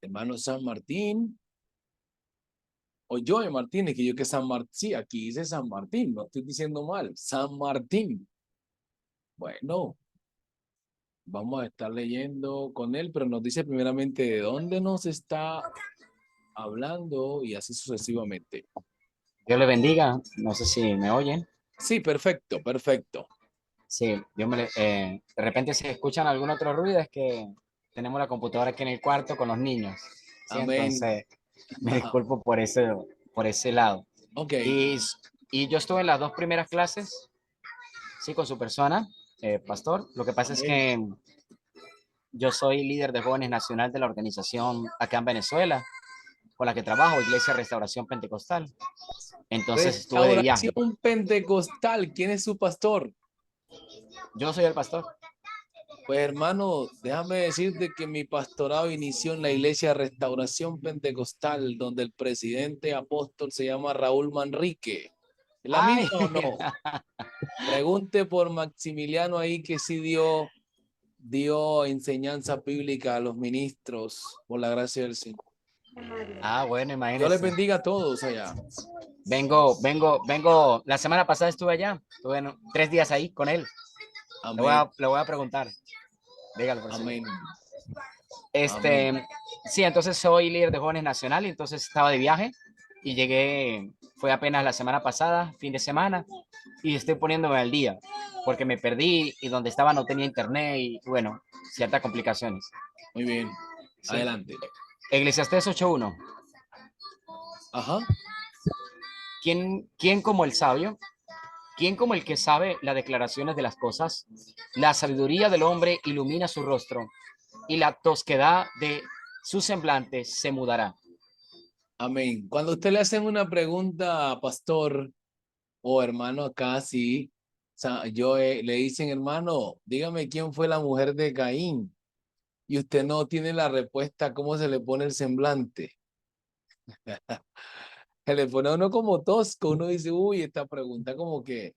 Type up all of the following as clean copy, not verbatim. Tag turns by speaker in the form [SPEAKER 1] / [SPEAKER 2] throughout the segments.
[SPEAKER 1] Hermano San Martín. O Joe Martínez, que yo que San Martín. Sí, aquí dice San Martín, no estoy diciendo mal. San Martín. Bueno, vamos a estar leyendo con él, pero nos dice primeramente de dónde nos está hablando y así sucesivamente.
[SPEAKER 2] Dios le bendiga. No sé si me oyen.
[SPEAKER 1] Sí, perfecto, perfecto.
[SPEAKER 2] Sí, de repente si escuchan algún otro ruido es que tenemos la computadora aquí en el cuarto con los niños. Sí,
[SPEAKER 1] Amén.
[SPEAKER 2] entonces me disculpo por ese lado.
[SPEAKER 1] Ok,
[SPEAKER 2] Y, y yo estuve en las dos primeras clases, sí, con su persona, pastor. Lo que pasa es
[SPEAKER 1] amén.
[SPEAKER 2] que yo soy líder de jóvenes nacional de la organización acá en Venezuela, con la que trabajo, Iglesia Restauración Pentecostal. Entonces estuve de viaje.
[SPEAKER 1] Restauración Pentecostal, ¿quién es su pastor?
[SPEAKER 2] Yo soy el pastor.
[SPEAKER 1] Pues hermano, déjame decirte que mi pastorado inició en la iglesia Restauración Pentecostal, donde el presidente apóstol se llama Raúl Manrique. ¿Es la
[SPEAKER 2] Ay,
[SPEAKER 1] misma o no? Pregunte por Maximiliano ahí que sí dio enseñanza bíblica a los ministros por la gracia del Señor.
[SPEAKER 2] bueno,
[SPEAKER 1] Dios les
[SPEAKER 2] imagínese.
[SPEAKER 1] bendiga a todos allá.
[SPEAKER 2] Vengo. La semana pasada estuve allá. Estuve 3 días ahí con él.
[SPEAKER 1] Amén,
[SPEAKER 2] Le voy a preguntar. Dígalo, por favor.
[SPEAKER 1] amén, amén.
[SPEAKER 2] Este, sí, entonces soy líder de jóvenes nacional y entonces estaba de viaje y llegué, fue apenas la semana pasada, fin de semana, y estoy poniéndome al día porque me perdí y donde estaba no tenía internet y bueno, ciertas complicaciones.
[SPEAKER 1] Muy bien.
[SPEAKER 2] Sí.
[SPEAKER 1] Adelante.
[SPEAKER 2] Eclesiastés 8:1.
[SPEAKER 1] Ajá.
[SPEAKER 2] ¿Quién como el sabio? ¿Quién como el que sabe las declaraciones de las cosas? La sabiduría del hombre ilumina su rostro y la tosquedad de su semblante se mudará.
[SPEAKER 1] Amén. Cuando usted le hacen una pregunta, pastor o hermano acá, sí, le dicen, hermano, dígame quién fue la mujer de Caín. Y usted no tiene la respuesta, ¿cómo se le pone el semblante? Se le pone a uno como tosco, uno dice, uy, esta pregunta como que,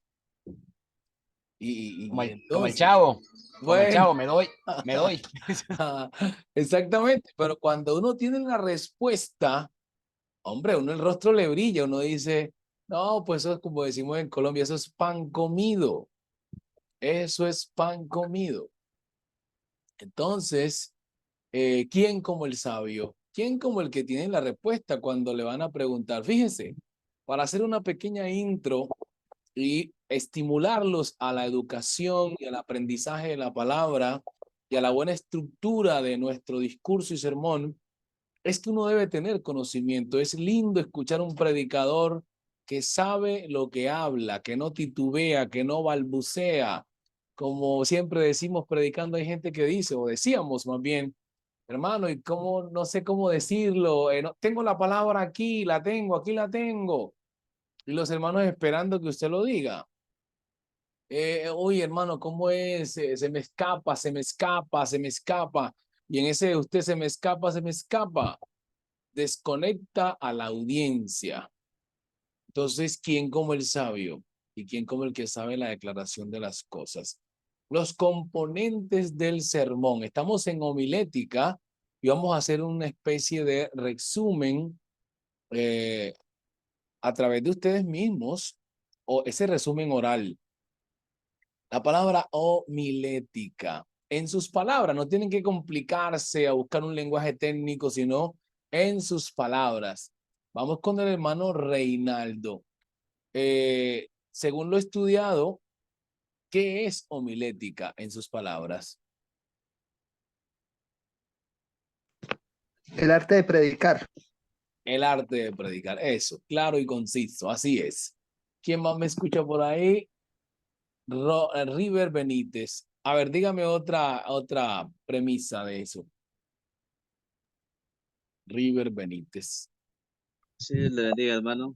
[SPEAKER 1] y
[SPEAKER 2] Como el
[SPEAKER 1] entonces,
[SPEAKER 2] chavo,
[SPEAKER 1] bueno,
[SPEAKER 2] me doy.
[SPEAKER 1] exactamente, pero cuando uno tiene la respuesta, hombre, uno el rostro le brilla, uno dice, no, pues eso es como decimos en Colombia, eso es pan comido, eso es pan comido. Entonces, ¿quién como el sabio? ¿Quién como el que tiene la respuesta cuando le van a preguntar? Fíjese, para hacer una pequeña intro y estimularlos a la educación y al aprendizaje de la palabra y a la buena estructura de nuestro discurso y sermón, es que uno debe tener conocimiento. Es lindo escuchar un predicador que sabe lo que habla, que no titubea, que no balbucea. Como siempre decimos predicando, hay gente que dice, o decíamos más bien, hermano, y cómo, no sé cómo decirlo, no, tengo la palabra aquí, la tengo, aquí la tengo. Y los hermanos esperando que usted lo diga. Oye, hermano, ¿cómo es? Se me escapa, se me escapa, se me escapa. Y en ese usted se me escapa, se me escapa. Desconecta a la audiencia. Entonces, ¿quién como el sabio? ¿Y quién como el que sabe la declaración de las cosas? Los componentes del sermón. Estamos en homilética y vamos a hacer una especie de resumen eh, a través de ustedes mismos o ese resumen oral. La palabra homilética. En sus palabras, no tienen que complicarse a buscar un lenguaje técnico, sino en sus palabras. Vamos con el hermano Reinaldo. Según lo estudiado, ¿qué es homilética en sus palabras?
[SPEAKER 3] El arte de predicar.
[SPEAKER 1] El arte de predicar. Eso, claro y conciso, así es. ¿Quién más me escucha por ahí? River Benítez. A ver, dígame otra premisa de eso. River Benítez.
[SPEAKER 4] Sí, le bendiga, hermano.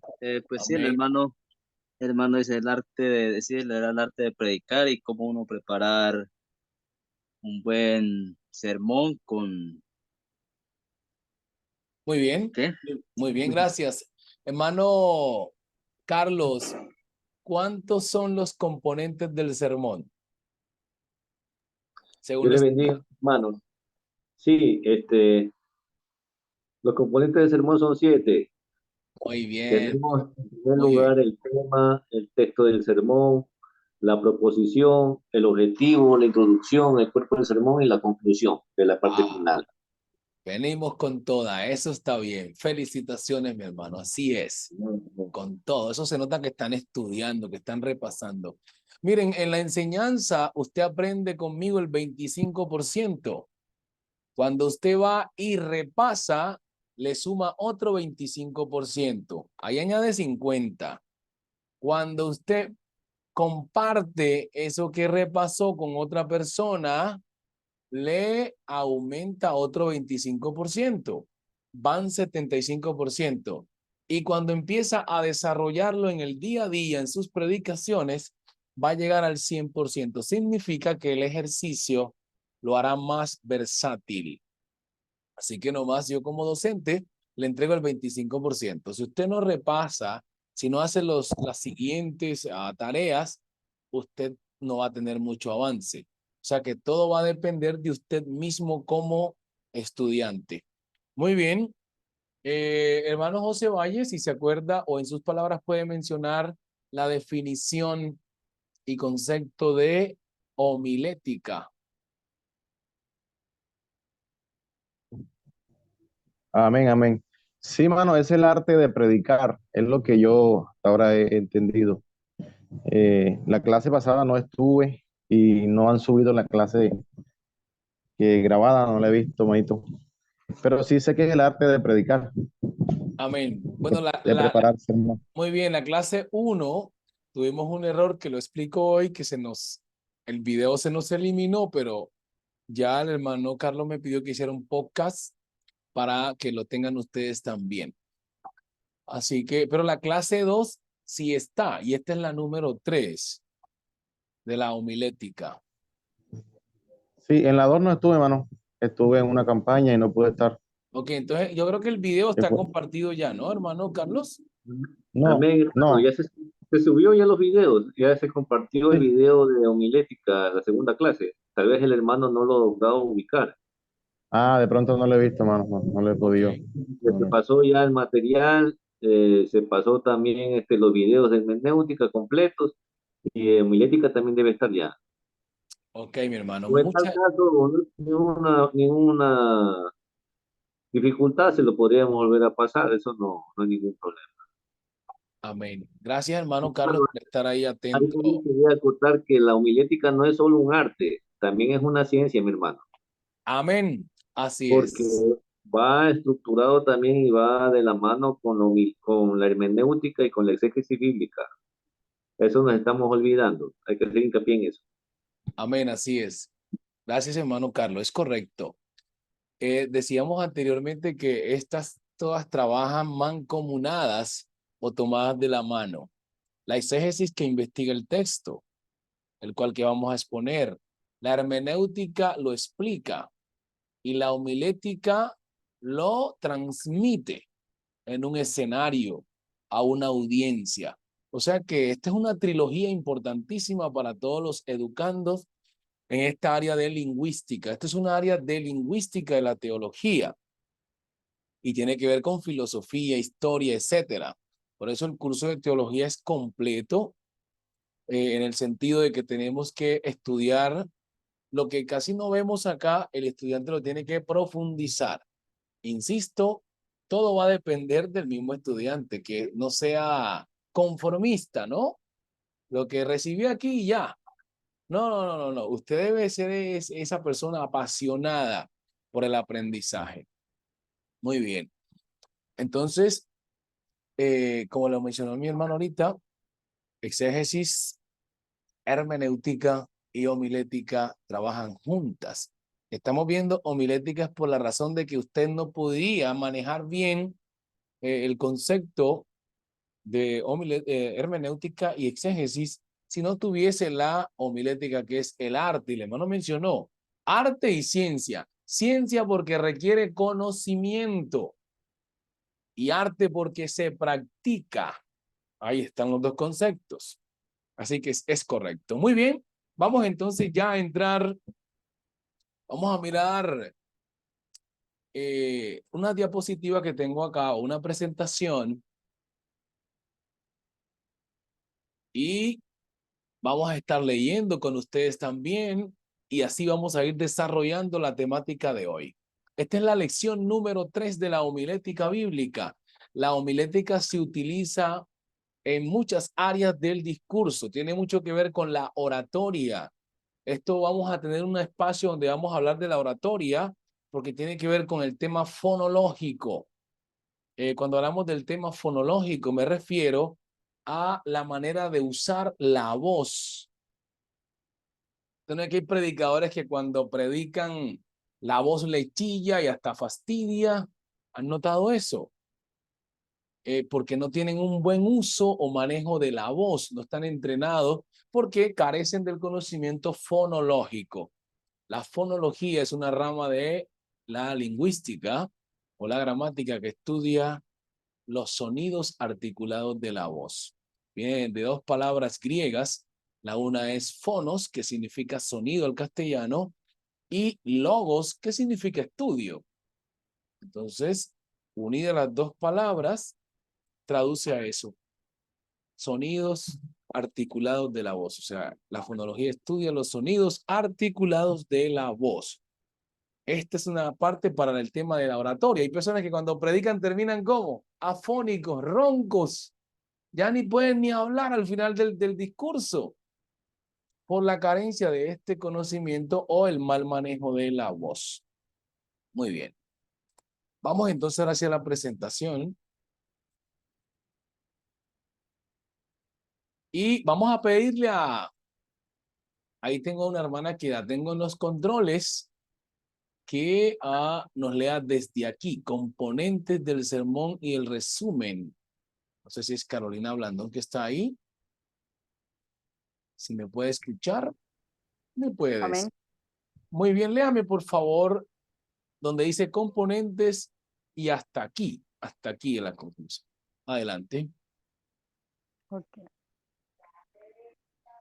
[SPEAKER 4] Pues sí,
[SPEAKER 1] Amén.
[SPEAKER 4] el hermano dice el arte de decir, era el arte de predicar y cómo uno preparar un buen sermón con,
[SPEAKER 1] Muy bien.
[SPEAKER 4] ¿qué?
[SPEAKER 1] Muy bien, gracias. Hermano Carlos, ¿cuántos son los componentes del sermón? Según
[SPEAKER 5] Dios
[SPEAKER 1] lo
[SPEAKER 5] le bendiga, hermano. Sí,
[SPEAKER 3] Los componentes del sermón son 7.
[SPEAKER 1] Muy bien,
[SPEAKER 3] Tenemos en primer
[SPEAKER 1] muy bien.
[SPEAKER 3] lugar el tema, el texto del sermón, la proposición, el objetivo, la introducción, el cuerpo del sermón y la conclusión de la parte
[SPEAKER 1] Ah,
[SPEAKER 3] final.
[SPEAKER 1] venimos con toda, eso está bien. Felicitaciones, mi hermano, así es. Con todo. Eso se nota que están estudiando, que están repasando. Miren, en la enseñanza usted aprende conmigo el 25%. Cuando usted va y repasa, le suma otro 25%. Ahí añade 50. Cuando usted comparte eso que repasó con otra persona, le aumenta otro 25%. Van 75%. Y cuando empieza a desarrollarlo en el día a día, en sus predicaciones, va a llegar al 100%. Significa que el ejercicio lo hará más versátil. Así que nomás yo como docente le entrego el 25%. Si usted no repasa, si no hace las siguientes tareas, usted no va a tener mucho avance. O sea que todo va a depender de usted mismo como estudiante. Muy bien. Hermano José Valle, si se acuerda o en sus palabras puede mencionar la definición y concepto de homilética.
[SPEAKER 5] Amén, amén. Sí, mano, es el arte de predicar, es lo que yo hasta ahora he entendido. La clase pasada no estuve y no han subido la clase que grabada, no la he visto, manito. Pero sí sé que es el arte de predicar,
[SPEAKER 1] Amén. Bueno,
[SPEAKER 5] de prepararse, hermano.
[SPEAKER 1] muy bien, la clase 1 tuvimos un error que lo explico hoy, que el video se nos eliminó, pero ya el hermano Carlos me pidió que hiciera un podcast para que lo tengan ustedes también. Así que, pero la clase 2 sí está, y esta es la número 3 de la homilética.
[SPEAKER 5] Sí, en la 2 no estuve, mano. Estuve en una campaña y no pude estar.
[SPEAKER 1] Ok, entonces yo creo que el video
[SPEAKER 5] ¿Qué
[SPEAKER 1] está
[SPEAKER 5] fue?
[SPEAKER 1] compartido ya, ¿no, hermano Carlos?
[SPEAKER 5] No,
[SPEAKER 3] Amén, hermano.
[SPEAKER 5] no.
[SPEAKER 3] Ya se subió ya los videos, ya se compartió el
[SPEAKER 5] Sí.
[SPEAKER 3] video de homilética, la segunda clase. Tal vez el hermano no lo va a ubicar.
[SPEAKER 5] Ah, de pronto no lo he visto, mano. No, no lo he
[SPEAKER 1] Ok,
[SPEAKER 5] podido.
[SPEAKER 3] Se
[SPEAKER 5] No.
[SPEAKER 3] pasó ya el material, se pasó también los videos de hermenéutica completos y homilética también debe estar ya.
[SPEAKER 1] ok, mi hermano,
[SPEAKER 3] O en tal caso, ninguna dificultad se lo podríamos volver a pasar, eso no hay ningún problema.
[SPEAKER 1] amén. Gracias, hermano Carlos, por estar ahí
[SPEAKER 3] Ahí
[SPEAKER 1] atento.
[SPEAKER 3] también quería acotar que la homilética no es solo un arte, también es una ciencia, mi hermano,
[SPEAKER 1] Amén, así
[SPEAKER 3] porque
[SPEAKER 1] es.
[SPEAKER 3] va estructurado también y va de la mano con la hermenéutica y con la exégesis bíblica. Eso nos estamos olvidando, hay que hacer hincapié en eso.
[SPEAKER 1] Amén, así es. Gracias, hermano Carlos, es correcto. Decíamos anteriormente que estas todas trabajan mancomunadas o tomadas de la mano. La exégesis que investiga el texto, el cual que vamos a exponer. La hermenéutica lo explica y la homilética lo transmite en un escenario a una audiencia. O sea que esta es una trilogía importantísima para todos los educandos en esta área de lingüística. Esta es una área de lingüística de la teología y tiene que ver con filosofía, historia, etcétera. Por eso el curso de teología es completo en el sentido de que tenemos que estudiar lo que casi no vemos acá, el estudiante lo tiene que profundizar. Insisto, todo va a depender del mismo estudiante, que no sea conformista, ¿no? Lo que recibió aquí y ya. No, no, no, no, no. Usted debe ser esa persona apasionada por el aprendizaje. Muy bien. Entonces, como lo mencionó mi hermano ahorita, exégesis, hermenéutica y homilética trabajan juntas. Estamos viendo homiléticas por la razón de que usted no podía manejar bien el concepto de hermenéutica y exégesis si no tuviese la homilética, que es el arte. Y el hermano mencionó arte y ciencia. Ciencia porque requiere conocimiento y arte porque se practica. Ahí están los dos conceptos. Así que es correcto. Muy bien, vamos entonces ya a entrar, vamos a mirar una diapositiva que tengo acá, una presentación, y vamos a estar leyendo con ustedes también y así vamos a ir desarrollando la temática de hoy. Esta es la lección número 3 de la homilética bíblica. La homilética se utiliza en muchas áreas del discurso. Tiene mucho que ver con la oratoria. Esto vamos a tener un espacio donde vamos a hablar de la oratoria porque tiene que ver con el tema fonológico. Cuando hablamos del tema fonológico me refiero a la manera de usar la voz. Entonces, aquí hay predicadores que cuando predican la voz le chilla y hasta fastidia. ¿Han notado eso? Porque no tienen un buen uso o manejo de la voz, no están entrenados porque carecen del conocimiento fonológico. La fonología es una rama de la lingüística o la gramática que estudia los sonidos articulados de la voz. Viene de dos palabras griegas. La una es fonos, que significa sonido al castellano, y logos, que significa estudio. Entonces, unidas las dos palabras, traduce a eso. Sonidos articulados de la voz. O sea, la fonología estudia los sonidos articulados de la voz. Esta es una parte para el tema de la oratoria. Hay personas que cuando predican terminan como afónicos, roncos. Ya ni pueden ni hablar al final del discurso por la carencia de este conocimiento o el mal manejo de la voz. Muy bien. Vamos entonces hacia la presentación. Y vamos a pedirle ahí tengo una hermana que la tengo en los controles, que nos lea desde aquí, componentes del sermón y el resumen. No sé si es Carolina Blandón que está ahí. Si me puede escuchar, me puede decir.
[SPEAKER 6] Amén.
[SPEAKER 1] Muy bien, léame por favor, donde dice componentes y hasta aquí en la conclusión. Adelante.
[SPEAKER 6] Ok.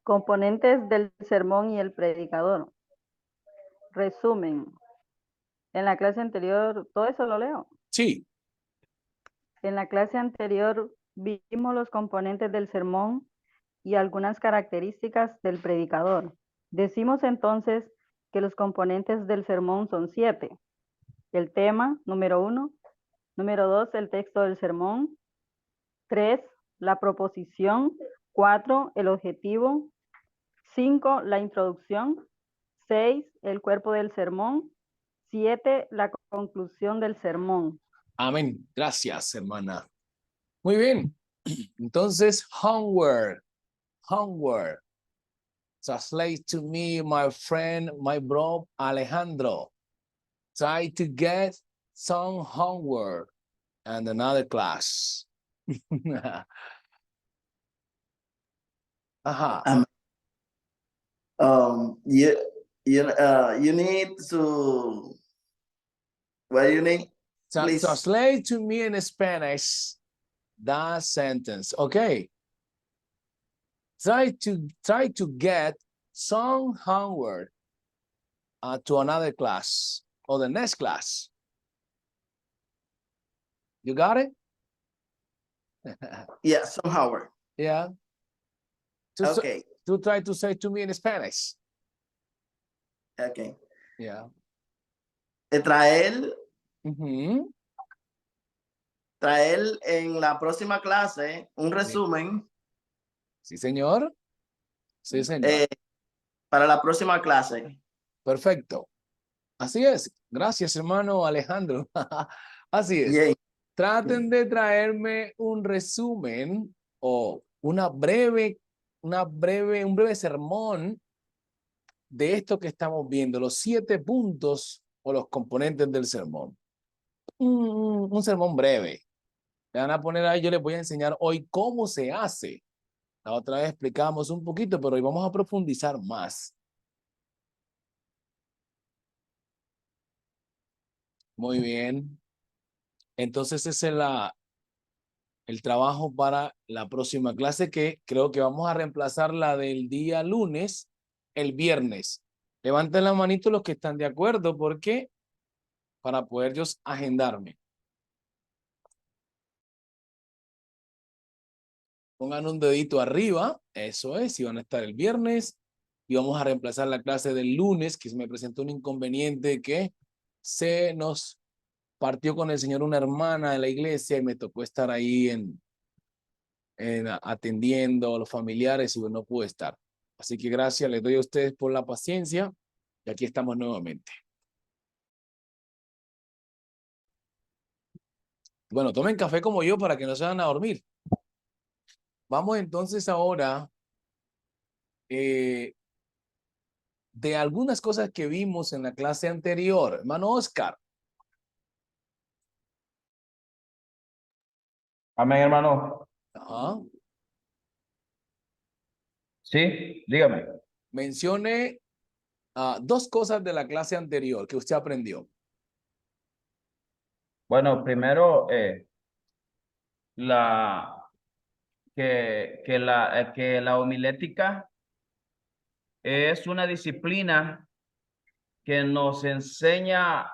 [SPEAKER 6] Componentes del sermón y el predicador. Resumen. En la clase anterior, todo eso lo leo.
[SPEAKER 1] Sí.
[SPEAKER 6] En la clase anterior vimos los componentes del sermón y algunas características del predicador. Decimos entonces que los componentes del sermón son 7. El tema, número 1. Número 2, el texto del sermón. 3, la proposición. 4, el objetivo. 5, la introducción. 6, el cuerpo del sermón. 7, la conclusión del sermón.
[SPEAKER 1] Amén. Gracias, hermana. Muy bien. Entonces, homework. Translate to me, my friend, my bro, Alejandro. Try to get some homework and another class. Ajá.
[SPEAKER 7] You need to, what do you need? Please.
[SPEAKER 1] Translate to me in Spanish that sentence. Okay. Try to get some homework to another class or the next class. You got it?
[SPEAKER 7] Yeah, some homework.
[SPEAKER 1] Yeah.
[SPEAKER 7] Okay.
[SPEAKER 1] To try to say to me in Spanish.
[SPEAKER 7] Okay.
[SPEAKER 1] Yeah.
[SPEAKER 7] Traer
[SPEAKER 1] Mm-hmm.
[SPEAKER 7] Traer en la próxima clase un resumen.
[SPEAKER 1] Sí, señor. Sí, señor.
[SPEAKER 7] Para la próxima clase.
[SPEAKER 1] Perfecto. Así es. Gracias, hermano Alejandro. Así es.
[SPEAKER 7] Yeah.
[SPEAKER 1] Traten de traerme un resumen o un breve sermón de esto que estamos viendo, los 7 puntos o los componentes del sermón. Un sermón breve. Le van a poner ahí, yo les voy a enseñar hoy cómo se hace. La otra vez explicábamos un poquito, pero hoy vamos a profundizar más. Muy bien. Entonces ese es el trabajo para la próxima clase, que creo que vamos a reemplazar la del día lunes, el viernes. Levanten la manito los que están de acuerdo, porque para poder yo agendarme. Pongan un dedito arriba, eso es, si van a estar el viernes y vamos a reemplazar la clase del lunes, que se me presentó un inconveniente que se nos partió con el Señor una hermana de la iglesia y me tocó estar ahí atendiendo a los familiares y no pude estar. Así que gracias les doy a ustedes por la paciencia y aquí estamos nuevamente. Bueno, tomen café como yo para que no se vayan a dormir. Vamos entonces ahora de algunas cosas que vimos en la clase anterior. Hermano Oscar.
[SPEAKER 8] Amén, hermano.
[SPEAKER 1] Ajá.
[SPEAKER 8] Sí, dígame.
[SPEAKER 1] Mencione dos cosas de la clase anterior que usted aprendió.
[SPEAKER 8] Bueno, primero, que la homilética es una disciplina que nos enseña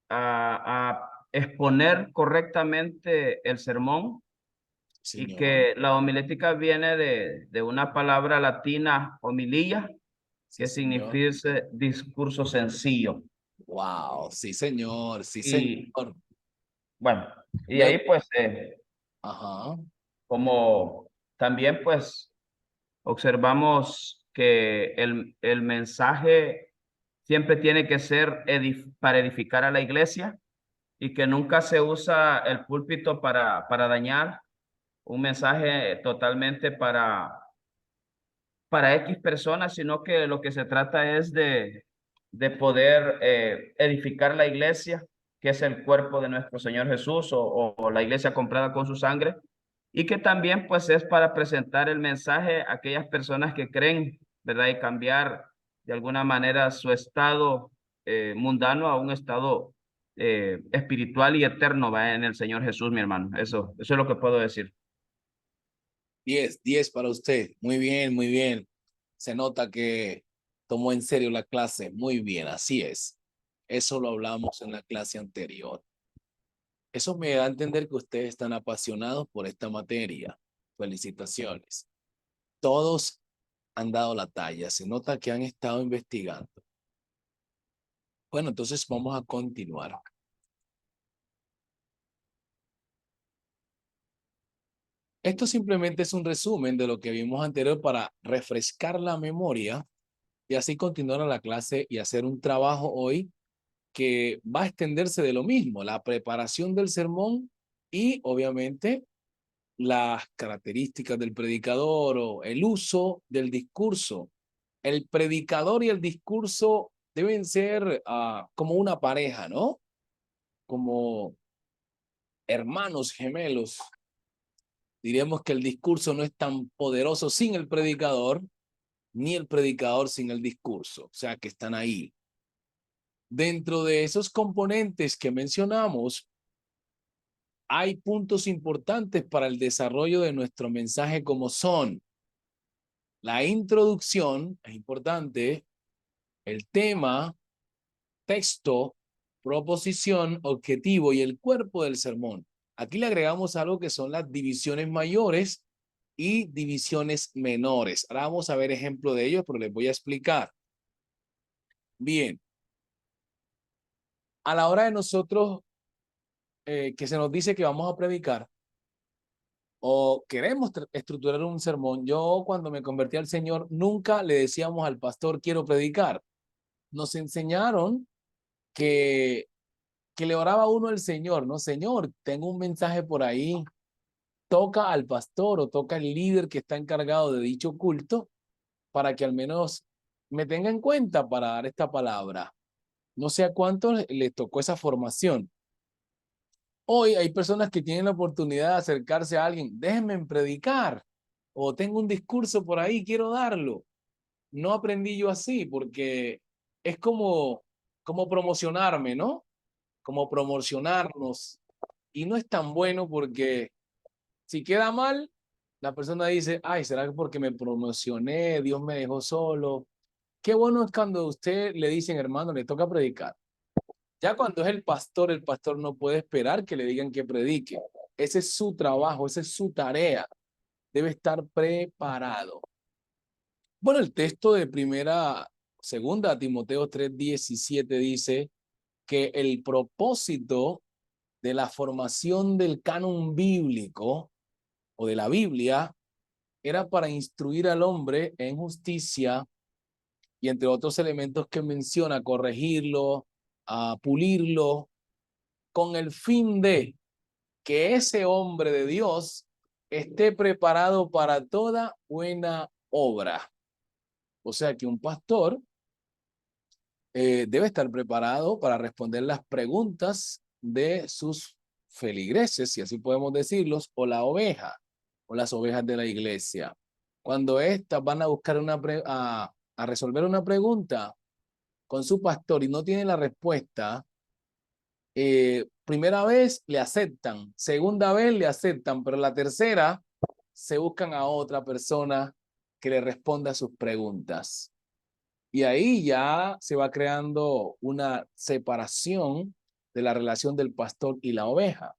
[SPEAKER 8] a exponer correctamente el sermón, y
[SPEAKER 1] Señor.
[SPEAKER 8] que la homilética viene de una palabra latina, homilía, que
[SPEAKER 1] Sí, señor.
[SPEAKER 8] significa discurso sencillo.
[SPEAKER 1] Wow, sí, señor, sí,
[SPEAKER 8] Y
[SPEAKER 1] señor.
[SPEAKER 8] bueno, y
[SPEAKER 1] Luego,
[SPEAKER 8] ahí pues,
[SPEAKER 1] ajá,
[SPEAKER 8] como también pues observamos que el mensaje siempre tiene que ser para edificar a la iglesia, y que nunca se usa el púlpito para dañar un mensaje totalmente para X personas, sino que lo que se trata es de poder edificar la iglesia, que es el cuerpo de nuestro Señor Jesús, o la iglesia comprada con su sangre, y que también pues es para presentar el mensaje a aquellas personas que creen, ¿verdad? Y cambiar de alguna manera su estado mundano a un estado espiritual y eterno, ¿va? En el Señor Jesús, mi hermano. Eso es lo que puedo decir.
[SPEAKER 1] 10 para usted. Muy bien, muy bien. Se nota que tomó en serio la clase. Muy bien, así es. Eso lo hablamos en la clase anterior. Eso me da a entender que ustedes están apasionados por esta materia. Felicitaciones. Todos han dado la talla. Se nota que han estado investigando. Bueno, entonces vamos a continuar. Esto simplemente es un resumen de lo que vimos anterior para refrescar la memoria y así continuar a la clase y hacer un trabajo hoy que va a extenderse de lo mismo, la preparación del sermón y obviamente las características del predicador o el uso del discurso. El predicador y el discurso deben ser como una pareja, ¿no? Como hermanos gemelos. Diremos que el discurso no es tan poderoso sin el predicador, ni el predicador sin el discurso, o sea que están ahí. Dentro de esos componentes que mencionamos, hay puntos importantes para el desarrollo de nuestro mensaje como son la introducción, es importante, el tema, texto, proposición, objetivo y el cuerpo del sermón. Aquí le agregamos algo que son las divisiones mayores y divisiones menores. Ahora vamos a ver ejemplo de ellos, pero les voy a explicar. Bien, a la hora de nosotros que se nos dice que vamos a predicar o queremos estructurar un sermón, yo cuando me convertí al Señor nunca le decíamos al pastor quiero predicar. Nos enseñaron que le oraba uno al Señor, ¿no? Señor, tengo un mensaje por ahí, toca al pastor o toca al líder que está encargado de dicho culto para que al menos me tenga en cuenta para dar esta palabra. No sé a cuántos les tocó esa formación. Hoy hay personas que tienen la oportunidad de acercarse a alguien, déjenme predicar, o tengo un discurso por ahí, quiero darlo. No aprendí yo así, porque es como promocionarme, ¿no? Como promocionarnos. Y no es tan bueno porque si queda mal, la persona dice, ay, ¿será que porque me promocioné, Dios me dejó solo? Qué bueno es cuando a usted le dicen, hermano, le toca predicar. Ya cuando es el pastor no puede esperar que le digan que predique. Ese es su trabajo, esa es su tarea. Debe estar preparado. Bueno, el texto de segunda Timoteo 3:17 dice que el propósito de la formación del canon bíblico o de la Biblia era para instruir al hombre en justicia y entre otros elementos que menciona, corregirlo, pulirlo, con el fin de que ese hombre de Dios esté preparado para toda buena obra. O sea que un pastor debe estar preparado para responder las preguntas de sus feligreses, si así podemos decirlos, o la oveja, o las ovejas de la iglesia. Cuando éstas van a buscar a resolver una pregunta con su pastor y no tienen la respuesta, primera vez le aceptan, segunda vez le aceptan, pero la tercera se buscan a otra persona que le responda a sus preguntas. Y ahí ya se va creando una separación de la relación del pastor y la oveja.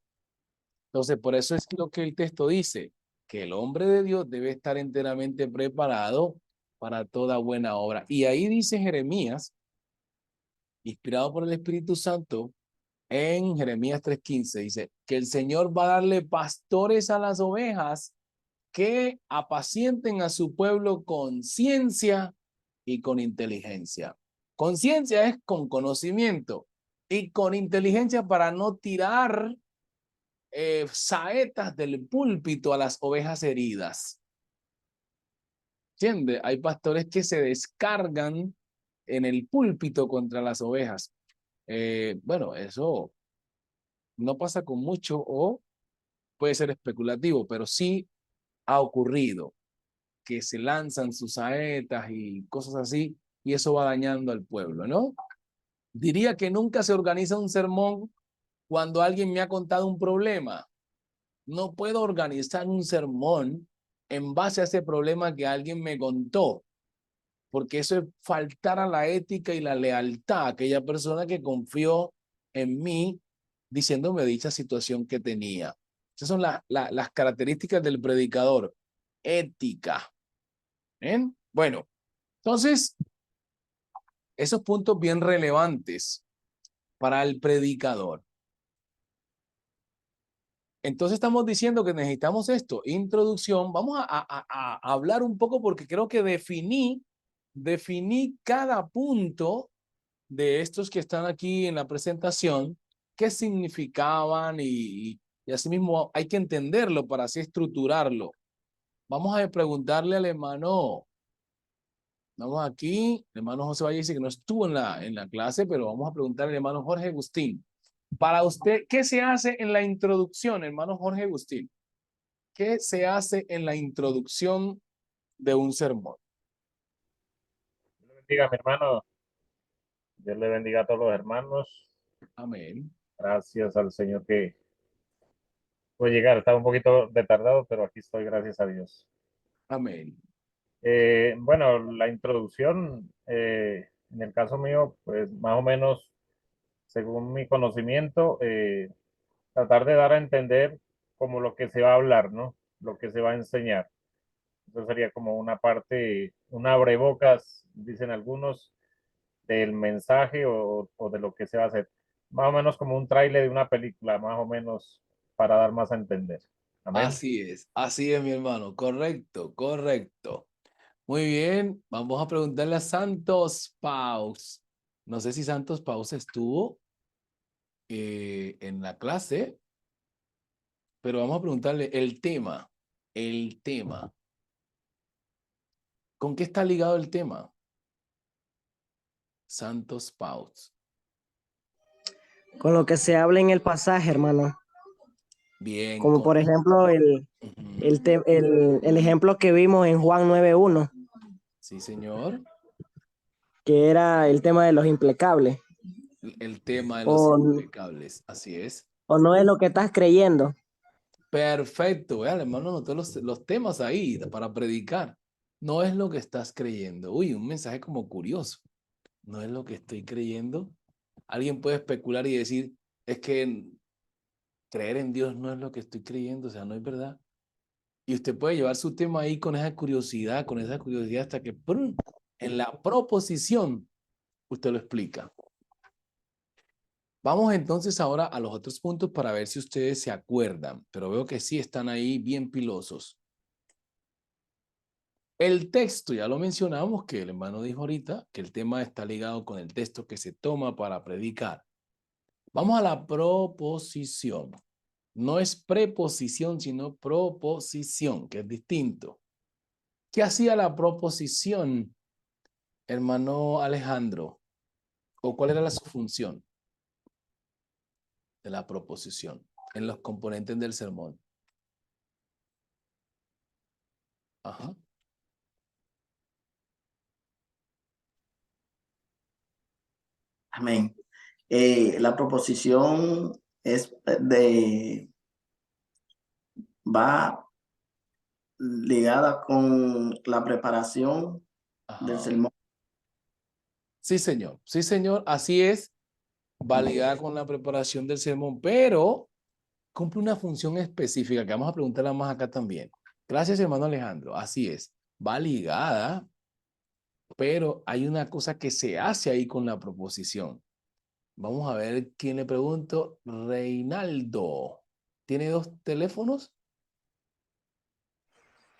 [SPEAKER 1] Entonces, por eso es lo que el texto dice, que el hombre de Dios debe estar enteramente preparado para toda buena obra. Y ahí dice Jeremías, inspirado por el Espíritu Santo, en Jeremías 3:15, dice que el Señor va a darle pastores a las ovejas que apacienten a su pueblo con ciencia y con inteligencia. Conciencia es con conocimiento y con inteligencia para no tirar saetas del púlpito a las ovejas heridas. ¿Entiende? Hay pastores que se descargan en el púlpito contra las ovejas. Bueno, eso no pasa con mucho o puede ser especulativo, pero sí ha ocurrido que se lanzan sus saetas y cosas así, y eso va dañando al pueblo, ¿no? Diría que nunca se organiza un sermón cuando alguien me ha contado un problema. No puedo organizar un sermón en base a ese problema que alguien me contó, porque eso es faltar a la ética y la lealtad a aquella persona que confió en mí diciéndome dicha situación que tenía. Esas son las características del predicador. Ética. ¿Bien? Bueno, entonces, esos puntos bien relevantes para el predicador. Entonces estamos diciendo que necesitamos esto, introducción. Vamos a hablar un poco porque creo que definí cada punto de estos que están aquí en la presentación, qué significaban y asimismo hay que entenderlo para así estructurarlo. Vamos a preguntarle al hermano, vamos aquí, el hermano José Valle dice que no estuvo en la clase, pero vamos a preguntarle al hermano Jorge Agustín. Para usted, ¿qué se hace en la introducción, hermano Jorge Agustín? ¿Qué se hace en la introducción de un sermón?
[SPEAKER 9] Dios le bendiga, mi hermano. Dios le bendiga a todos los hermanos.
[SPEAKER 1] Amén.
[SPEAKER 9] Gracias al Señor que pude llegar. Estaba un poquito retardado, pero aquí estoy, gracias a Dios.
[SPEAKER 1] Amén.
[SPEAKER 9] Bueno, la introducción, en el caso mío, pues más o menos, según mi conocimiento, tratar de dar a entender como lo que se va a hablar, ¿no? Lo que se va a enseñar. Eso sería como una parte, un abrebocas, dicen algunos, del mensaje o de lo que se va a hacer. Más o menos como un tráiler de una película, más o menos para dar más a entender. Amén.
[SPEAKER 1] Así es, mi hermano. Correcto, correcto. Muy bien, vamos a preguntarle a Santos Paus. No sé si Santos Paus estuvo en la clase, pero vamos a preguntarle el tema. El tema. ¿Con qué está ligado el tema? Santos Paus.
[SPEAKER 10] Con lo que se habla en el pasaje, hermano.
[SPEAKER 1] Bien.
[SPEAKER 10] Como por ejemplo el ejemplo que vimos en Juan 9:1.
[SPEAKER 1] Sí, señor.
[SPEAKER 10] Que era el tema de los implacables.
[SPEAKER 1] El tema de los impecables, así es.
[SPEAKER 10] O no es lo que estás creyendo.
[SPEAKER 1] Perfecto, vean, hermano, notó los temas ahí para predicar. No es lo que estás creyendo. Uy, un mensaje como curioso. No es lo que estoy creyendo. Alguien puede especular y decir, es que creer en Dios no es lo que estoy creyendo, o sea, no es verdad. Y usted puede llevar su tema ahí con esa curiosidad hasta que ¡prum! En la proposición usted lo explica. Vamos entonces ahora a los otros puntos para ver si ustedes se acuerdan, pero veo que sí están ahí bien pilosos. El texto, ya lo mencionamos, que el hermano dijo ahorita, que el tema está ligado con el texto que se toma para predicar. Vamos a la proposición. No es preposición, sino proposición, que es distinto. ¿Qué hacía la proposición, hermano Alejandro? ¿O cuál era su función de la proposición en los componentes del sermón? Ajá.
[SPEAKER 7] Amén. La proposición es va ligada con la preparación del
[SPEAKER 1] Ajá.
[SPEAKER 7] sermón.
[SPEAKER 1] Sí, señor. Sí, señor. Así es. Va ligada con la preparación del sermón, pero cumple una función específica que vamos a preguntarla más acá también. Gracias, hermano Alejandro. Así es. Va ligada, pero hay una cosa que se hace ahí con la proposición. Vamos a ver quién le pregunto. Reinaldo. ¿Tiene 2 teléfonos?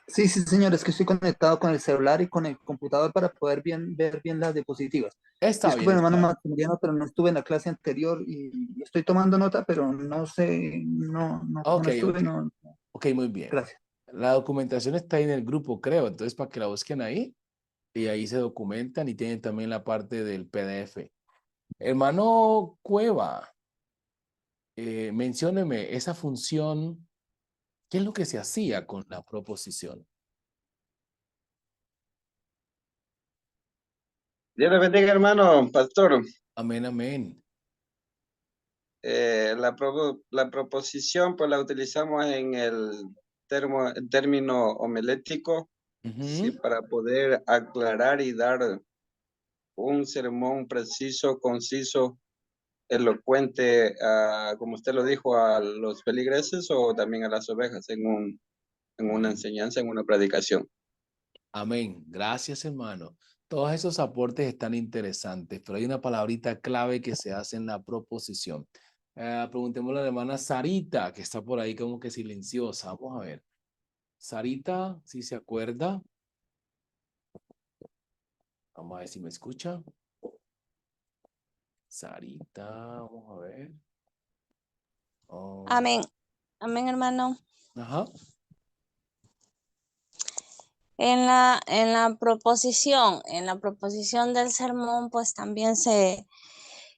[SPEAKER 11] Sí, sí, señor, es que estoy conectado con el celular y con el computador para poder ver bien las diapositivas.
[SPEAKER 1] Está bien,
[SPEAKER 11] Disculpen, hermano
[SPEAKER 1] está bien.
[SPEAKER 11] Maximiliano, pero no estuve en la clase anterior y estoy tomando nota, pero no sé,
[SPEAKER 1] Ok,
[SPEAKER 11] no estuve,
[SPEAKER 1] ok.
[SPEAKER 11] no.
[SPEAKER 1] Ok, muy bien.
[SPEAKER 11] Gracias.
[SPEAKER 1] La documentación está ahí en el grupo, creo. Entonces, para que la busquen ahí y ahí se documentan y tienen también la parte del PDF. Hermano Cueva, mencióneme esa función. ¿Qué es lo que se hacía con la proposición?
[SPEAKER 12] Dios le bendiga, hermano, pastor.
[SPEAKER 1] Amén, amén.
[SPEAKER 12] La proposición, pues la utilizamos en el término homilético, sí, para poder aclarar y dar un sermón preciso, conciso, elocuente, como usted lo dijo, a los feligreses o también a las ovejas en una enseñanza, en una predicación.
[SPEAKER 1] Amén. Gracias, hermano. Todos esos aportes están interesantes, pero hay una palabrita clave que se hace en la proposición. Preguntémosle a la hermana Sarita, que está por ahí como que silenciosa. Vamos a ver. Sarita, ¿sí se acuerda? Vamos a ver si me escucha. Sarita, vamos a ver. Oh.
[SPEAKER 13] Amén. Amén, hermano.
[SPEAKER 1] Ajá.
[SPEAKER 13] En la proposición del sermón, pues también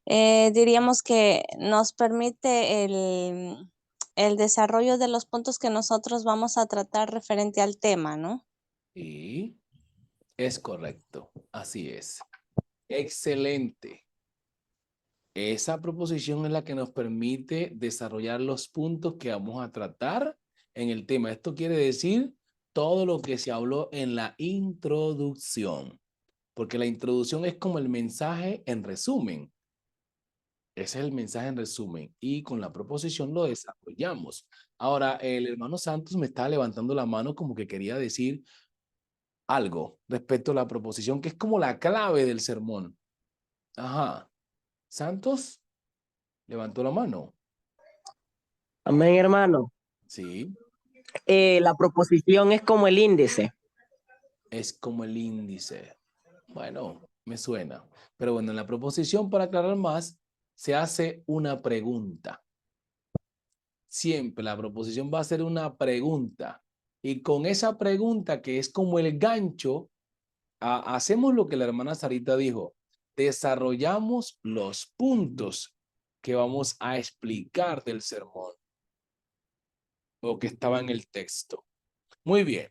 [SPEAKER 13] diríamos que nos permite el desarrollo de los puntos que nosotros vamos a tratar referente al tema, ¿no?
[SPEAKER 1] Sí, es correcto. Así es. Excelente. Esa proposición es la que nos permite desarrollar los puntos que vamos a tratar en el tema. Esto quiere decir todo lo que se habló en la introducción, porque la introducción es como el mensaje en resumen. Ese es el mensaje en resumen y con la proposición lo desarrollamos. Ahora, el hermano Santos me estaba levantando la mano como que quería decir algo respecto a la proposición, que es como la clave del sermón. Ajá. Santos levantó la mano.
[SPEAKER 10] Amén, hermano.
[SPEAKER 1] Sí.
[SPEAKER 10] La proposición es como el índice.
[SPEAKER 1] Es como el índice. Bueno, me suena. Pero bueno, en la proposición, para aclarar más, se hace una pregunta. Siempre la proposición va a ser una pregunta. Y con esa pregunta, que es como el gancho, hacemos lo que la hermana Sarita dijo. Desarrollamos los puntos que vamos a explicar del sermón o que estaba en el texto. Muy bien.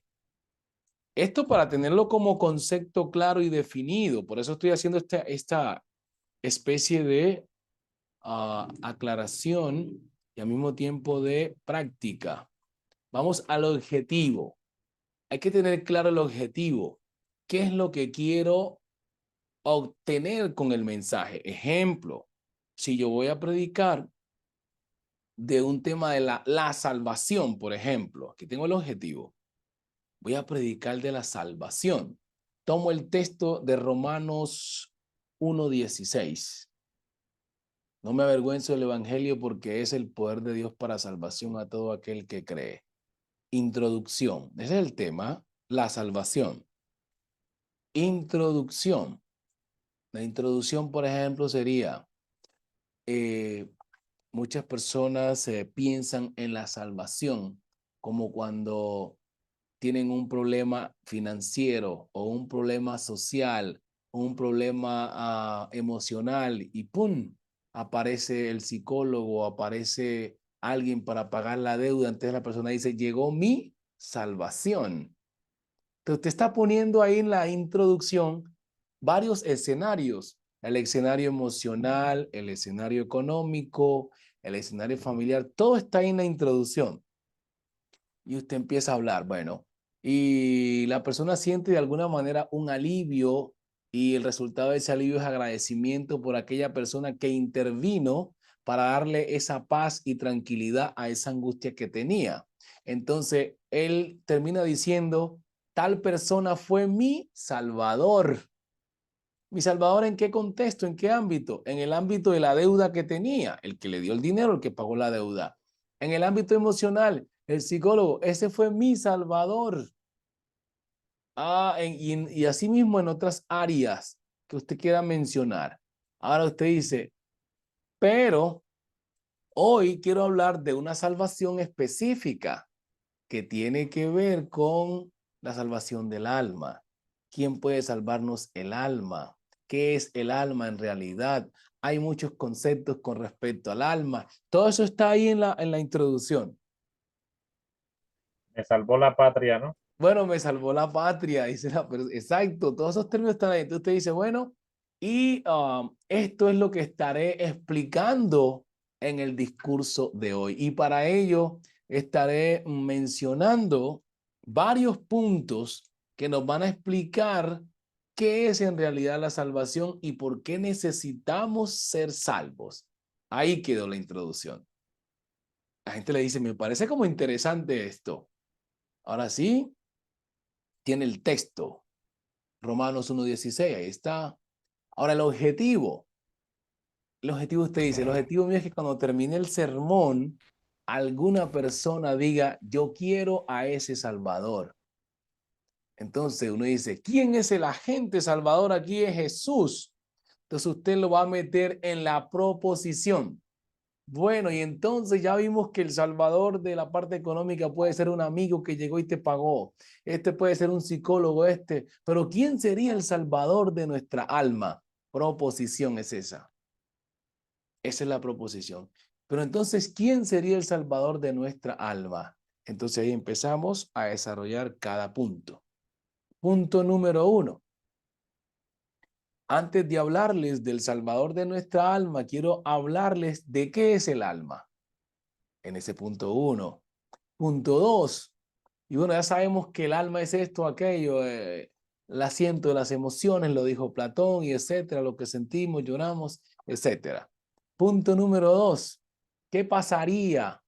[SPEAKER 1] Esto para tenerlo como concepto claro y definido. Por eso estoy haciendo esta especie de aclaración y al mismo tiempo de práctica. Vamos al objetivo. Hay que tener claro el objetivo. ¿Qué es lo que quiero obtener con el mensaje? Ejemplo, si yo voy a predicar de un tema de la salvación, por ejemplo, aquí tengo el objetivo, voy a predicar de la salvación. Tomo el texto de Romanos 1:16. No me avergüenzo del evangelio porque es el poder de Dios para salvación a todo aquel que cree. Introducción. Ese es el tema, la salvación. Introducción. La introducción, por ejemplo, sería, muchas personas piensan en la salvación como cuando tienen un problema financiero o un problema social o un problema emocional y ¡pum! Aparece el psicólogo, aparece alguien para pagar la deuda. Entonces la persona dice, llegó mi salvación. Entonces te está poniendo ahí en la introducción varios escenarios. El escenario emocional, el escenario económico, el escenario familiar, todo está ahí en la introducción. Y usted empieza a hablar, bueno, y la persona siente de alguna manera un alivio y el resultado de ese alivio es agradecimiento por aquella persona que intervino para darle esa paz y tranquilidad a esa angustia que tenía. Entonces, él termina diciendo, tal persona fue mi salvador. ¿Mi salvador en qué contexto? ¿En qué ámbito? En el ámbito de la deuda que tenía, el que le dio el dinero, el que pagó la deuda. En el ámbito emocional, el psicólogo, ese fue mi salvador. Y así mismo en otras áreas que usted quiera mencionar. Ahora usted dice, pero hoy quiero hablar de una salvación específica que tiene que ver con la salvación del alma. ¿Quién puede salvarnos el alma? ¿Qué es el alma en realidad? Hay muchos conceptos con respecto al alma. Todo eso está ahí en la introducción.
[SPEAKER 9] Me salvó la patria, ¿no?
[SPEAKER 1] Bueno, me salvó la patria, dice la persona. Exacto, todos esos términos están ahí. Entonces usted dice, bueno, y esto es lo que estaré explicando en el discurso de hoy. Y para ello estaré mencionando varios puntos que nos van a explicar qué es en realidad la salvación y por qué necesitamos ser salvos. Ahí quedó la introducción. La gente le dice, me parece como interesante esto. Ahora sí, tiene el texto. Romanos 1:16, ahí está. Ahora el objetivo usted dice, el objetivo mío es que cuando termine el sermón, alguna persona diga, yo quiero a ese Salvador. Entonces uno dice, ¿quién es el agente salvador aquí? Es Jesús. Entonces usted lo va a meter en la proposición. Bueno, y entonces ya vimos que el salvador de la parte económica puede ser un amigo que llegó y te pagó. Este puede ser un psicólogo, pero ¿quién sería el salvador de nuestra alma? Proposición es esa. Esa es la proposición. Pero entonces, ¿quién sería el salvador de nuestra alma? Entonces ahí empezamos a desarrollar cada punto. Punto número 1. Antes de hablarles del salvador de nuestra alma, quiero hablarles de qué es el alma. En ese punto 1. Punto 2. Y bueno, ya sabemos que el alma es esto, aquello, el asiento de las emociones, lo dijo Platón, y etcétera, lo que sentimos, lloramos, etcétera. Punto número 2. ¿Qué pasaría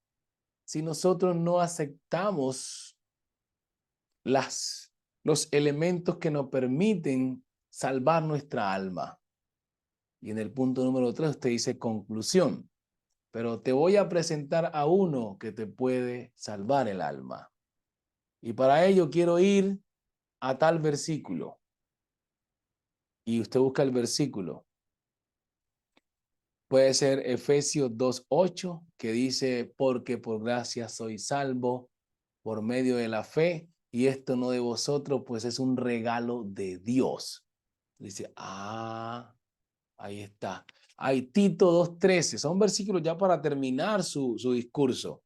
[SPEAKER 1] si nosotros no aceptamos los elementos que nos permiten salvar nuestra alma? Y en el punto número 3 usted dice conclusión. Pero te voy a presentar a uno que te puede salvar el alma. Y para ello quiero ir a tal versículo. Y usted busca el versículo. Puede ser Efesios 2:8, que dice, porque por gracia soy salvo por medio de la fe, y esto no de vosotros, pues es un regalo de Dios. Dice, ahí está. Hay Tito 2:13, son versículos ya para terminar su discurso.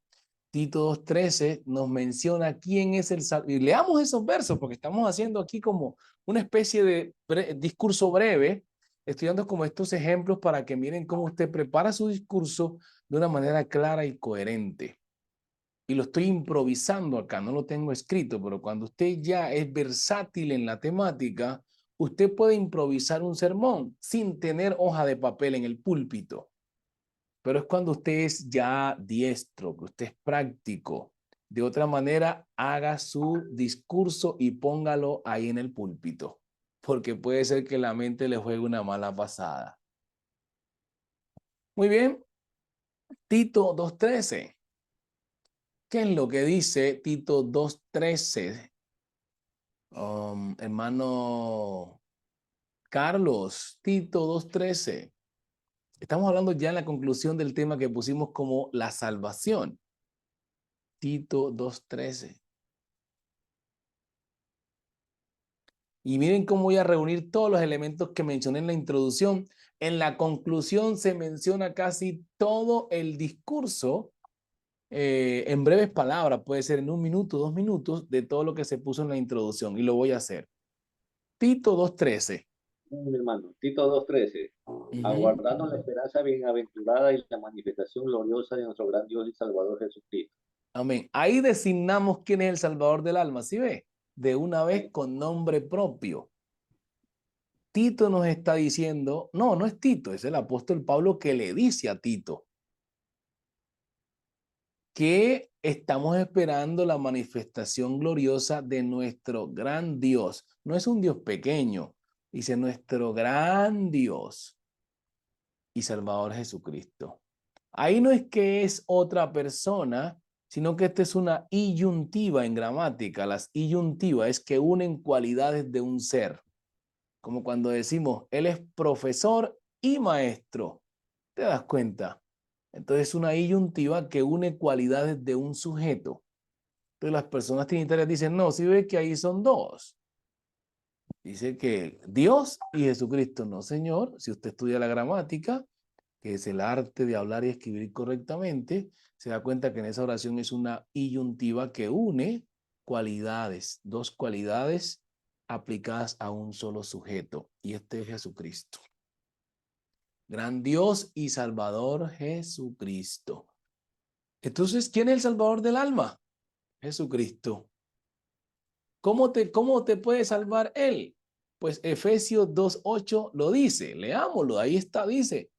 [SPEAKER 1] Tito 2:13 nos menciona quién es el salvador. Y leamos esos versos porque estamos haciendo aquí como una especie de discurso breve, estudiando como estos ejemplos para que miren cómo usted prepara su discurso de una manera clara y coherente. Y lo estoy improvisando acá, no lo tengo escrito, pero cuando usted ya es versátil en la temática, usted puede improvisar un sermón sin tener hoja de papel en el púlpito. pero es cuando usted es ya diestro, que usted es práctico. De otra manera, haga su discurso y póngalo ahí en el púlpito, porque puede ser que la mente le juegue una mala pasada. Muy bien. Tito 2:13. ¿Qué es lo que dice Tito 2:13? Hermano Carlos, Tito 2:13. Estamos hablando ya en la conclusión del tema que pusimos como la salvación. Tito 2:13. Y miren cómo voy a reunir todos los elementos que mencioné en la introducción. En la conclusión se menciona casi todo el discurso en breves palabras, puede ser en 1 minuto, 2 minutos, de todo lo que se puso en la introducción. Y lo voy a hacer. Tito 2:13.
[SPEAKER 3] Mi hermano, Tito 2:13. Aguardando la esperanza bienaventurada y la manifestación gloriosa de nuestro gran Dios y Salvador Jesucristo.
[SPEAKER 1] Amén. Ahí designamos quién es el Salvador del alma, ¿sí ve? De una vez con nombre propio. Tito nos está diciendo, no es Tito, es el apóstol Pablo que le dice a Tito que estamos esperando la manifestación gloriosa de nuestro gran Dios. No es un Dios pequeño, dice nuestro gran Dios y Salvador Jesucristo. Ahí no es que es otra persona, sino que esta es una inyuntiva en gramática. Las inyuntivas es que unen cualidades de un ser. Como cuando decimos, él es profesor y maestro. ¿Te das cuenta? Entonces es una inyuntiva que une cualidades de un sujeto. Entonces las personas trinitarias dicen, no, si ve que ahí son dos. Dice que Dios y Jesucristo. No, señor, si usted estudia la gramática, que es el arte de hablar y escribir correctamente, se da cuenta que en esa oración es una inyuntiva que une cualidades, dos cualidades aplicadas a un solo sujeto, y este es Jesucristo. Gran Dios y Salvador Jesucristo. Entonces, ¿quién es el Salvador del alma? Jesucristo. ¿Cómo te puede salvar Él? Pues Efesios 2:8 lo dice, leámoslo, ahí está, dice,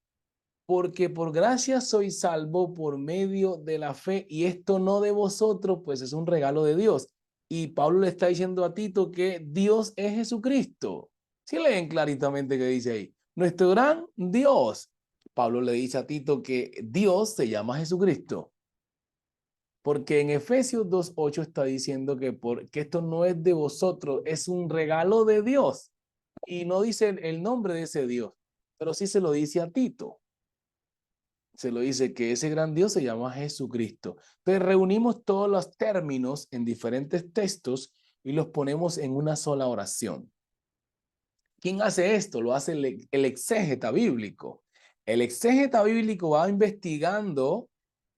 [SPEAKER 1] porque por gracia soy salvo por medio de la fe, y esto no de vosotros, pues es un regalo de Dios. Y Pablo le está diciendo a Tito que Dios es Jesucristo. Si leen claritamente que dice ahí, nuestro gran Dios. Pablo le dice a Tito que Dios se llama Jesucristo. Porque en Efesios 2:8 está diciendo que esto no es de vosotros, es un regalo de Dios. Y no dice el nombre de ese Dios, pero sí se lo dice a Tito. Se lo dice que ese gran Dios se llama Jesucristo. Entonces reunimos todos los términos en diferentes textos y los ponemos en una sola oración. ¿Quién hace esto? Lo hace el exégeta bíblico. El exégeta bíblico va investigando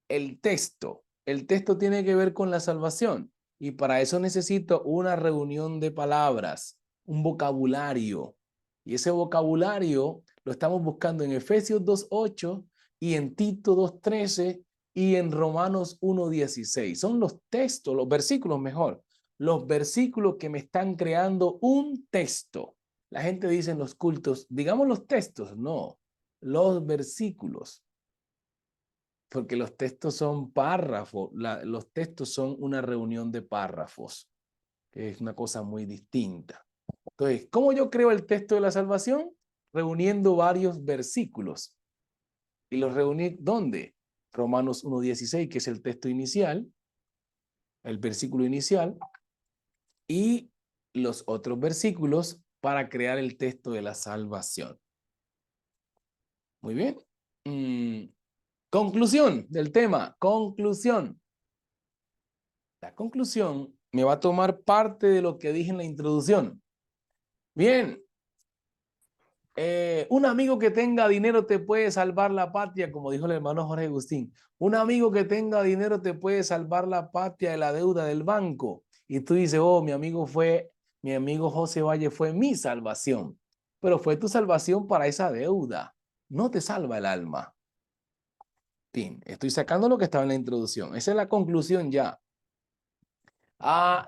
[SPEAKER 1] el texto. El texto tiene que ver con la salvación y para eso necesito una reunión de palabras, un vocabulario. Y ese vocabulario lo estamos buscando en Efesios 2:8 y en Tito 2:13 y en Romanos 1:16. Son los textos, los versículos mejor, los versículos que me están creando un texto. La gente dice en los cultos, digamos los textos, no, los versículos. Porque los textos son párrafos, los textos son una reunión de párrafos, que es una cosa muy distinta. Entonces, ¿cómo yo creo el texto de la salvación? Reuniendo varios versículos. ¿Y los reuní dónde? Romanos 1:16, que es el texto inicial, el versículo inicial, y los otros versículos para crear el texto de la salvación. Muy bien. Conclusión del tema. Conclusión. La conclusión me va a tomar parte de lo que dije en la introducción. Bien. Un amigo que tenga dinero te puede salvar la patria, como dijo el hermano Jorge Agustín. Un amigo que tenga dinero te puede salvar la patria de la deuda del banco. Y tú dices, oh, mi amigo José Valle fue mi salvación. Pero fue tu salvación para esa deuda. No te salva el alma. Bien, estoy sacando lo que estaba en la introducción. Esa es la conclusión ya.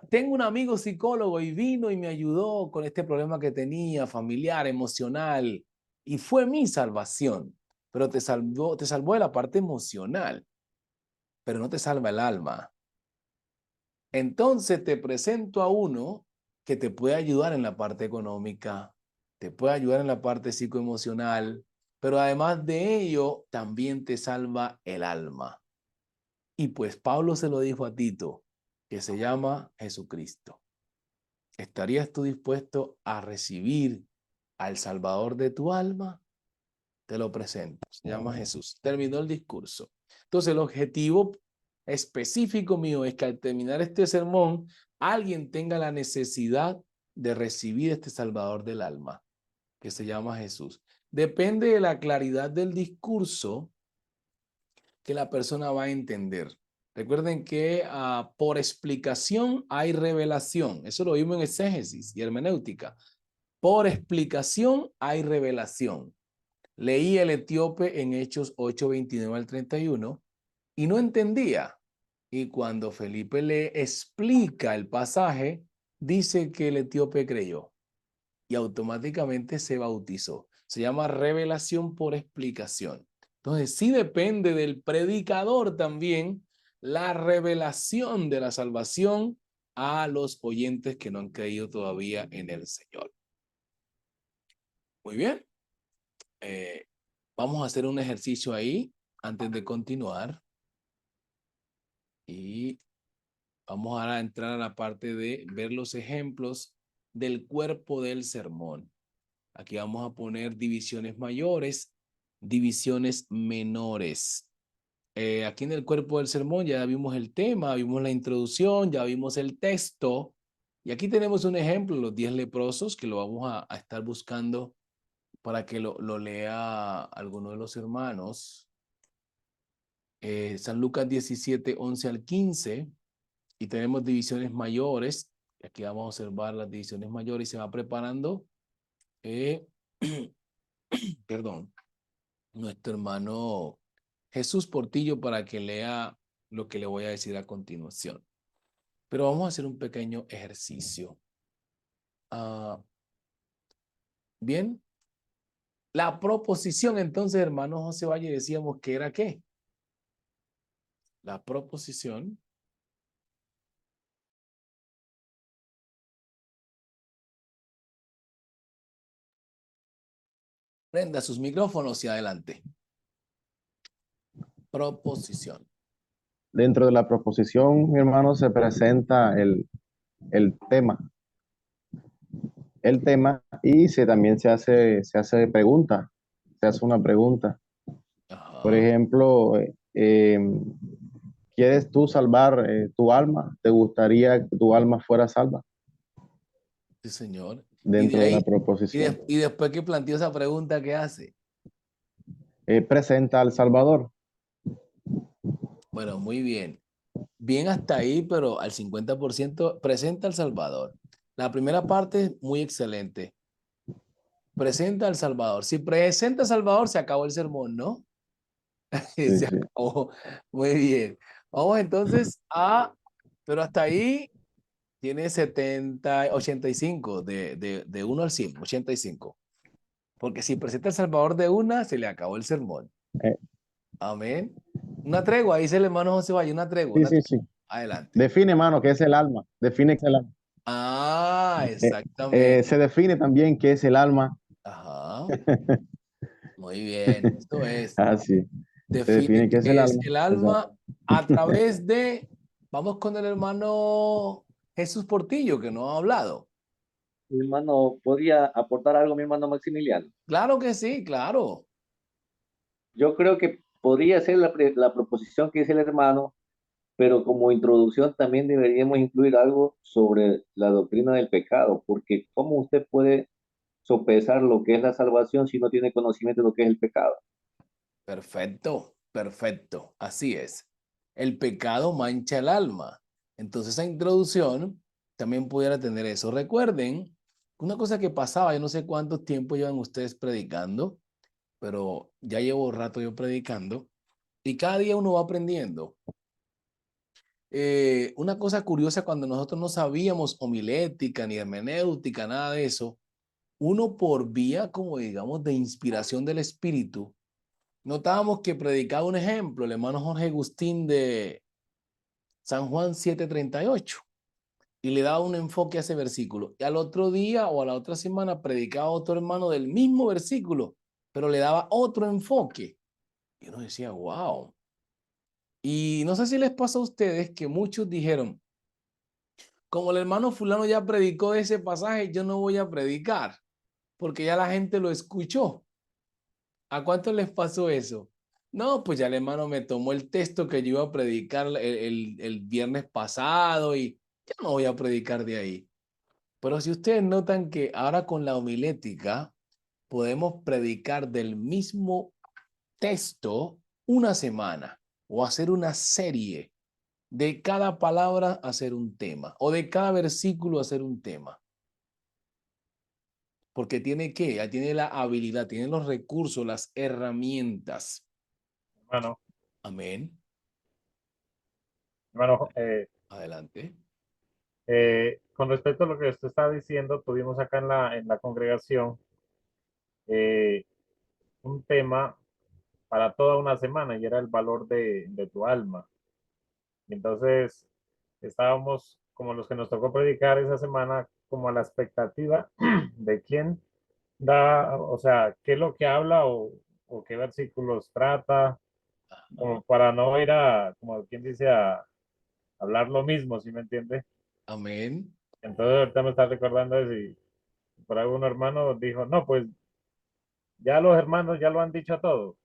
[SPEAKER 1] Tengo un amigo psicólogo y vino y me ayudó con este problema que tenía, familiar, emocional, y fue mi salvación. pero te salvó de la parte emocional, pero no te salva el alma. Entonces te presento a uno que te puede ayudar en la parte económica, te puede ayudar en la parte psicoemocional, pero además de ello, también te salva el alma. Y pues Pablo se lo dijo a Tito, que se llama Jesucristo. ¿Estarías tú dispuesto a recibir al Salvador de tu alma? Te lo presento, se llama Jesús. Terminó el discurso. Entonces el objetivo específico mío es que al terminar este sermón, alguien tenga la necesidad de recibir este Salvador del alma, que se llama Jesús. Depende de la claridad del discurso que la persona va a entender. Recuerden que por explicación hay revelación. Eso lo vimos en exégesis y hermenéutica. Por explicación hay revelación. Leí el etíope en Hechos 8:29 al 31 y no entendía. Y cuando Felipe le explica el pasaje, dice que el etíope creyó y automáticamente se bautizó. Se llama revelación por explicación. Entonces, sí depende del predicador también la revelación de la salvación a los oyentes que no han creído todavía en el Señor. Muy bien. Vamos a hacer un ejercicio ahí antes de continuar. Y vamos ahora a entrar a la parte de ver los ejemplos del cuerpo del sermón. Aquí vamos a poner divisiones mayores, divisiones menores. Aquí en el cuerpo del sermón ya vimos el tema, vimos la introducción, ya vimos el texto. Y aquí tenemos un ejemplo, los 10 leprosos, que lo vamos a estar buscando para que lo lea alguno de los hermanos. San Lucas 17, 11 al 15. Y tenemos divisiones mayores. Aquí vamos a observar las divisiones mayores y se va preparando. Perdón. Nuestro hermano Jesús Portillo para que lea lo que le voy a decir a continuación. Pero vamos a hacer un pequeño ejercicio. Bien. La proposición, entonces, hermano José Valle, decíamos que era ¿qué? La proposición. Prenda sus micrófonos y adelante. Proposición.
[SPEAKER 5] Dentro de la proposición, mi hermano, se presenta el tema. El tema y también se hace pregunta. Se hace una pregunta.
[SPEAKER 1] Ajá.
[SPEAKER 5] Por ejemplo, ¿quieres tú salvar tu alma? ¿Te gustaría que tu alma fuera salva?
[SPEAKER 1] Sí, señor.
[SPEAKER 5] Dentro de la proposición.
[SPEAKER 1] Y después que planteó esa pregunta, ¿qué hace?
[SPEAKER 5] Presenta al Salvador.
[SPEAKER 1] Bueno, muy bien. Bien hasta ahí, pero al 50% presenta al Salvador. La primera parte, muy excelente. Presenta al Salvador. Si presenta al Salvador, se acabó el sermón, ¿no? Se acabó. Muy bien. Vamos entonces pero hasta ahí tiene 85, de 1 al 100, 85. Porque si presenta al Salvador de una, se le acabó el sermón. Amén. Una tregua, dice el hermano José Valle, una tregua.
[SPEAKER 5] Sí.
[SPEAKER 1] Adelante.
[SPEAKER 5] Define, hermano, qué es el alma. Define qué es el alma.
[SPEAKER 1] Exactamente.
[SPEAKER 5] Se define también qué es el alma.
[SPEAKER 1] Ajá. Muy bien. Esto es.
[SPEAKER 5] Así. Se
[SPEAKER 1] Define
[SPEAKER 5] qué es
[SPEAKER 1] el alma a través de. Vamos con el hermano Jesús Portillo, que no ha hablado.
[SPEAKER 3] Mi hermano, ¿podría aportar algo, mi hermano Maximiliano?
[SPEAKER 1] Claro que sí, claro.
[SPEAKER 3] Yo creo que podría ser la proposición que dice el hermano, pero como introducción también deberíamos incluir algo sobre la doctrina del pecado, porque ¿cómo usted puede sopesar lo que es la salvación si no tiene conocimiento de lo que es el pecado?
[SPEAKER 1] Perfecto, perfecto. Así es. El pecado mancha el alma. Entonces, esa introducción también pudiera tener eso. Recuerden, una cosa que pasaba, yo no sé cuánto tiempo llevan ustedes predicando, pero ya llevo rato yo predicando y cada día uno va aprendiendo. Una cosa curiosa, cuando nosotros no sabíamos homilética ni hermenéutica, nada de eso, uno por vía, como digamos, de inspiración del Espíritu, notábamos que predicaba un ejemplo, el hermano Jorge Agustín de San Juan 7:38, y le daba un enfoque a ese versículo. Y al otro día o a la otra semana predicaba otro hermano del mismo versículo, pero le daba otro enfoque. Y uno decía, wow. Y no sé si les pasa a ustedes que muchos dijeron, como el hermano fulano ya predicó ese pasaje, yo no voy a predicar, porque ya la gente lo escuchó. ¿A cuántos les pasó eso? No, pues ya el hermano me tomó el texto que yo iba a predicar el viernes pasado y ya no voy a predicar de ahí. Pero si ustedes notan que ahora con la homilética podemos predicar del mismo texto una semana o hacer una serie de cada palabra hacer un tema o de cada versículo hacer un tema. Porque tiene que, ya tiene la habilidad, tiene los recursos, las herramientas.
[SPEAKER 9] Hermano,
[SPEAKER 1] Amén.
[SPEAKER 9] hermano,
[SPEAKER 1] Adelante.
[SPEAKER 9] con respecto a lo que usted está diciendo, tuvimos acá en la congregación eh, un tema para toda una semana y era el valor de tu alma. Y entonces estábamos como los que nos tocó predicar esa semana, como a la expectativa de quién da, o sea, qué es lo que habla o qué versículos trata, como para no ir a, como quien dice, a hablar lo mismo, ¿sí me entiende?
[SPEAKER 1] Amén.
[SPEAKER 9] Entonces ahorita me está recordando eso y por algún hermano dijo, no, pues ya los hermanos ya lo han dicho todo.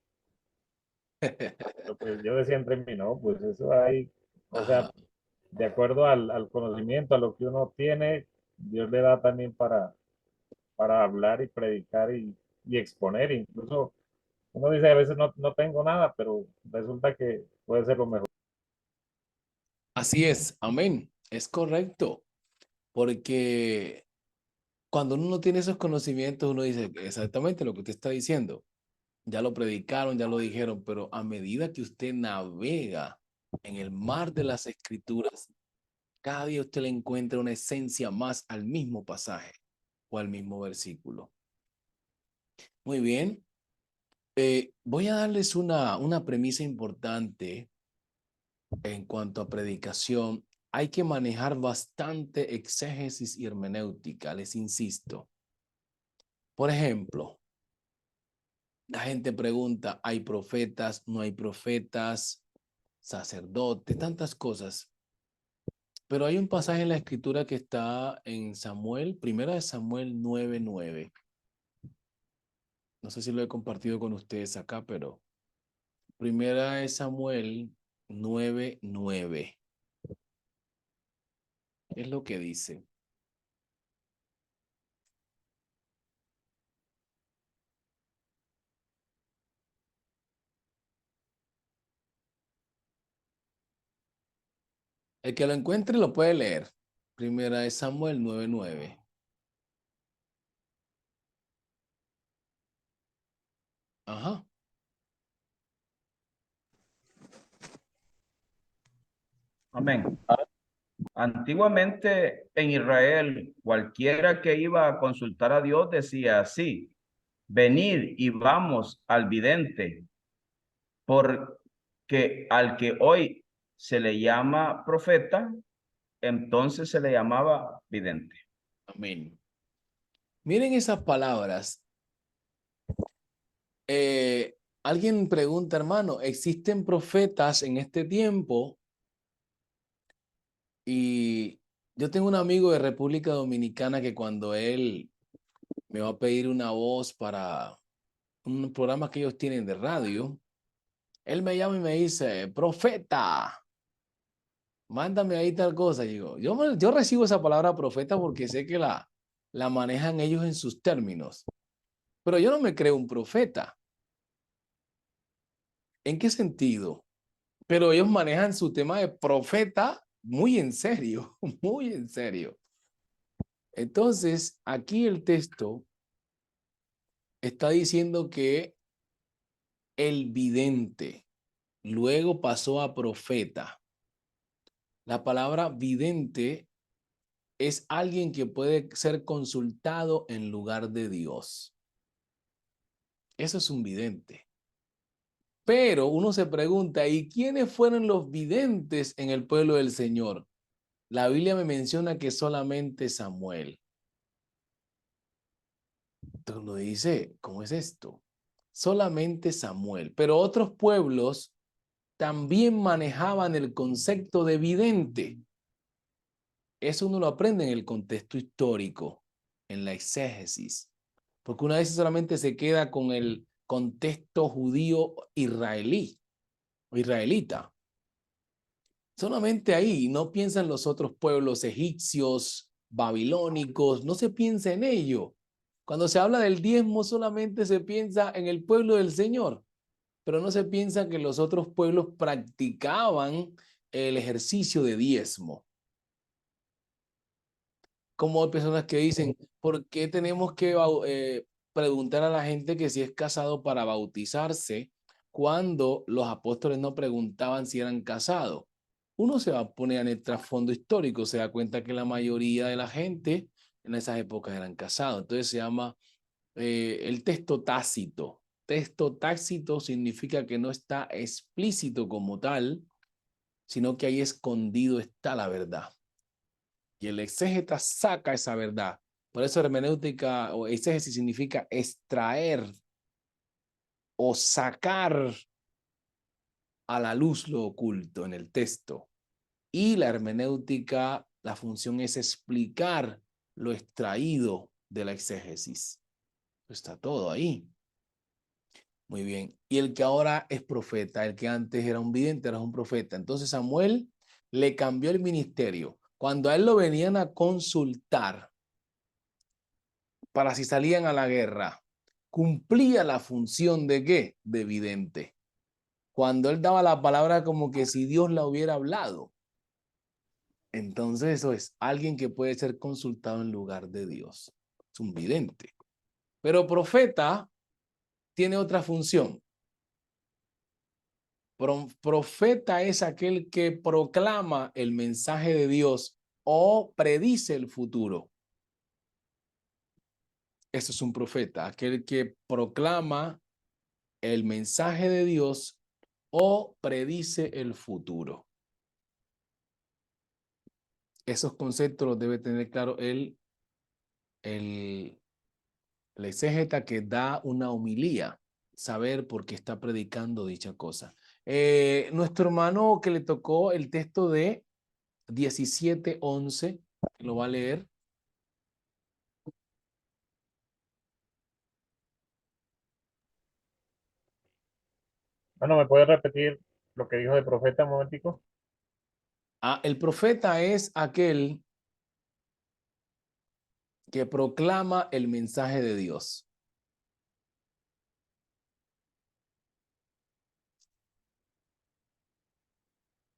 [SPEAKER 9] Pero pues yo decía entre mí, no, pues eso hay, o sea,
[SPEAKER 1] Ajá.
[SPEAKER 9] de acuerdo al conocimiento, a lo que uno tiene, Dios le da también para hablar y predicar y exponer. Incluso uno dice a veces no tengo nada, pero resulta que puede ser lo mejor.
[SPEAKER 1] Así es. Amén. Es correcto. Porque cuando uno no tiene esos conocimientos, uno dice exactamente lo que usted está diciendo. Ya lo predicaron, ya lo dijeron, pero a medida que usted navega en el mar de las escrituras, cada día usted le encuentra una esencia más al mismo pasaje o al mismo versículo. Muy bien. Voy a darles una premisa importante en cuanto a predicación. Hay que manejar bastante exégesis y hermenéutica, les insisto. Por ejemplo, la gente pregunta, ¿hay profetas? ¿No hay profetas? ¿Sacerdotes? Tantas cosas. Pero hay un pasaje en la escritura que está en Samuel, primera de Samuel 9:9. No sé si lo he compartido con ustedes acá, pero primera de Samuel 9:9. Es lo que dice. El que lo encuentre lo puede leer. Primera de Samuel 9:9. Ajá.
[SPEAKER 8] Amén. Antiguamente en Israel, cualquiera que iba a consultar a Dios decía así, venid y vamos al vidente, porque al que hoy se le llama profeta, entonces se le llamaba vidente.
[SPEAKER 1] Amén. Miren esas palabras. Alguien pregunta, hermano, ¿existen profetas en este tiempo? Y yo tengo un amigo de República Dominicana que cuando él me va a pedir una voz para un programa que ellos tienen de radio, él me llama y me dice, profeta, mándame ahí tal cosa. Y digo, yo recibo esa palabra profeta porque sé que la manejan ellos en sus términos, pero yo no me creo un profeta. ¿En qué sentido? Pero ellos manejan su tema de profeta muy en serio, muy en serio. Entonces, aquí el texto está diciendo que el vidente luego pasó a profeta. La palabra vidente es alguien que puede ser consultado en lugar de Dios. Eso es un vidente. Pero uno se pregunta, ¿y quiénes fueron los videntes en el pueblo del Señor? La Biblia me menciona que solamente Samuel. Entonces uno dice, ¿cómo es esto? Solamente Samuel. Pero otros pueblos también manejaban el concepto de vidente. Eso uno lo aprende en el contexto histórico, en la exégesis. Porque una vez solamente se queda con el contexto judío israelí o israelita. Solamente ahí, no piensa en los otros pueblos egipcios, babilónicos, no se piensa en ello. Cuando se habla del diezmo solamente se piensa en el pueblo del Señor, pero no se piensa que los otros pueblos practicaban el ejercicio de diezmo. Como hay personas que dicen, ¿por qué tenemos que preguntar a la gente que si es casado para bautizarse cuando los apóstoles no preguntaban si eran casados? Uno se va a poner en el trasfondo histórico, se da cuenta que la mayoría de la gente en esas épocas eran casados. Entonces se llama el texto tácito. Texto tácito significa que no está explícito como tal, sino que ahí escondido está la verdad. Y el exégeta saca esa verdad. Por eso hermenéutica o exégesis significa extraer o sacar a la luz lo oculto en el texto. Y la hermenéutica, la función es explicar lo extraído de la exégesis. Está todo ahí. Muy bien. Y el que ahora es profeta, el que antes era un vidente, ahora es un profeta. Entonces Samuel le cambió el ministerio. Cuando a él lo venían a consultar para si salían a la guerra, cumplía la función de ¿qué? De vidente. Cuando él daba la palabra como que si Dios la hubiera hablado. Entonces eso es alguien que puede ser consultado en lugar de Dios. Es un vidente. Pero profeta tiene otra función. Profeta es aquel que proclama el mensaje de Dios o predice el futuro. Eso es un profeta, aquel que proclama el mensaje de Dios o predice el futuro. Esos conceptos los debe tener claro el exégeta que da una homilía, saber por qué está predicando dicha cosa. Nuestro hermano que le tocó el texto de 17:11, lo va a leer.
[SPEAKER 9] Bueno, ¿me puede repetir lo que dijo de profeta un momentico?
[SPEAKER 1] El profeta es aquel que proclama el mensaje de Dios.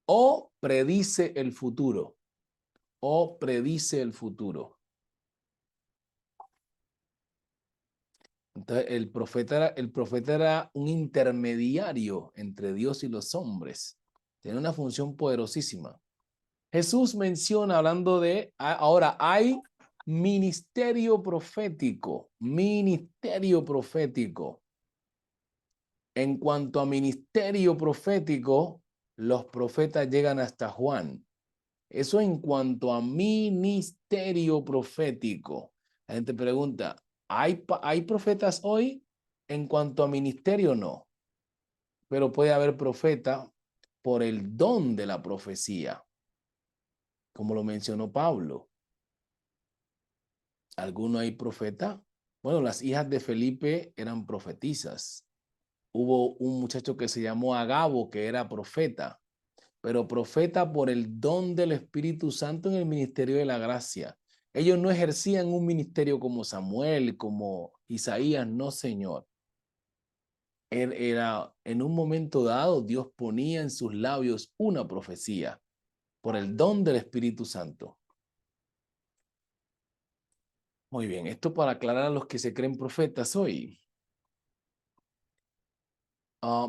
[SPEAKER 1] O predice el futuro. O predice el futuro. Entonces, el profeta era un intermediario entre Dios y los hombres. Tiene una función poderosísima. Jesús menciona, hablando de, ahora hay ministerio profético. Ministerio profético. En cuanto a ministerio profético, los profetas llegan hasta Juan. Eso en cuanto a ministerio profético. La gente pregunta, ¿hay profetas hoy? En cuanto a ministerio, no. Pero puede haber profeta por el don de la profecía, como lo mencionó Pablo. ¿Alguno hay profeta? Bueno, las hijas de Felipe eran profetisas. Hubo un muchacho que se llamó Agabo, que era profeta, pero profeta por el don del Espíritu Santo en el ministerio de la gracia. Ellos no ejercían un ministerio como Samuel, como Isaías, no, Señor. Era, en un momento dado, Dios ponía en sus labios una profecía por el don del Espíritu Santo. Muy bien, esto para aclarar a los que se creen profetas hoy.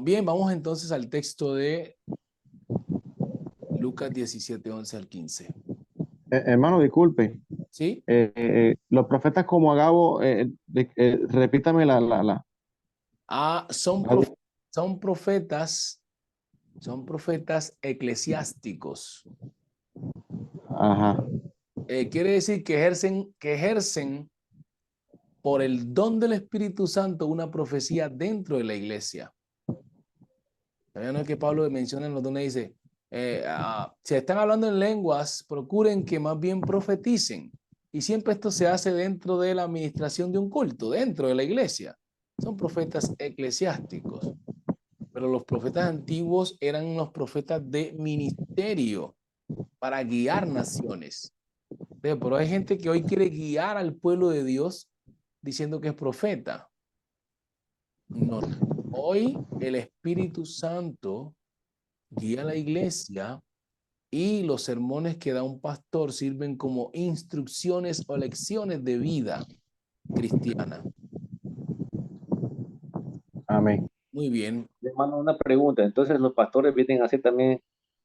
[SPEAKER 1] Bien, vamos entonces al texto de Lucas 17:11 al 15.
[SPEAKER 5] Hermano, disculpe.
[SPEAKER 1] ¿Sí?
[SPEAKER 5] Los profetas como Agabo, repítame
[SPEAKER 1] son, son profetas eclesiásticos.
[SPEAKER 5] Ajá.
[SPEAKER 1] Quiere decir que ejercen por el don del Espíritu Santo una profecía dentro de la iglesia. ¿Sabían no es que Pablo menciona en los dones? Dice, si están hablando en lenguas, procuren que más bien profeticen. Y siempre esto se hace dentro de la administración de un culto, dentro de la iglesia. Son profetas eclesiásticos. Pero los profetas antiguos eran los profetas de ministerio para guiar naciones. Pero hay gente que hoy quiere guiar al pueblo de Dios diciendo que es profeta. No. Hoy el Espíritu Santo guía a la iglesia y los sermones que da un pastor sirven como instrucciones o lecciones de vida cristiana.
[SPEAKER 5] Amén.
[SPEAKER 1] Muy bien.
[SPEAKER 3] Hermano, una pregunta. Entonces, los pastores vienen a ser también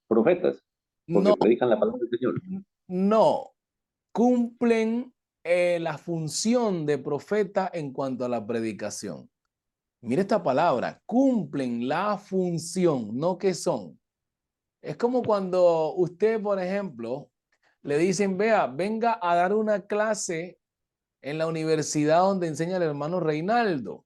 [SPEAKER 3] profetas, porque
[SPEAKER 1] No,
[SPEAKER 3] predican la palabra del Señor.
[SPEAKER 1] no. Cumplen la función de profeta en cuanto a la predicación. Mira esta palabra, cumplen la función, no que son. Es como cuando usted, por ejemplo, le dicen, vea, venga a dar una clase en la universidad donde enseña el hermano Reinaldo.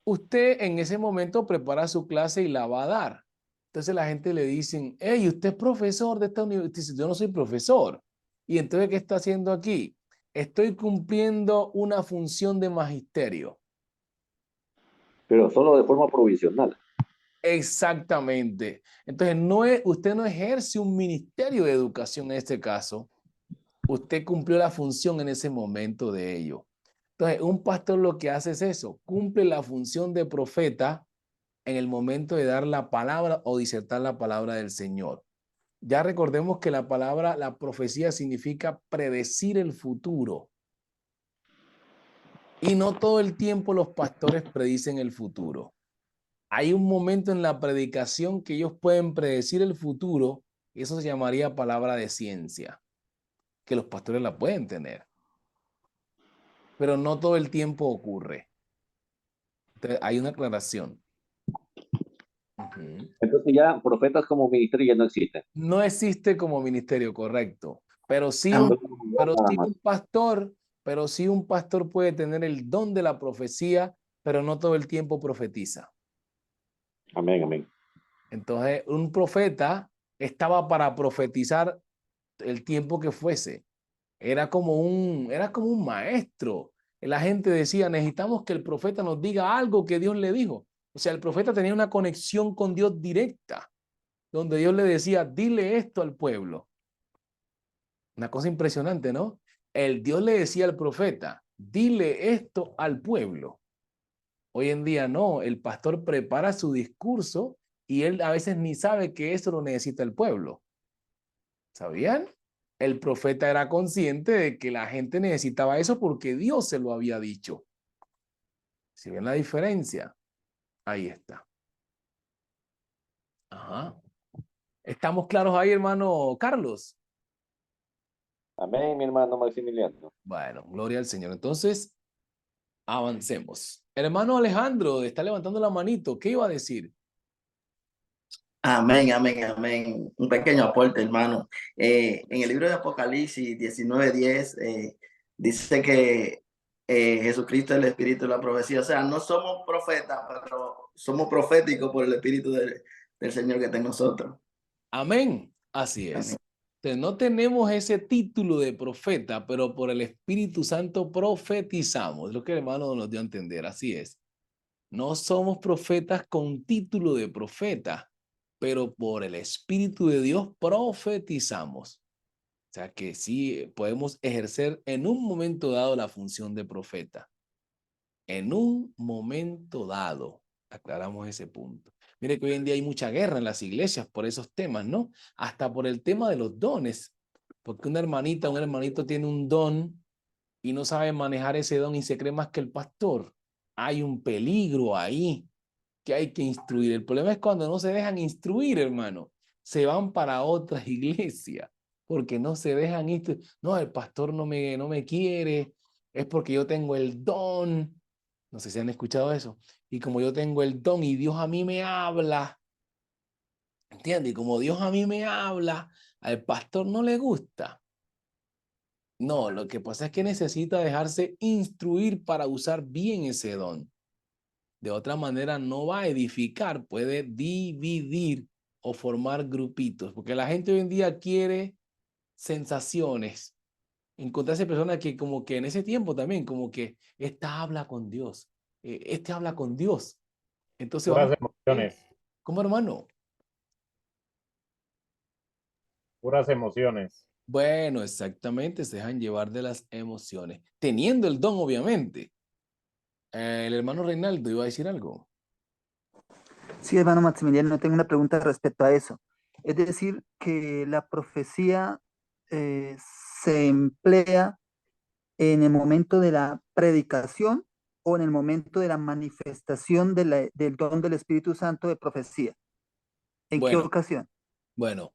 [SPEAKER 1] Usted en ese momento prepara su clase y la va a dar. Entonces la gente le dicen, hey, usted es profesor de esta universidad. Dice, yo no soy profesor. Y entonces, ¿qué está haciendo aquí? Estoy cumpliendo una función de magisterio.
[SPEAKER 3] Pero solo de forma provisional.
[SPEAKER 1] Exactamente. Entonces, usted no ejerce un ministerio de educación en este caso. Usted cumplió la función en ese momento de ello. Entonces, un pastor lo que hace es eso, cumple la función de profeta en el momento de dar la palabra o disertar la palabra del Señor. Ya recordemos que la profecía significa predecir el futuro. Y no todo el tiempo los pastores predicen el futuro. Hay un momento en la predicación que ellos pueden predecir el futuro, y eso se llamaría palabra de ciencia, que los pastores la pueden tener. Pero no todo el tiempo ocurre. Entonces, hay una aclaración.
[SPEAKER 3] Entonces ya profetas como ministerio ya no existen.
[SPEAKER 1] No existe como ministerio, correcto. Pero sí
[SPEAKER 3] Nada
[SPEAKER 1] un pastor puede tener el don de la profecía, pero no todo el tiempo profetiza.
[SPEAKER 3] Amén, amén.
[SPEAKER 1] Entonces, un profeta estaba para profetizar el tiempo que fuese. Era como un maestro. La gente decía, necesitamos que el profeta nos diga algo que Dios le dijo. O sea, el profeta tenía una conexión con Dios directa, donde Dios le decía, dile esto al pueblo. Una cosa impresionante, ¿no? Dios le decía al profeta, dile esto al pueblo. Hoy en día no, el pastor prepara su discurso y él a veces ni sabe que eso lo necesita el pueblo. ¿Sabían? El profeta era consciente de que la gente necesitaba eso porque Dios se lo había dicho. ¿Sí ven la diferencia? Ahí está. Ajá. ¿Estamos claros ahí, hermano Carlos?
[SPEAKER 3] Amén, mi hermano Maximiliano.
[SPEAKER 1] Bueno, gloria al Señor. Entonces, avancemos. Hermano Alejandro, está levantando la manito. ¿Qué iba a decir?
[SPEAKER 7] Amén, amén, amén. Un pequeño aporte, hermano. En el libro de Apocalipsis 19:10 dice que Jesucristo es el Espíritu de la profecía. O sea, no somos profetas, pero somos proféticos por el Espíritu del Señor que está en nosotros.
[SPEAKER 1] Amén. Así es.
[SPEAKER 7] Amén.
[SPEAKER 1] Entonces, no tenemos ese título de profeta, pero por el Espíritu Santo profetizamos. Es lo que el hermano nos dio a entender. Así es. No somos profetas con título de profeta, pero por el Espíritu de Dios profetizamos. O sea que sí podemos ejercer en un momento dado la función de profeta. En un momento dado. Aclaramos ese punto. Mire que hoy en día hay mucha guerra en las iglesias por esos temas, ¿no? Hasta por el tema de los dones. Porque una hermanita, un hermanito tiene un don y no sabe manejar ese don y se cree más que el pastor. Hay un peligro ahí que hay que instruir. El problema es cuando no se dejan instruir, hermano. Se van para otras iglesias porque no se dejan instruir. No, el pastor no me quiere, es porque yo tengo el don. No sé si han escuchado eso. y como yo tengo el don y Dios a mí me habla, ¿entiendes? Y como Dios a mí me habla, al pastor no le gusta. No, lo que pasa es que necesita dejarse instruir para usar bien ese don. De otra manera no va a edificar, puede dividir o formar grupitos, porque la gente hoy en día quiere sensaciones. Encontrarse personas que como que en ese tiempo también, como que esta habla con Dios, este habla con Dios. Entonces
[SPEAKER 9] Puras
[SPEAKER 1] vamos,
[SPEAKER 9] emociones,
[SPEAKER 1] ¿cómo hermano?
[SPEAKER 9] puras emociones.
[SPEAKER 1] Bueno, exactamente, se dejan llevar de las emociones, teniendo el don, obviamente. El hermano Reinaldo iba a decir algo.
[SPEAKER 11] Sí, hermano Maximiliano, tengo una pregunta respecto a eso. Es decir, que la profecía eh, se emplea en el momento de la predicación o en el momento de la manifestación del don del Espíritu Santo de profecía. ¿En qué
[SPEAKER 1] Bueno,
[SPEAKER 11] ocasión?
[SPEAKER 1] bueno.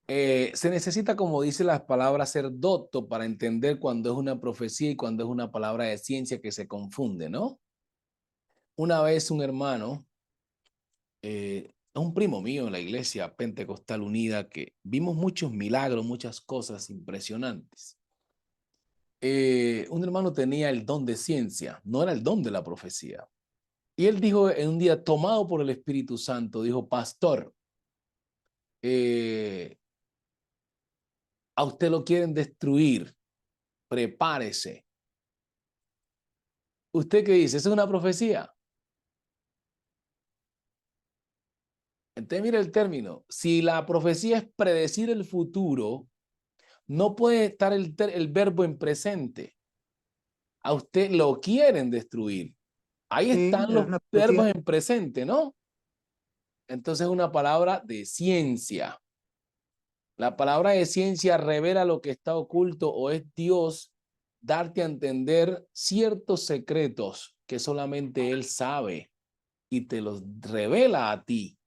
[SPEAKER 1] Se necesita, como dice las palabras, ser docto para entender cuando es una profecía y cuando es una palabra de ciencia que se confunde, ¿no? Una vez un hermano, un primo mío en la iglesia Pentecostal Unida, que vimos muchos milagros, muchas cosas impresionantes. Un hermano tenía el don de ciencia, no era el don de la profecía. Y él dijo en un día, tomado por el Espíritu Santo, dijo, pastor, a usted lo quieren destruir, prepárese. ¿Usted qué dice? ¿Eso es una profecía? Entonces, mire el término. Si la profecía es predecir el futuro, no puede estar el verbo en presente. A usted lo quieren destruir. Ahí
[SPEAKER 11] Sí,
[SPEAKER 1] están
[SPEAKER 11] es
[SPEAKER 1] los
[SPEAKER 11] una
[SPEAKER 1] verbos
[SPEAKER 11] profecía.
[SPEAKER 1] en presente, ¿no? Entonces, es una palabra de ciencia. La palabra de ciencia revela lo que está oculto o es Dios darte a entender ciertos secretos que solamente Él sabe y te los revela a ti.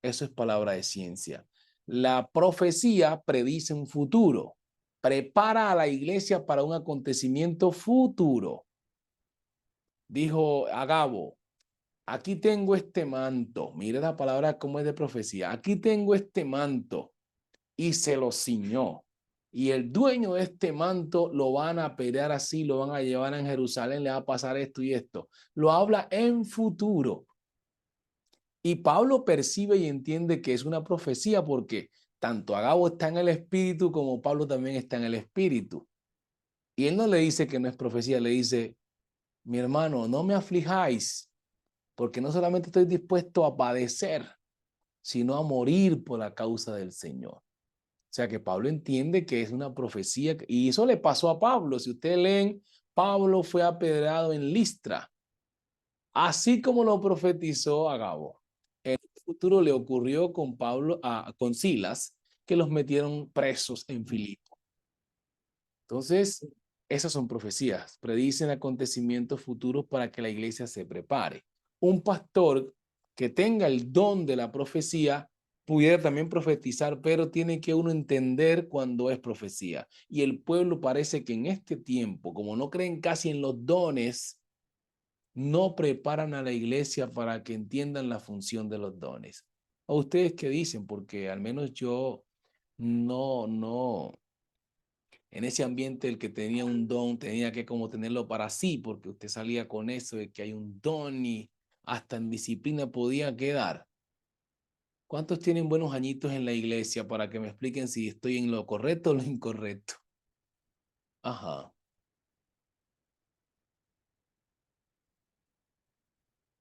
[SPEAKER 1] Eso es palabra de ciencia. La profecía predice un futuro, prepara a la iglesia para un acontecimiento futuro. Dijo Agabo, aquí tengo este manto. Mire la palabra como es de profecía. Aquí tengo este manto y se lo ciñó. Y el dueño de este manto lo van a pelear así, lo van a llevar a Jerusalén, le va a pasar esto y esto. Lo habla en futuro. Y Pablo percibe y entiende que es una profecía porque tanto Agabo está en el espíritu como Pablo también está en el espíritu. Y él no le dice que no es profecía, le dice, mi hermano, no me aflijáis, porque no solamente estoy dispuesto a padecer, sino a morir por la causa del Señor. O sea que Pablo entiende que es una profecía y eso le pasó a Pablo. Si ustedes leen, Pablo fue apedreado en Listra, así como lo profetizó Agabo. En el futuro le ocurrió con Pablo, con Silas, que los metieron presos en Filipo. Entonces, esas son profecías, predicen acontecimientos futuros para que la iglesia se prepare. Un pastor que tenga el don de la profecía pudiera también profetizar, pero tiene que uno entender cuando es profecía. Y el pueblo parece que en este tiempo, como no creen casi en los dones, no preparan a la iglesia para que entiendan la función de los dones. ¿A ustedes qué dicen? Porque al menos yo no, en ese ambiente el que tenía un don tenía que como tenerlo para sí, porque usted salía con eso de que hay un don y hasta en disciplina podía quedar. ¿Cuántos tienen buenos añitos en la iglesia para que me expliquen si estoy en lo correcto o lo incorrecto? Ajá.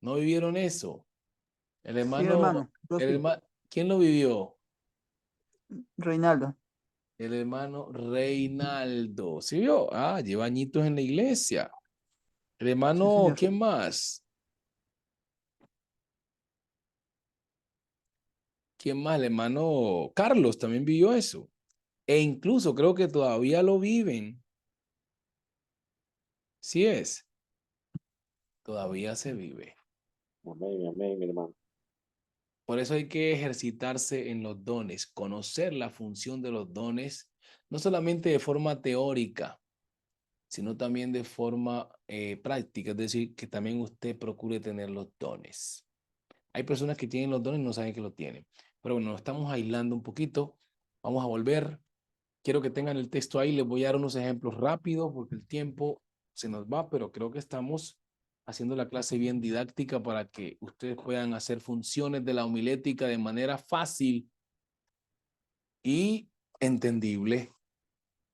[SPEAKER 1] ¿No vivieron eso? El
[SPEAKER 11] Sí,
[SPEAKER 1] hermano,
[SPEAKER 11] hermano, yo sí.
[SPEAKER 1] ¿quién lo vivió?
[SPEAKER 11] Reinaldo.
[SPEAKER 1] El hermano Reinaldo. ¿Sí vio? Ah, lleva añitos en la iglesia. El
[SPEAKER 11] Sí,
[SPEAKER 1] hermano,
[SPEAKER 11] señor.
[SPEAKER 1] ¿quién más? ¿Quién más? El hermano Carlos también vivió eso. E incluso creo que todavía lo viven. Sí es. Todavía se vive.
[SPEAKER 3] Amén, amén, mi hermano.
[SPEAKER 1] Por eso hay que ejercitarse en los dones, conocer la función de los dones, no solamente de forma teórica, sino también de forma práctica, es decir, que también usted procure tener los dones. Hay personas que tienen los dones y no saben que los tienen. Pero bueno, nos estamos aislando un poquito. Vamos a volver. Quiero que tengan el texto ahí. Les voy a dar unos ejemplos rápidos porque el tiempo se nos va, pero creo que estamos haciendo la clase bien didáctica para que ustedes puedan hacer funciones de la homilética de manera fácil y entendible.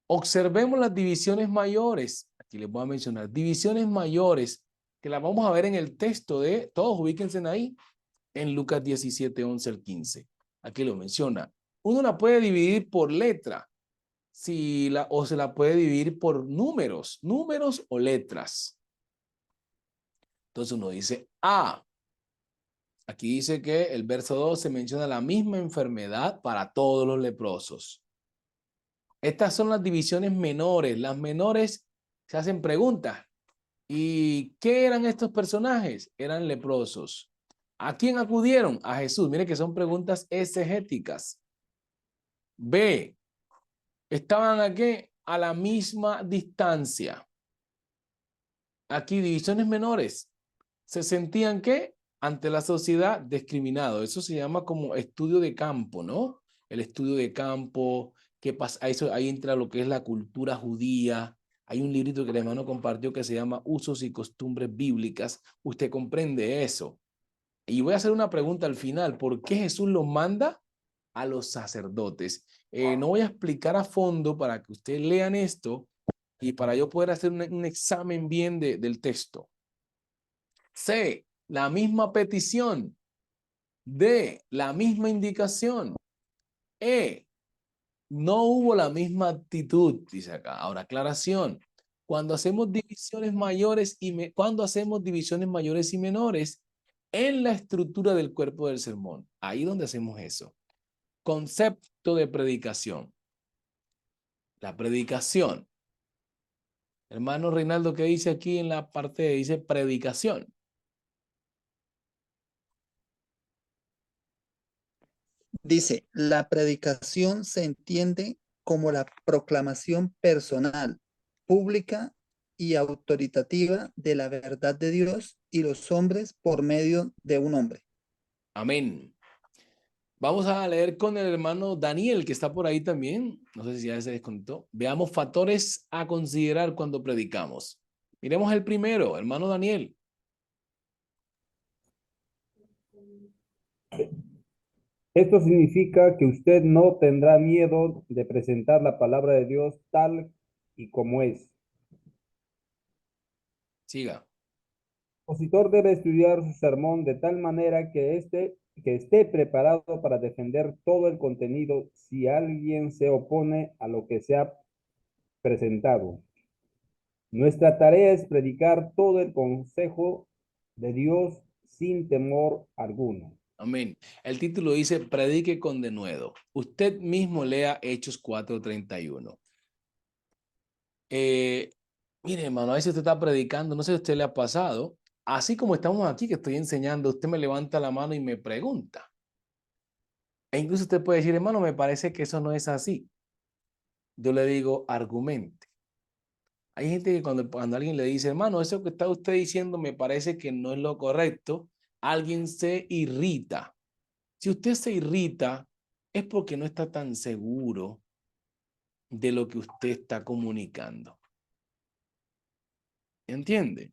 [SPEAKER 1] Observemos las divisiones mayores. Aquí les voy a mencionar divisiones mayores que las vamos a ver en el texto de, todos ubíquense ahí, en Lucas 17, 11 al 15. Aquí lo menciona. Uno la puede dividir por letra o se la puede dividir por números o letras. Entonces uno dice A. Aquí dice que el verso 2 se menciona la misma enfermedad para todos los leprosos. Estas son las divisiones menores. Las menores se hacen preguntas. ¿Y qué eran estos personajes? Eran leprosos. ¿A quién acudieron? A Jesús. Mire que son preguntas exegéticas. B. Estaban aquí a la misma distancia. Aquí divisiones menores. Se sentían que ante la sociedad discriminado. Eso se llama como estudio de campo, ¿no? El estudio de campo, ¿qué pasa? Eso, ahí entra lo que es la cultura judía. Hay un librito que el hermano compartió que se llama Usos y Costumbres Bíblicas. Usted comprende eso. Y voy a hacer una pregunta al final. ¿Por qué Jesús los manda a los sacerdotes? No voy a explicar a fondo para que ustedes lean esto y para yo poder hacer un examen bien del texto. C, la misma petición. D, la misma indicación. E, no hubo la misma actitud, dice acá. Ahora, aclaración. Cuando hacemos divisiones mayores y menores en la estructura del cuerpo del sermón, ahí donde hacemos eso. Concepto de predicación. La predicación. Hermano Reinaldo, ¿qué dice aquí en la parte? Dice predicación.
[SPEAKER 11] Dice, la predicación se entiende como la proclamación personal, pública y autoritativa de la verdad de Dios y los hombres por medio de un hombre.
[SPEAKER 1] Amén. Vamos a leer con el hermano Daniel, que está por ahí también. No sé si ya se desconectó. Veamos factores a considerar cuando predicamos. Miremos el primero, hermano Daniel.
[SPEAKER 14] Esto significa que usted no tendrá miedo de presentar la palabra de Dios tal y como es.
[SPEAKER 1] Siga.
[SPEAKER 14] El expositor debe estudiar su sermón de tal manera que esté preparado para defender todo el contenido si alguien se opone a lo que se ha presentado. Nuestra tarea es predicar todo el consejo de Dios sin temor alguno.
[SPEAKER 1] Amén. El título dice, predique con denuedo. Usted mismo lea Hechos 4:31. Mire, hermano, a veces usted está predicando, no sé si a usted le ha pasado, así como estamos aquí que estoy enseñando, usted me levanta la mano y me pregunta. E incluso usted puede decir, hermano, me parece que eso no es así. Yo le digo, argumente. Hay gente que cuando alguien le dice, hermano, eso que está usted diciendo me parece que no es lo correcto, alguien se irrita. Si usted se irrita, es porque no está tan seguro de lo que usted está comunicando. ¿Entiende?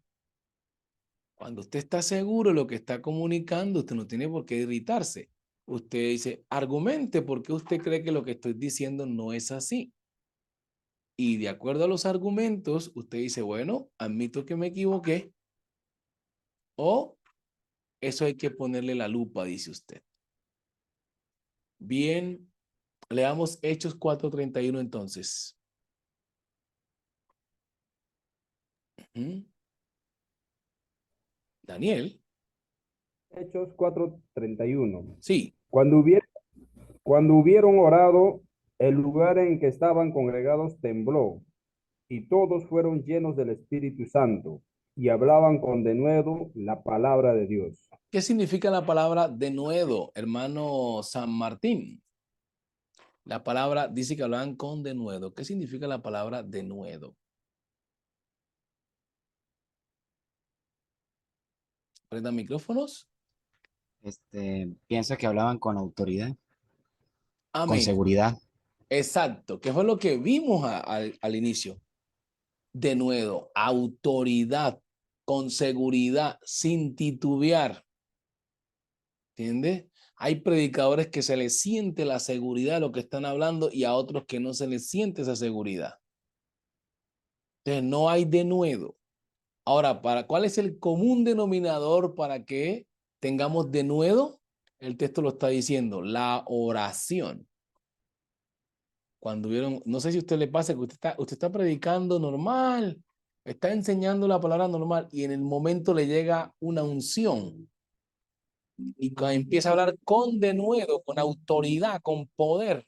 [SPEAKER 1] Cuando usted está seguro de lo que está comunicando, usted no tiene por qué irritarse. Usted dice, argumente porque usted cree que lo que estoy diciendo no es así. Y de acuerdo a los argumentos, usted dice, bueno, admito que me equivoqué. O eso hay que ponerle la lupa, dice usted. Bien, leamos Hechos 4:31 entonces. Daniel.
[SPEAKER 14] Hechos 4:31.
[SPEAKER 1] Sí.
[SPEAKER 14] Cuando hubieron orado, el lugar en que estaban congregados tembló, y todos fueron llenos del Espíritu Santo, y hablaban con denuedo la palabra de Dios.
[SPEAKER 1] ¿Qué significa la palabra denuedo, hermano San Martín? La palabra dice que hablaban con denuedo. ¿Qué significa la palabra denuedo? Prendan micrófonos.
[SPEAKER 2] Pienso que hablaban con autoridad, con
[SPEAKER 1] Amén.
[SPEAKER 2] seguridad.
[SPEAKER 1] Exacto, que fue lo que vimos al inicio. De nuevo, autoridad, con seguridad, sin titubear. ¿Entiendes? Hay predicadores que se les siente la seguridad de lo que están hablando y a otros que no se les siente esa seguridad. Entonces, no hay denuedo. Ahora, ¿cuál es el común denominador para que tengamos denuedo? El texto lo está diciendo, la oración. Cuando vieron, no sé si a usted le pasa que usted está predicando normal, está enseñando la palabra normal y en el momento le llega una unción. Y empieza a hablar con denuedo, con autoridad, con poder.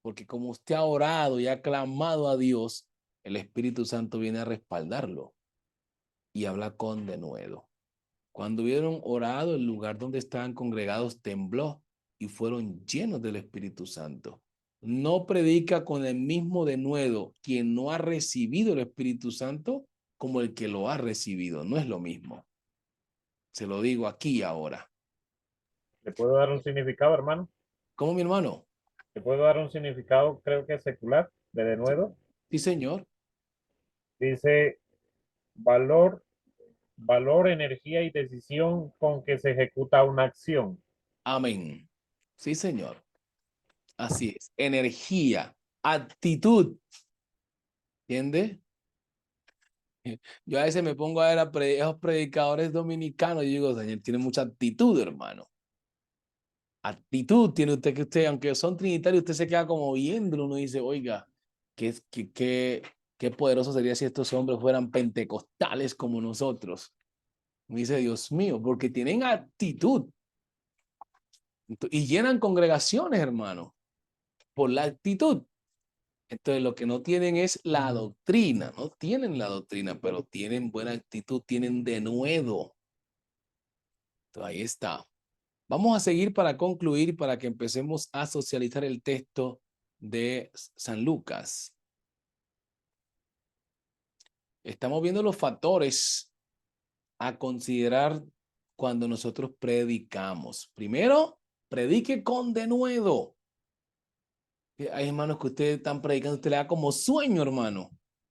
[SPEAKER 1] Porque como usted ha orado y ha clamado a Dios, el Espíritu Santo viene a respaldarlo y habla con denuedo. Cuando hubieron orado, el lugar donde estaban congregados tembló y fueron llenos del Espíritu Santo. No predica con el mismo denuedo quien no ha recibido el Espíritu Santo como el que lo ha recibido. No es lo mismo. Se lo digo aquí ahora.
[SPEAKER 9] ¿Le puedo dar un significado, hermano?
[SPEAKER 1] ¿Cómo, mi hermano?
[SPEAKER 9] ¿Le puedo dar un significado, creo que secular, de denuedo?
[SPEAKER 1] Sí, señor.
[SPEAKER 9] Dice valor, energía y decisión con que se ejecuta una acción.
[SPEAKER 1] Amén. Sí, señor. Así es. Energía, actitud. ¿Entiende? Yo a veces me pongo a ver a esos predicadores dominicanos y digo, Señor, tiene mucha actitud, hermano. Actitud tiene usted que usted, aunque son trinitarios, usted se queda como viéndolo, uno dice, oiga, qué poderoso sería si estos hombres fueran pentecostales como nosotros. Me dice, Dios mío, porque tienen actitud y llenan congregaciones, hermano, por la actitud. Entonces, lo que no tienen es la doctrina, no tienen la doctrina, pero tienen buena actitud, tienen denuedo. Entonces, ahí está. Vamos a seguir para concluir, para que empecemos a socializar el texto de San Lucas. Estamos viendo los factores a considerar cuando nosotros predicamos. Primero, predique con denuedo. Hay hermanos que ustedes están predicando, usted le da como sueño, hermano.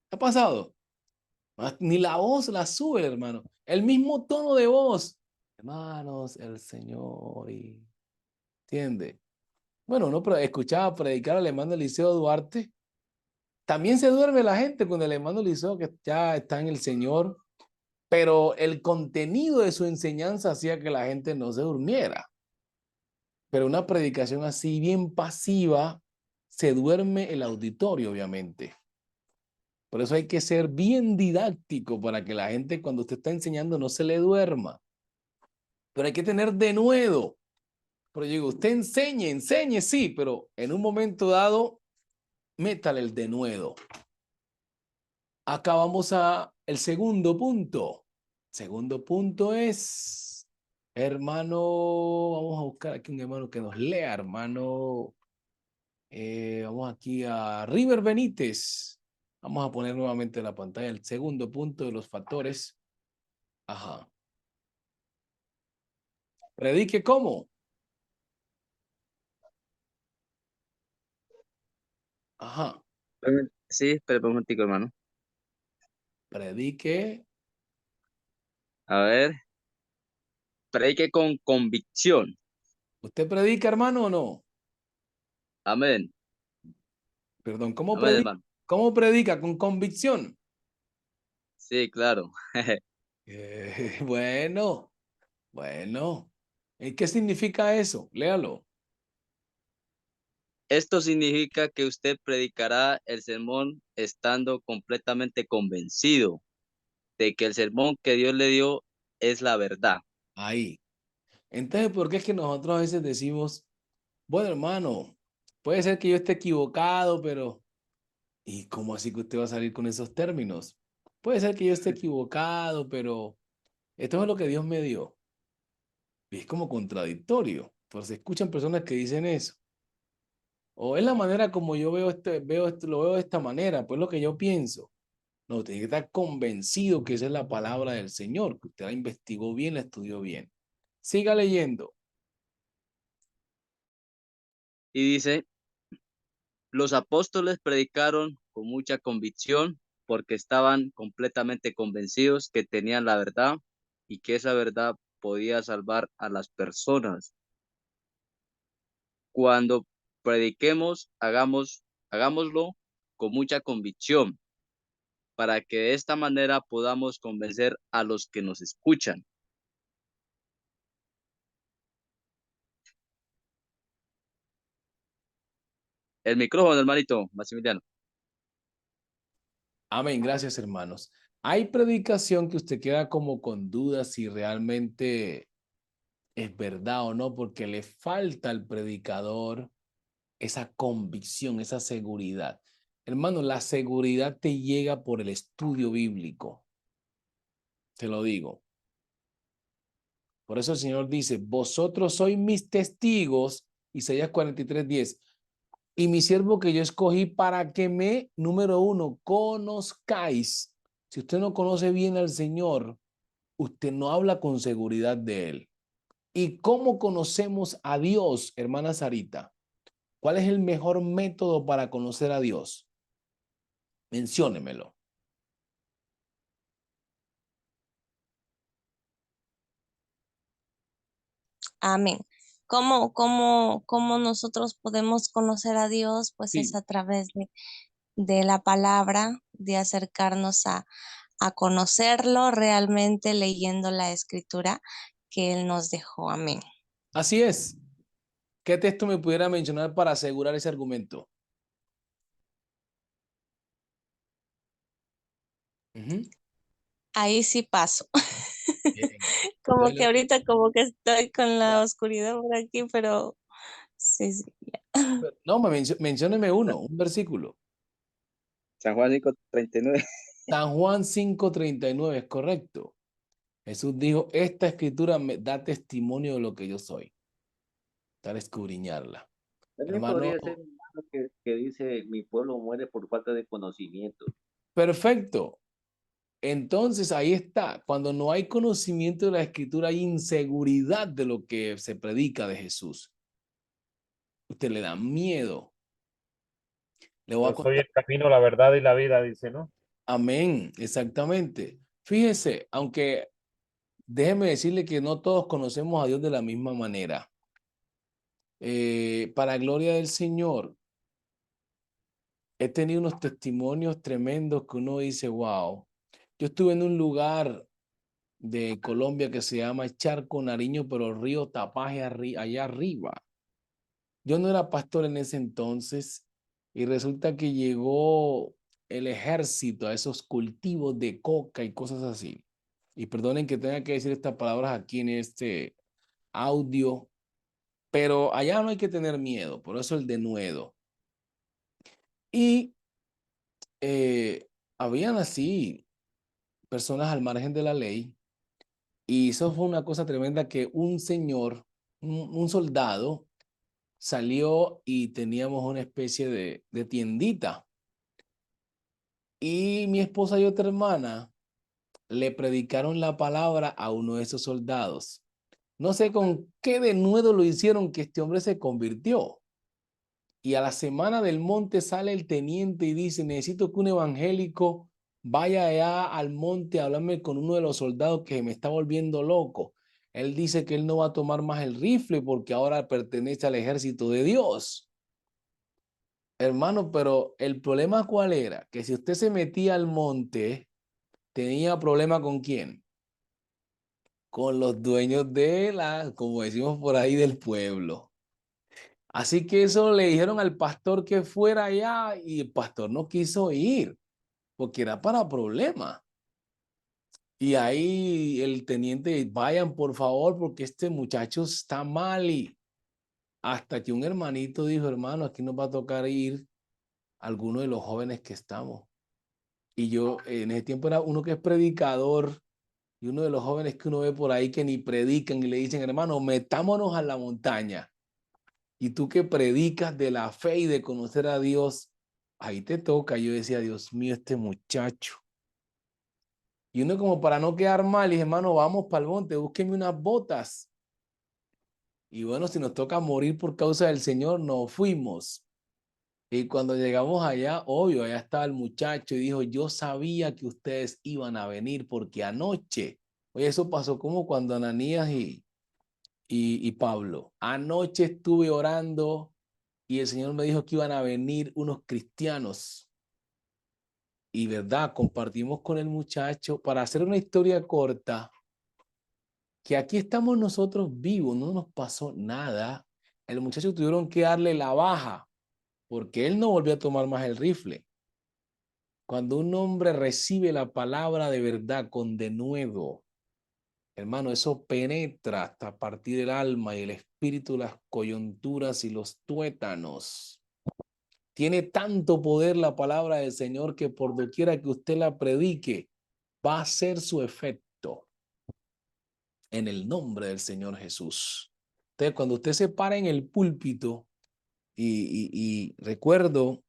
[SPEAKER 1] ¿Qué ha pasado? Ni la voz la sube, hermano. El mismo tono de voz. Hermanos, el Señor. ¿Entiende? Bueno, uno escuchaba predicar al hermano Eliseo Duarte. También se duerme la gente con el hermano Eliseo que ya está en el Señor. Pero el contenido de su enseñanza hacía que la gente no se durmiera. Pero una predicación así bien pasiva, se duerme el auditorio, obviamente. Por eso hay que ser bien didáctico para que la gente cuando usted está enseñando no se le duerma. Pero hay que tener denuedo. Pero yo digo, usted enseñe, sí, pero en un momento dado, métale el denuedo. Acá vamos a el segundo punto. Segundo punto es, hermano, vamos a buscar aquí un hermano que nos lea, hermano. Vamos aquí a River Benítez. Vamos a poner nuevamente en la pantalla el segundo punto de los factores. Ajá. Predique cómo. Ajá.
[SPEAKER 4] Sí, espera un momentico, hermano.
[SPEAKER 1] Predique.
[SPEAKER 4] A ver, predique con convicción.
[SPEAKER 1] ¿Usted predica, hermano, o no?
[SPEAKER 4] Amén.
[SPEAKER 1] Perdón, ¿cómo
[SPEAKER 4] Amén,
[SPEAKER 1] predica?
[SPEAKER 4] hermano.
[SPEAKER 1] ¿Cómo predica? Con convicción.
[SPEAKER 4] Sí, claro.
[SPEAKER 1] Bueno, bueno. ¿Y qué significa eso? Léalo.
[SPEAKER 4] Esto significa que usted predicará el sermón estando completamente convencido de que el sermón que Dios le dio es la verdad.
[SPEAKER 1] Ahí. Entonces, ¿por qué es que nosotros a veces decimos, bueno, hermano, puede ser que yo esté equivocado, pero ¿y cómo así que usted va a salir con esos términos? Puede ser que yo esté equivocado, pero esto es lo que Dios me dio. Y es como contradictorio, pues se escuchan personas que dicen eso. O es la manera como yo veo lo veo de esta manera, pues lo que yo pienso. No, usted tiene que estar convencido que esa es la palabra del Señor, que usted la investigó bien, la estudió bien. Siga leyendo.
[SPEAKER 4] Y dice, los apóstoles predicaron con mucha convicción porque estaban completamente convencidos que tenían la verdad y que esa verdad podía salvar a las personas. Cuando prediquemos, hagámoslo con mucha convicción para que de esta manera podamos convencer a los que nos escuchan. El micrófono, hermanito Maximiliano.
[SPEAKER 1] Amén, gracias hermanos. Hay predicación que usted queda como con dudas si realmente es verdad o no, porque le falta al predicador esa convicción, esa seguridad. Hermano, la seguridad te llega por el estudio bíblico. Te lo digo. Por eso el Señor dice, vosotros sois mis testigos, Isaías 43:10, y mi siervo que yo escogí para que me, número uno, conozcáis. Si usted no conoce bien al Señor, usted no habla con seguridad de Él. ¿Y cómo conocemos a Dios, hermana Sarita? ¿Cuál es el mejor método para conocer a Dios? Menciónemelo.
[SPEAKER 13] Amén. ¿Cómo nosotros podemos conocer a Dios? Pues es
[SPEAKER 1] Sí.
[SPEAKER 13] a través de la palabra, de acercarnos a conocerlo realmente leyendo la escritura que Él nos dejó. Amén.
[SPEAKER 1] Así es. ¿Qué texto me pudiera mencionar para asegurar ese argumento?
[SPEAKER 13] Ahí sí paso.
[SPEAKER 1] Bien.
[SPEAKER 13] Como que
[SPEAKER 1] Entonces,
[SPEAKER 13] ahorita como que estoy con la oscuridad por aquí, pero sí, sí.
[SPEAKER 1] no, mencióneme uno, un versículo.
[SPEAKER 4] San Juan 5:39.
[SPEAKER 1] San Juan 5:39, es correcto. Jesús dijo, esta escritura me da testimonio de lo que yo soy. Para escudriñarla.
[SPEAKER 3] También
[SPEAKER 1] Hermano,
[SPEAKER 3] podría ser un hermano que dice, mi pueblo muere por falta de conocimiento.
[SPEAKER 1] perfecto. Entonces ahí está. Cuando no hay conocimiento de la escritura, hay inseguridad de lo que se predica de Jesús. Usted le da miedo. Le voy a
[SPEAKER 9] Yo soy
[SPEAKER 1] contar.
[SPEAKER 9] el camino, la verdad y la vida, dice, ¿no?
[SPEAKER 1] Amén, exactamente. Fíjese, aunque déjeme decirle que no todos conocemos a Dios de la misma manera. Para gloria del Señor, he tenido unos testimonios tremendos que uno dice, wow. Yo estuve en un lugar de Colombia que se llama Charco Nariño, pero el río Tapaje allá arriba. Yo no era pastor en ese entonces y resulta que llegó el ejército a esos cultivos de coca y cosas así. Y perdonen que tenga que decir estas palabras aquí en este audio, pero allá no hay que tener miedo, por eso el denuedo. Y habían así personas al margen de la ley y eso fue una cosa tremenda que un señor, un soldado, salió y teníamos una especie de tiendita. Y mi esposa y otra hermana le predicaron la palabra a uno de esos soldados. No sé con qué denuedo lo hicieron que este hombre se convirtió. Y a la semana del monte sale el teniente y dice, necesito que un evangélico vaya allá al monte a hablarme con uno de los soldados que me está volviendo loco. Él dice que él no va a tomar más el rifle porque ahora pertenece al ejército de Dios. Hermano, pero el problema ¿cuál era? Que si usted se metía al monte, tenía problema ¿con quién? Con los dueños de como decimos por ahí, del pueblo. Así que eso le dijeron al pastor que fuera allá y el pastor no quiso ir porque era para problemas. Y ahí el teniente, vayan por favor porque este muchacho está mal y hasta que un hermanito dijo, hermano, aquí nos va a tocar ir alguno de los jóvenes que estamos. Y yo en ese tiempo era uno que es predicador y uno de los jóvenes que uno ve por ahí que ni predican y le dicen, hermano, metámonos a la montaña. Y tú que predicas de la fe y de conocer a Dios, ahí te toca. Yo decía, Dios mío, este muchacho. Y uno como para no quedar mal, dije, hermano, vamos para el monte, búsqueme unas botas. Y bueno, si nos toca morir por causa del Señor, nos fuimos. Y cuando llegamos allá, obvio, allá estaba el muchacho y dijo, yo sabía que ustedes iban a venir porque anoche, oye, eso pasó como cuando Ananías y Pablo, anoche estuve orando y el Señor me dijo que iban a venir unos cristianos. Y verdad, compartimos con el muchacho, para hacer una historia corta, que aquí estamos nosotros vivos, no nos pasó nada. El muchacho tuvieron que darle la baja porque él no volvió a tomar más el rifle. Cuando un hombre recibe la palabra de verdad con denuedo, hermano, eso penetra hasta partir el alma y el espíritu, las coyunturas y los tuétanos. Tiene tanto poder la palabra del Señor que por doquiera que usted la predique, va a ser su efecto en el nombre del Señor Jesús. Entonces, cuando usted se para en el púlpito y recuerdo,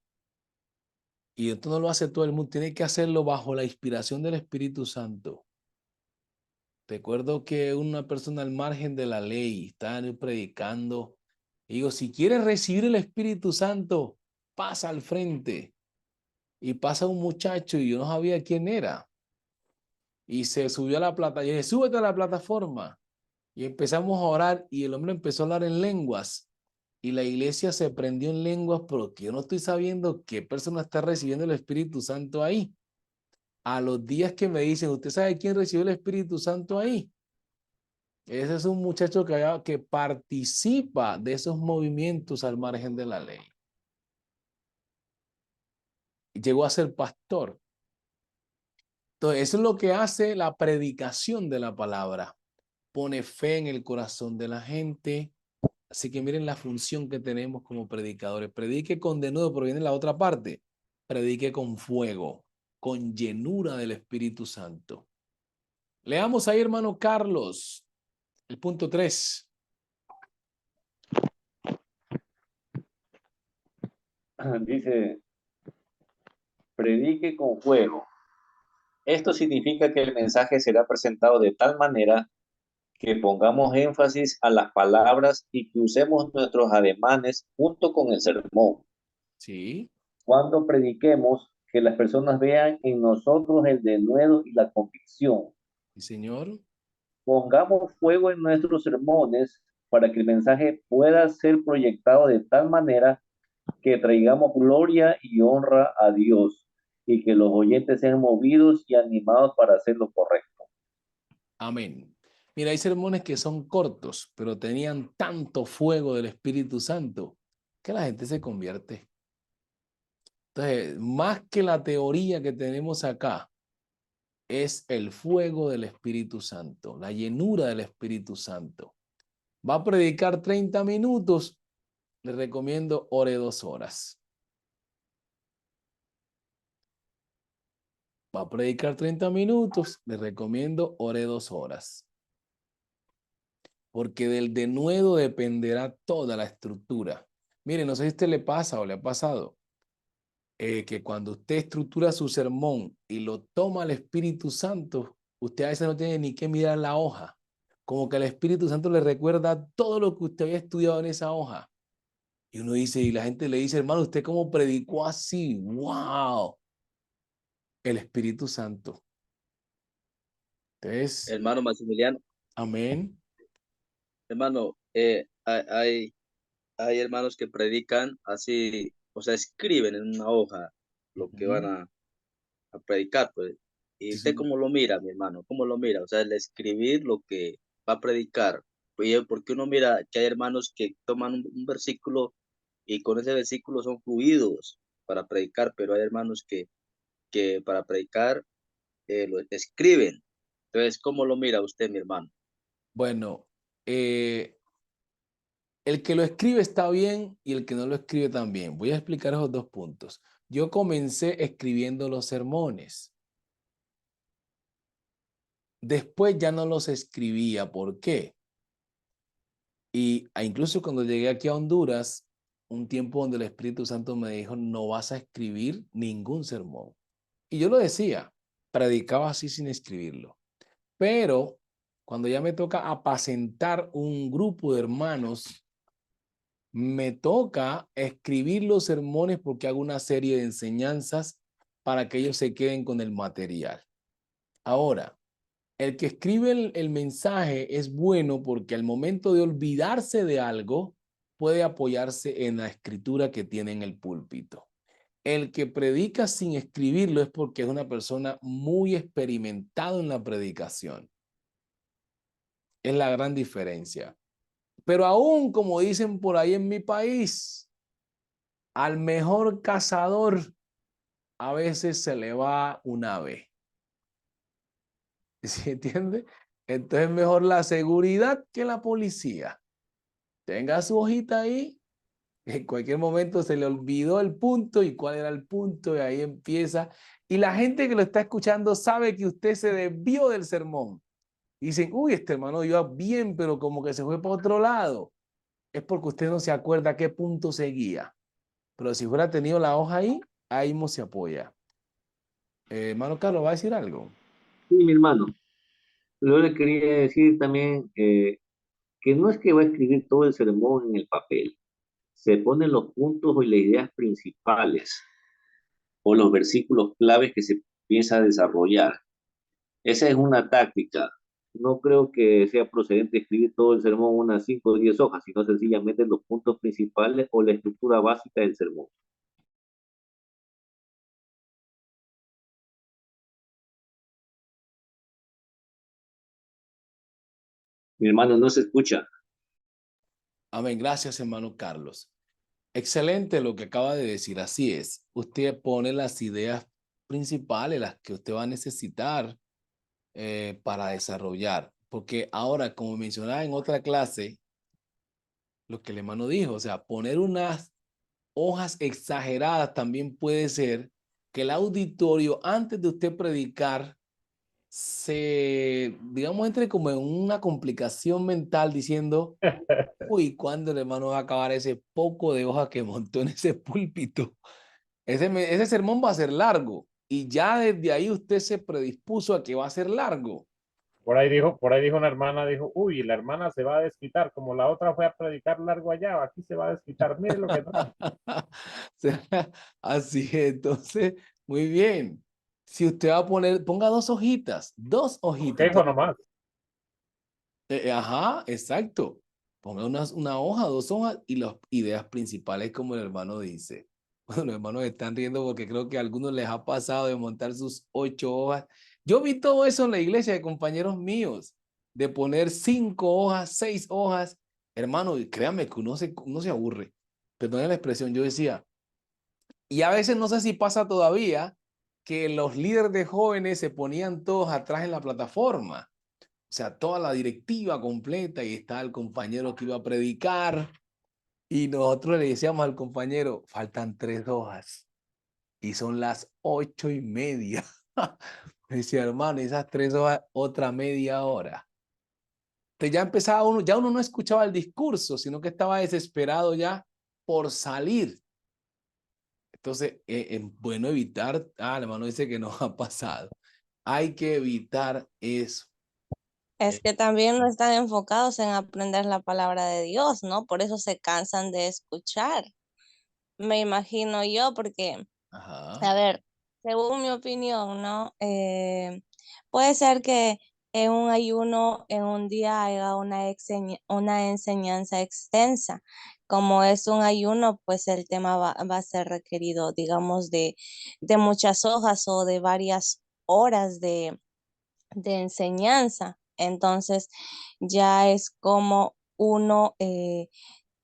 [SPEAKER 1] y esto no lo hace todo el mundo, tiene que hacerlo bajo la inspiración del Espíritu Santo. Recuerdo que una persona al margen de la ley estaba predicando. Y digo, si quieres recibir el Espíritu Santo, pasa al frente. Y pasa un muchacho y yo no sabía quién era. Y se subió a la plataforma. Y dije, súbete a la plataforma. Y empezamos a orar y el hombre empezó a hablar en lenguas. Y la iglesia se prendió en lenguas, pero que yo no estoy sabiendo qué persona está recibiendo el Espíritu Santo ahí. A los días que me dicen, ¿usted sabe quién recibió el Espíritu Santo ahí? Ese es un muchacho que participa de esos movimientos al margen de la ley. Llegó a ser pastor. Entonces, eso es lo que hace la predicación de la palabra. Pone fe en el corazón de la gente. Así que miren la función que tenemos como predicadores. Predique con denuedo, pero viene la otra parte. Predique con fuego, con llenura del Espíritu Santo. Leamos ahí, hermano Carlos, el punto 3.
[SPEAKER 3] Dice, predique con fuego. Esto significa que el mensaje será presentado de tal manera que pongamos énfasis a las palabras y que usemos nuestros ademanes junto con el sermón.
[SPEAKER 1] Sí.
[SPEAKER 3] Cuando prediquemos, que las personas vean en nosotros el denuedo y la convicción.
[SPEAKER 1] Sí, señor.
[SPEAKER 3] Pongamos fuego en nuestros sermones para que el mensaje pueda ser proyectado de tal manera que traigamos gloria y honra a Dios y que los oyentes sean movidos y animados para hacer lo correcto.
[SPEAKER 1] Amén. Mira, hay sermones que son cortos, pero tenían tanto fuego del Espíritu Santo que la gente se convierte. Entonces, más que la teoría que tenemos acá, es el fuego del Espíritu Santo, la llenura del Espíritu Santo. Va a predicar 30 minutos, le recomiendo ore 2 horas. Va a predicar 30 minutos, le recomiendo ore 2 horas. Porque del denuedo dependerá toda la estructura. Mire, no sé si a usted le pasa o le ha pasado, que cuando usted estructura su sermón y lo toma el Espíritu Santo, usted a veces no tiene ni que mirar la hoja. Como que el Espíritu Santo le recuerda todo lo que usted había estudiado en esa hoja. Y uno dice, y la gente le dice, hermano, ¿usted cómo predicó así? ¡Wow! El Espíritu Santo. Entonces,
[SPEAKER 4] Hermano Maximiliano,
[SPEAKER 1] amén.
[SPEAKER 4] hermano, hay hermanos que predican así, o sea, escriben en una hoja lo que van a predicar, pues. ¿Y usted cómo lo mira, mi hermano? ¿Cómo lo mira? O sea, el escribir lo que va a predicar. Porque uno mira que hay hermanos que toman un versículo y con ese versículo son fluidos para predicar, pero hay hermanos que para predicar lo escriben. Entonces, ¿cómo lo mira usted, mi hermano?
[SPEAKER 1] Bueno, el que lo escribe está bien y el que no lo escribe también. Voy a explicar esos 2 puntos. Yo comencé escribiendo los sermones. Después ya no los escribía. ¿Por qué? Y incluso cuando llegué aquí a Honduras, un tiempo donde el Espíritu Santo me dijo, no vas a escribir ningún sermón. Y yo lo decía, predicaba así sin escribirlo. Pero cuando ya me toca apacentar un grupo de hermanos, me toca escribir los sermones porque hago una serie de enseñanzas para que ellos se queden con el material. Ahora, el que escribe el mensaje es bueno porque al momento de olvidarse de algo, puede apoyarse en la escritura que tiene en el púlpito. El que predica sin escribirlo es porque es una persona muy experimentada en la predicación. Es la gran diferencia. Pero aún, como dicen por ahí en mi país, al mejor cazador a veces se le va un ave. ¿Sí entiende? Entonces es mejor la seguridad que la policía. Tenga su hojita ahí. En cualquier momento se le olvidó el punto y cuál era el punto y ahí empieza. Y la gente que lo está escuchando sabe que usted se desvió del sermón. Dicen, uy, este hermano iba bien, pero como que se fue para otro lado. Es porque usted no se acuerda a qué punto seguía. Pero si hubiera tenido la hoja ahí, ahí mismo se apoya. Hermano Carlos, ¿va a decir algo?
[SPEAKER 3] Sí, mi hermano. Yo le quería decir también que no es que va a escribir todo el sermón en el papel. Se ponen los puntos y las ideas principales o los versículos claves que se piensa desarrollar. Esa es una táctica. No creo que sea procedente escribir todo el sermón en unas 5 o 10 hojas, sino sencillamente los puntos principales o la estructura básica del sermón. Mi hermano no se escucha.
[SPEAKER 1] Amén. Gracias, hermano Carlos. Excelente lo que acaba de decir. Así es. Usted pone las ideas principales, las que usted va a necesitar para desarrollar. Porque ahora, como mencionaba en otra clase, lo que el hermano dijo, o sea, poner unas hojas exageradas también puede ser que el auditorio, antes de usted predicar, digamos, entre como en una complicación mental diciendo, uy, ¿cuándo el hermano va a acabar ese poco de hoja que montó en ese púlpito? Ese sermón va a ser largo y ya desde ahí usted se predispuso a que va a ser largo.
[SPEAKER 9] Por ahí dijo una hermana, dijo, uy, la hermana se va a desquitar, como la otra fue a predicar largo allá, aquí se va a desquitar, mire lo que trae.
[SPEAKER 1] Así es, entonces, muy bien. Si usted va a poner, ponga dos hojitas,
[SPEAKER 9] Dejo nomás.
[SPEAKER 1] Ajá, exacto. Ponga una hoja, dos hojas y las ideas principales como el hermano dice. Bueno, los hermanos están riendo porque creo que a algunos les ha pasado de montar sus 8 hojas. Yo vi todo eso en la iglesia de compañeros míos, de poner 5 hojas, 6 hojas. Hermano, y créame que uno se aburre. Perdone la expresión, yo decía, y a veces no sé si pasa todavía que los líderes de jóvenes se ponían todos atrás en la plataforma. O sea, toda la directiva completa y está el compañero que iba a predicar y nosotros le decíamos al compañero, faltan 3 hojas y son las 8:30. Me decía, hermano, esas 3 hojas, otra media hora. Entonces ya empezaba uno, ya uno no escuchaba el discurso, sino que estaba desesperado ya por salir. Entonces, es bueno evitar, el hermano dice que no ha pasado. Hay que evitar eso.
[SPEAKER 13] Es que también no están enfocados en aprender la palabra de Dios, ¿no? Por eso se cansan de escuchar. Me imagino yo, porque, a ver, según mi opinión, ¿no? Puede ser que en un ayuno, en un día haya una enseñanza extensa. Como es un ayuno, pues el tema va a ser requerido, digamos, de muchas hojas o de varias horas de enseñanza. Entonces, ya es como uno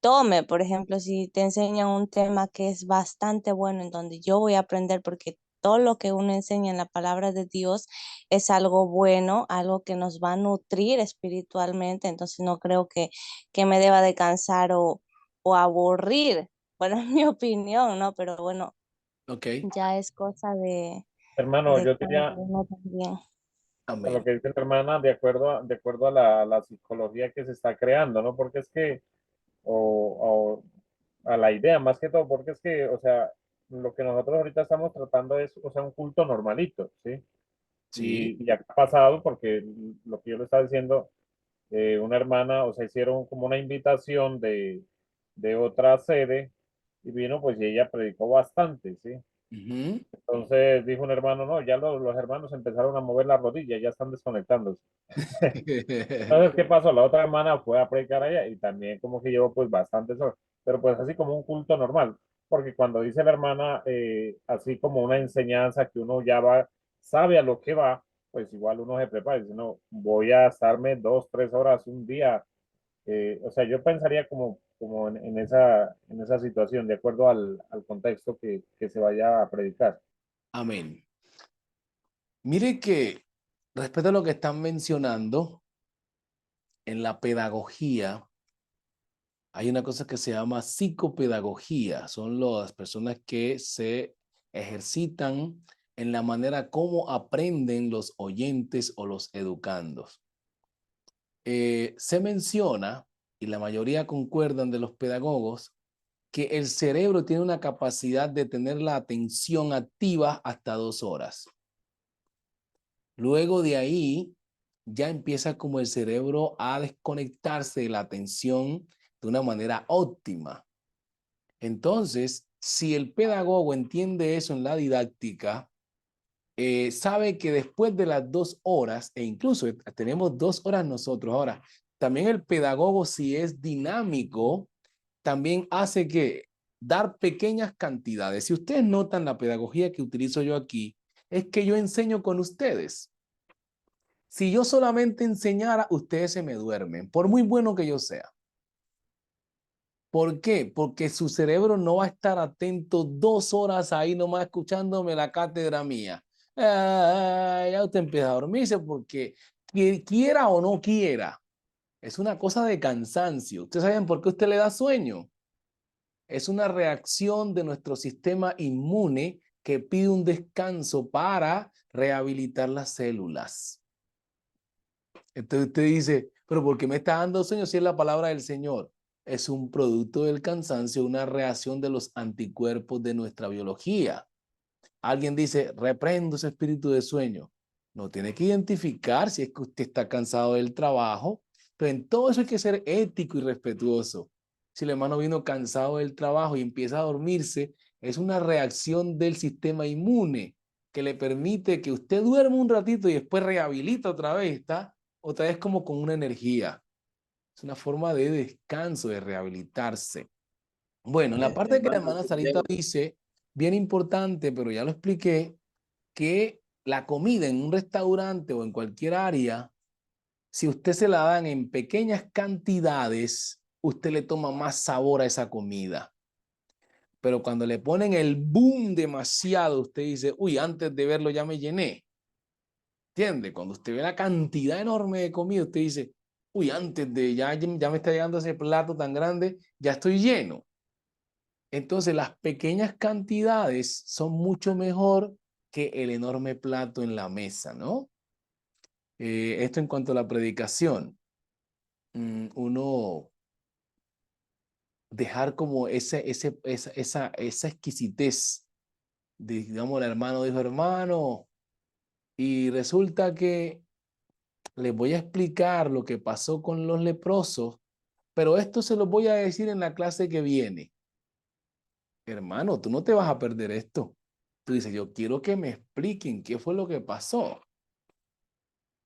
[SPEAKER 13] tome, por ejemplo, si te enseñan un tema que es bastante bueno, en donde yo voy a aprender, porque todo lo que uno enseña en la palabra de Dios es algo bueno, algo que nos va a nutrir espiritualmente, entonces no creo que me deba de cansar o aburrir. Bueno, es mi opinión, ¿no? Pero bueno, ya es cosa
[SPEAKER 9] Hermano,
[SPEAKER 13] de
[SPEAKER 9] yo
[SPEAKER 13] cada
[SPEAKER 9] diría,
[SPEAKER 13] uno también.
[SPEAKER 9] a lo que dice la hermana, de acuerdo a la psicología que se está creando, ¿no? Porque es que, o a la idea más que todo, porque es que, o sea, lo que nosotros ahorita estamos tratando es, o sea, un culto normalito, ¿sí?
[SPEAKER 1] Sí.
[SPEAKER 9] Y ya ha pasado, porque lo que yo le estaba diciendo, una hermana, o sea, hicieron como una invitación de otra sede y vino, pues, y ella predicó bastante, ¿sí? Entonces dijo un hermano, no, ya los hermanos empezaron a mover las rodillas, ya están desconectándose. Entonces, ¿qué pasó? La otra hermana fue a predicar allá y también como que llevó pues bastantes horas, pero pues así como un culto normal, porque cuando dice la hermana, así como una enseñanza que uno ya va, sabe a lo que va, pues igual uno se prepara y dice, no, voy a estarme 2, 3 horas un día. O sea, yo pensaría como en esa situación, de acuerdo al contexto que se vaya a predicar.
[SPEAKER 1] Amén. Mire que respecto a lo que están mencionando, en la pedagogía hay una cosa que se llama psicopedagogía. Son las personas que se ejercitan en la manera como aprenden los oyentes o los educandos. Se menciona, y la mayoría concuerdan de los pedagogos, que el cerebro tiene una capacidad de tener la atención activa hasta 2 horas. Luego de ahí, ya empieza como el cerebro a desconectarse de la atención de una manera óptima. Entonces, si el pedagogo entiende eso en la didáctica, sabe que después de las 2 horas, e incluso tenemos 2 horas nosotros ahora, también el pedagogo, si es dinámico, también hace que dar pequeñas cantidades. Si ustedes notan la pedagogía que utilizo yo aquí, es que yo enseño con ustedes. Si yo solamente enseñara, ustedes se me duermen, por muy bueno que yo sea. ¿Por qué? Porque su cerebro no va a estar atento 2 horas ahí nomás escuchándome la cátedra mía. Ya usted empieza a dormirse porque quiera o no quiera, es una cosa de cansancio. ¿Ustedes saben por qué usted le da sueño? Es una reacción de nuestro sistema inmune que pide un descanso para rehabilitar las células. Entonces usted dice, pero ¿por qué me está dando sueño si es la palabra del Señor? Es un producto del cansancio, una reacción de los anticuerpos de nuestra biología. Alguien dice, reprendo ese espíritu de sueño. No tiene que identificar si es que usted está cansado del trabajo, pero en todo eso hay que ser ético y respetuoso. Si el hermano vino cansado del trabajo y empieza a dormirse, es una reacción del sistema inmune que le permite que usted duerma un ratito y después rehabilita otra vez, ¿está? Otra vez como con una energía. Es una forma de descanso, de rehabilitarse. Bueno, en la parte que la hermana Sarita dice, bien importante, pero ya lo expliqué, que la comida en un restaurante o en cualquier área, si usted se la dan en pequeñas cantidades, usted le toma más sabor a esa comida. Pero cuando le ponen el boom demasiado, usted dice, uy, antes de verlo ya me llené. ¿Entiende? Cuando usted ve la cantidad enorme de comida, usted dice, uy, antes de ya me está llegando ese plato tan grande, ya estoy lleno. Entonces, las pequeñas cantidades son mucho mejor que el enorme plato en la mesa, ¿no? Esto en cuanto a la predicación. Uno dejar como esa exquisitez. Digamos, el hermano dijo, hermano, y resulta que les voy a explicar lo que pasó con los leprosos, pero esto se lo voy a decir en la clase que viene. Hermano, tú no te vas a perder esto. Tú dices, yo quiero que me expliquen qué fue lo que pasó.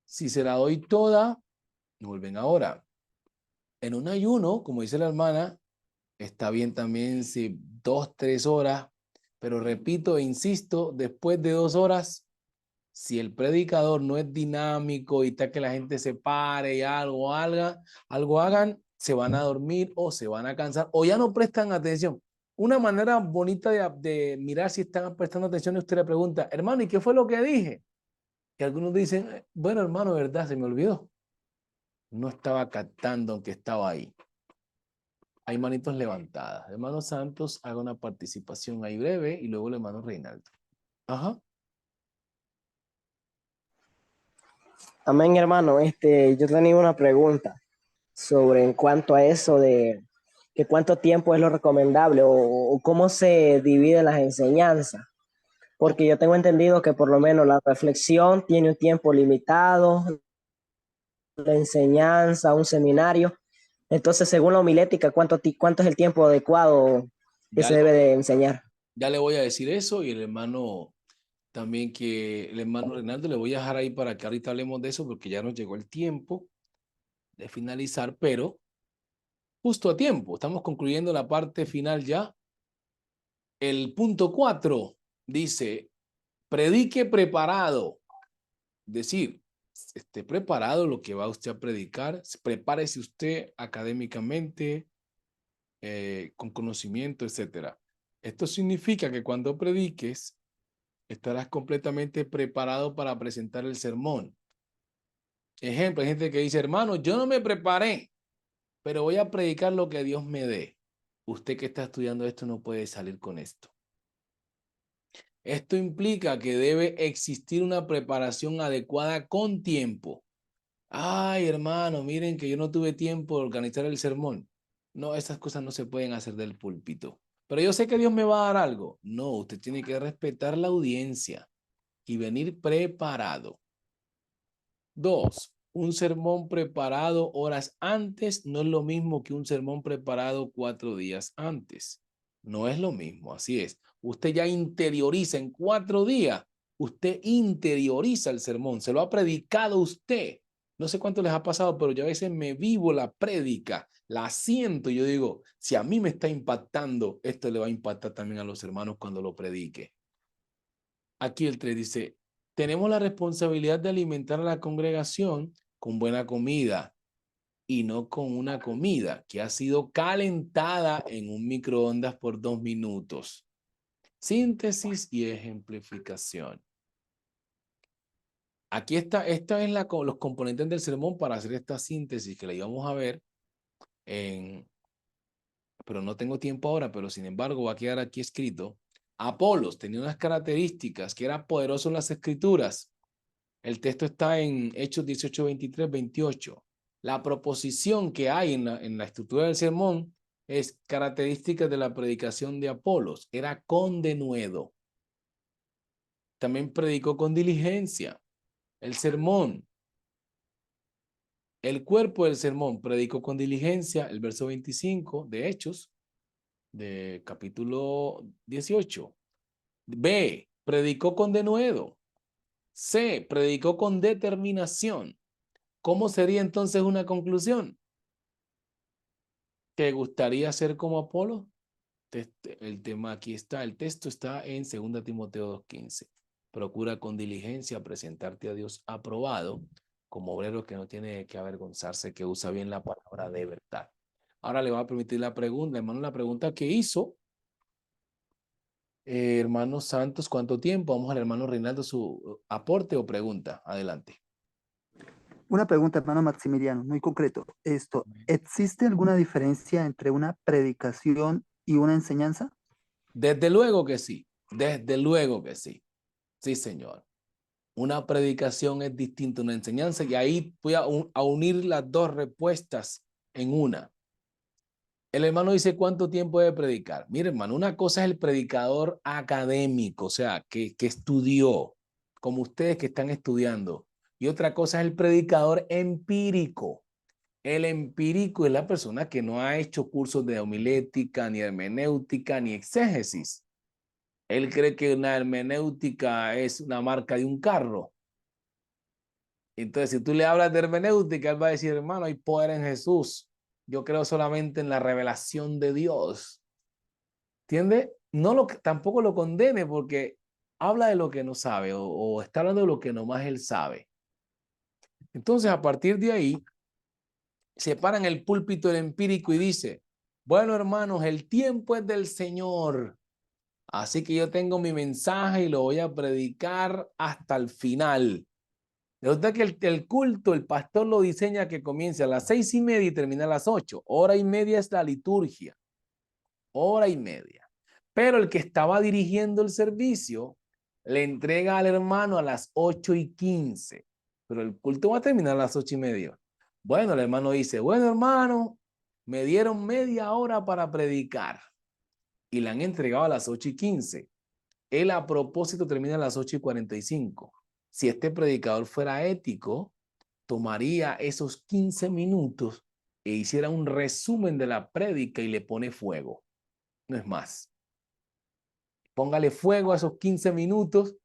[SPEAKER 1] Si se la doy toda, vuelven ahora. En un ayuno, como dice la hermana, está bien también si 2, 3 horas, pero repito e insisto, después de 2 horas, si el predicador no es dinámico y está que la gente se pare y algo hagan, se van a dormir o se van a cansar o ya no prestan atención. Una manera bonita de mirar si están prestando atención es usted le pregunta, hermano, ¿y qué fue lo que dije? Que algunos dicen, bueno, hermano, verdad, se me olvidó. No estaba captando aunque estaba ahí. Hay manitos levantadas. Hermano Santos, haga una participación ahí breve y luego el hermano Reinaldo. Ajá.
[SPEAKER 10] Amén, hermano. Yo tenía una pregunta sobre en cuanto a eso de que cuánto tiempo es lo recomendable o cómo se dividen las enseñanzas. Porque yo tengo entendido que por lo menos la reflexión tiene un tiempo limitado, la enseñanza, un seminario. Entonces, según la homilética, ¿cuánto es el tiempo adecuado que se debe de enseñar?
[SPEAKER 1] Ya le voy a decir eso y el hermano también que el hermano Reinaldo le voy a dejar ahí para que ahorita hablemos de eso porque ya nos llegó el tiempo de finalizar, pero justo a tiempo. Estamos concluyendo la parte final ya. El punto 4 dice, predique preparado. Es decir, esté preparado lo que va usted a predicar. Prepárese usted académicamente, con conocimiento, etc. Esto significa que cuando prediques, estarás completamente preparado para presentar el sermón. Ejemplo, hay gente que dice, hermano, yo no me preparé, pero voy a predicar lo que Dios me dé. Usted que está estudiando esto no puede salir con esto. Esto implica que debe existir una preparación adecuada con tiempo. Ay, hermano, miren que yo no tuve tiempo de organizar el sermón. No, esas cosas no se pueden hacer del púlpito. Pero yo sé que Dios me va a dar algo. No, usted tiene que respetar la audiencia y venir preparado. 2. Un sermón preparado horas antes no es lo mismo que un sermón preparado 4 días antes. No es lo mismo, así es. Usted ya interioriza en 4 días, usted interioriza el sermón, se lo ha predicado usted. No sé cuánto les ha pasado, pero yo a veces me vivo la prédica, la siento y yo digo, si a mí me está impactando, esto le va a impactar también a los hermanos cuando lo predique. Aquí el 3 dice, tenemos la responsabilidad de alimentar a la congregación con buena comida y no con una comida que ha sido calentada en un microondas por 2 minutos. Síntesis y ejemplificación. Aquí está, esta es los componentes del sermón para hacer esta síntesis que la íbamos a ver pero no tengo tiempo ahora, pero sin embargo va a quedar aquí escrito. Apolos tenía unas características que era poderoso en las escrituras. El texto está en Hechos 18, 23, 28. La proposición que hay en la estructura del sermón es características de la predicación de Apolos. Era con denuedo. También predicó con diligencia. El sermón. El cuerpo del sermón predicó con diligencia. El verso 25 de Hechos, de capítulo 18. B, predicó con denuedo. C, predicó con determinación. ¿Cómo sería entonces una conclusión? ¿Te gustaría ser como Apolo? El tema aquí está, el texto está en 2 Timoteo 2:15. Procura con diligencia presentarte a Dios aprobado, como obrero que no tiene que avergonzarse, que usa bien la palabra de verdad. Ahora le voy a permitir la pregunta, hermano, la pregunta que hizo. Hermanos Santos, ¿cuánto tiempo? Vamos al hermano Reinaldo, su aporte o pregunta. Adelante.
[SPEAKER 11] Una pregunta, hermano Maximiliano, muy concreto. ¿Existe alguna diferencia entre una predicación y una enseñanza?
[SPEAKER 1] Desde luego que sí. Desde luego que sí. Sí, señor. Una predicación es distinta a una enseñanza y ahí voy a unir las dos respuestas en una. El hermano dice, ¿cuánto tiempo debe predicar? Mire, hermano, una cosa es el predicador académico, o sea, que estudió, como ustedes que están estudiando. Y otra cosa es el predicador empírico. El empírico es la persona que no ha hecho cursos de homilética, ni hermenéutica, ni exégesis. Él cree que una hermenéutica es una marca de un carro. Entonces, si tú le hablas de hermenéutica, él va a decir, hermano, hay poder en Jesús. Yo creo solamente en la revelación de Dios. ¿Entiende? Tampoco lo condene porque habla de lo que no sabe o está hablando de lo que nomás él sabe. Entonces, a partir de ahí, se para en el púlpito el empírico y dice, bueno, hermanos, el tiempo es del Señor. Así que yo tengo mi mensaje y lo voy a predicar hasta el final. Resulta que el culto, el pastor lo diseña que comience a las 6:30 y termine a las 8. Hora y media es la liturgia. Hora y media. Pero el que estaba dirigiendo el servicio le entrega al hermano a las 8:15. Pero el culto va a terminar a las 8:30. Bueno, el hermano dice, bueno, hermano, me dieron media hora para predicar. Y le han entregado a las 8:15. él a propósito termina a las 8:45. Si este predicador fuera ético, tomaría esos 15 minutos e hiciera un resumen de la prédica y le pone fuego. No es más. Póngale fuego a esos 15 minutos,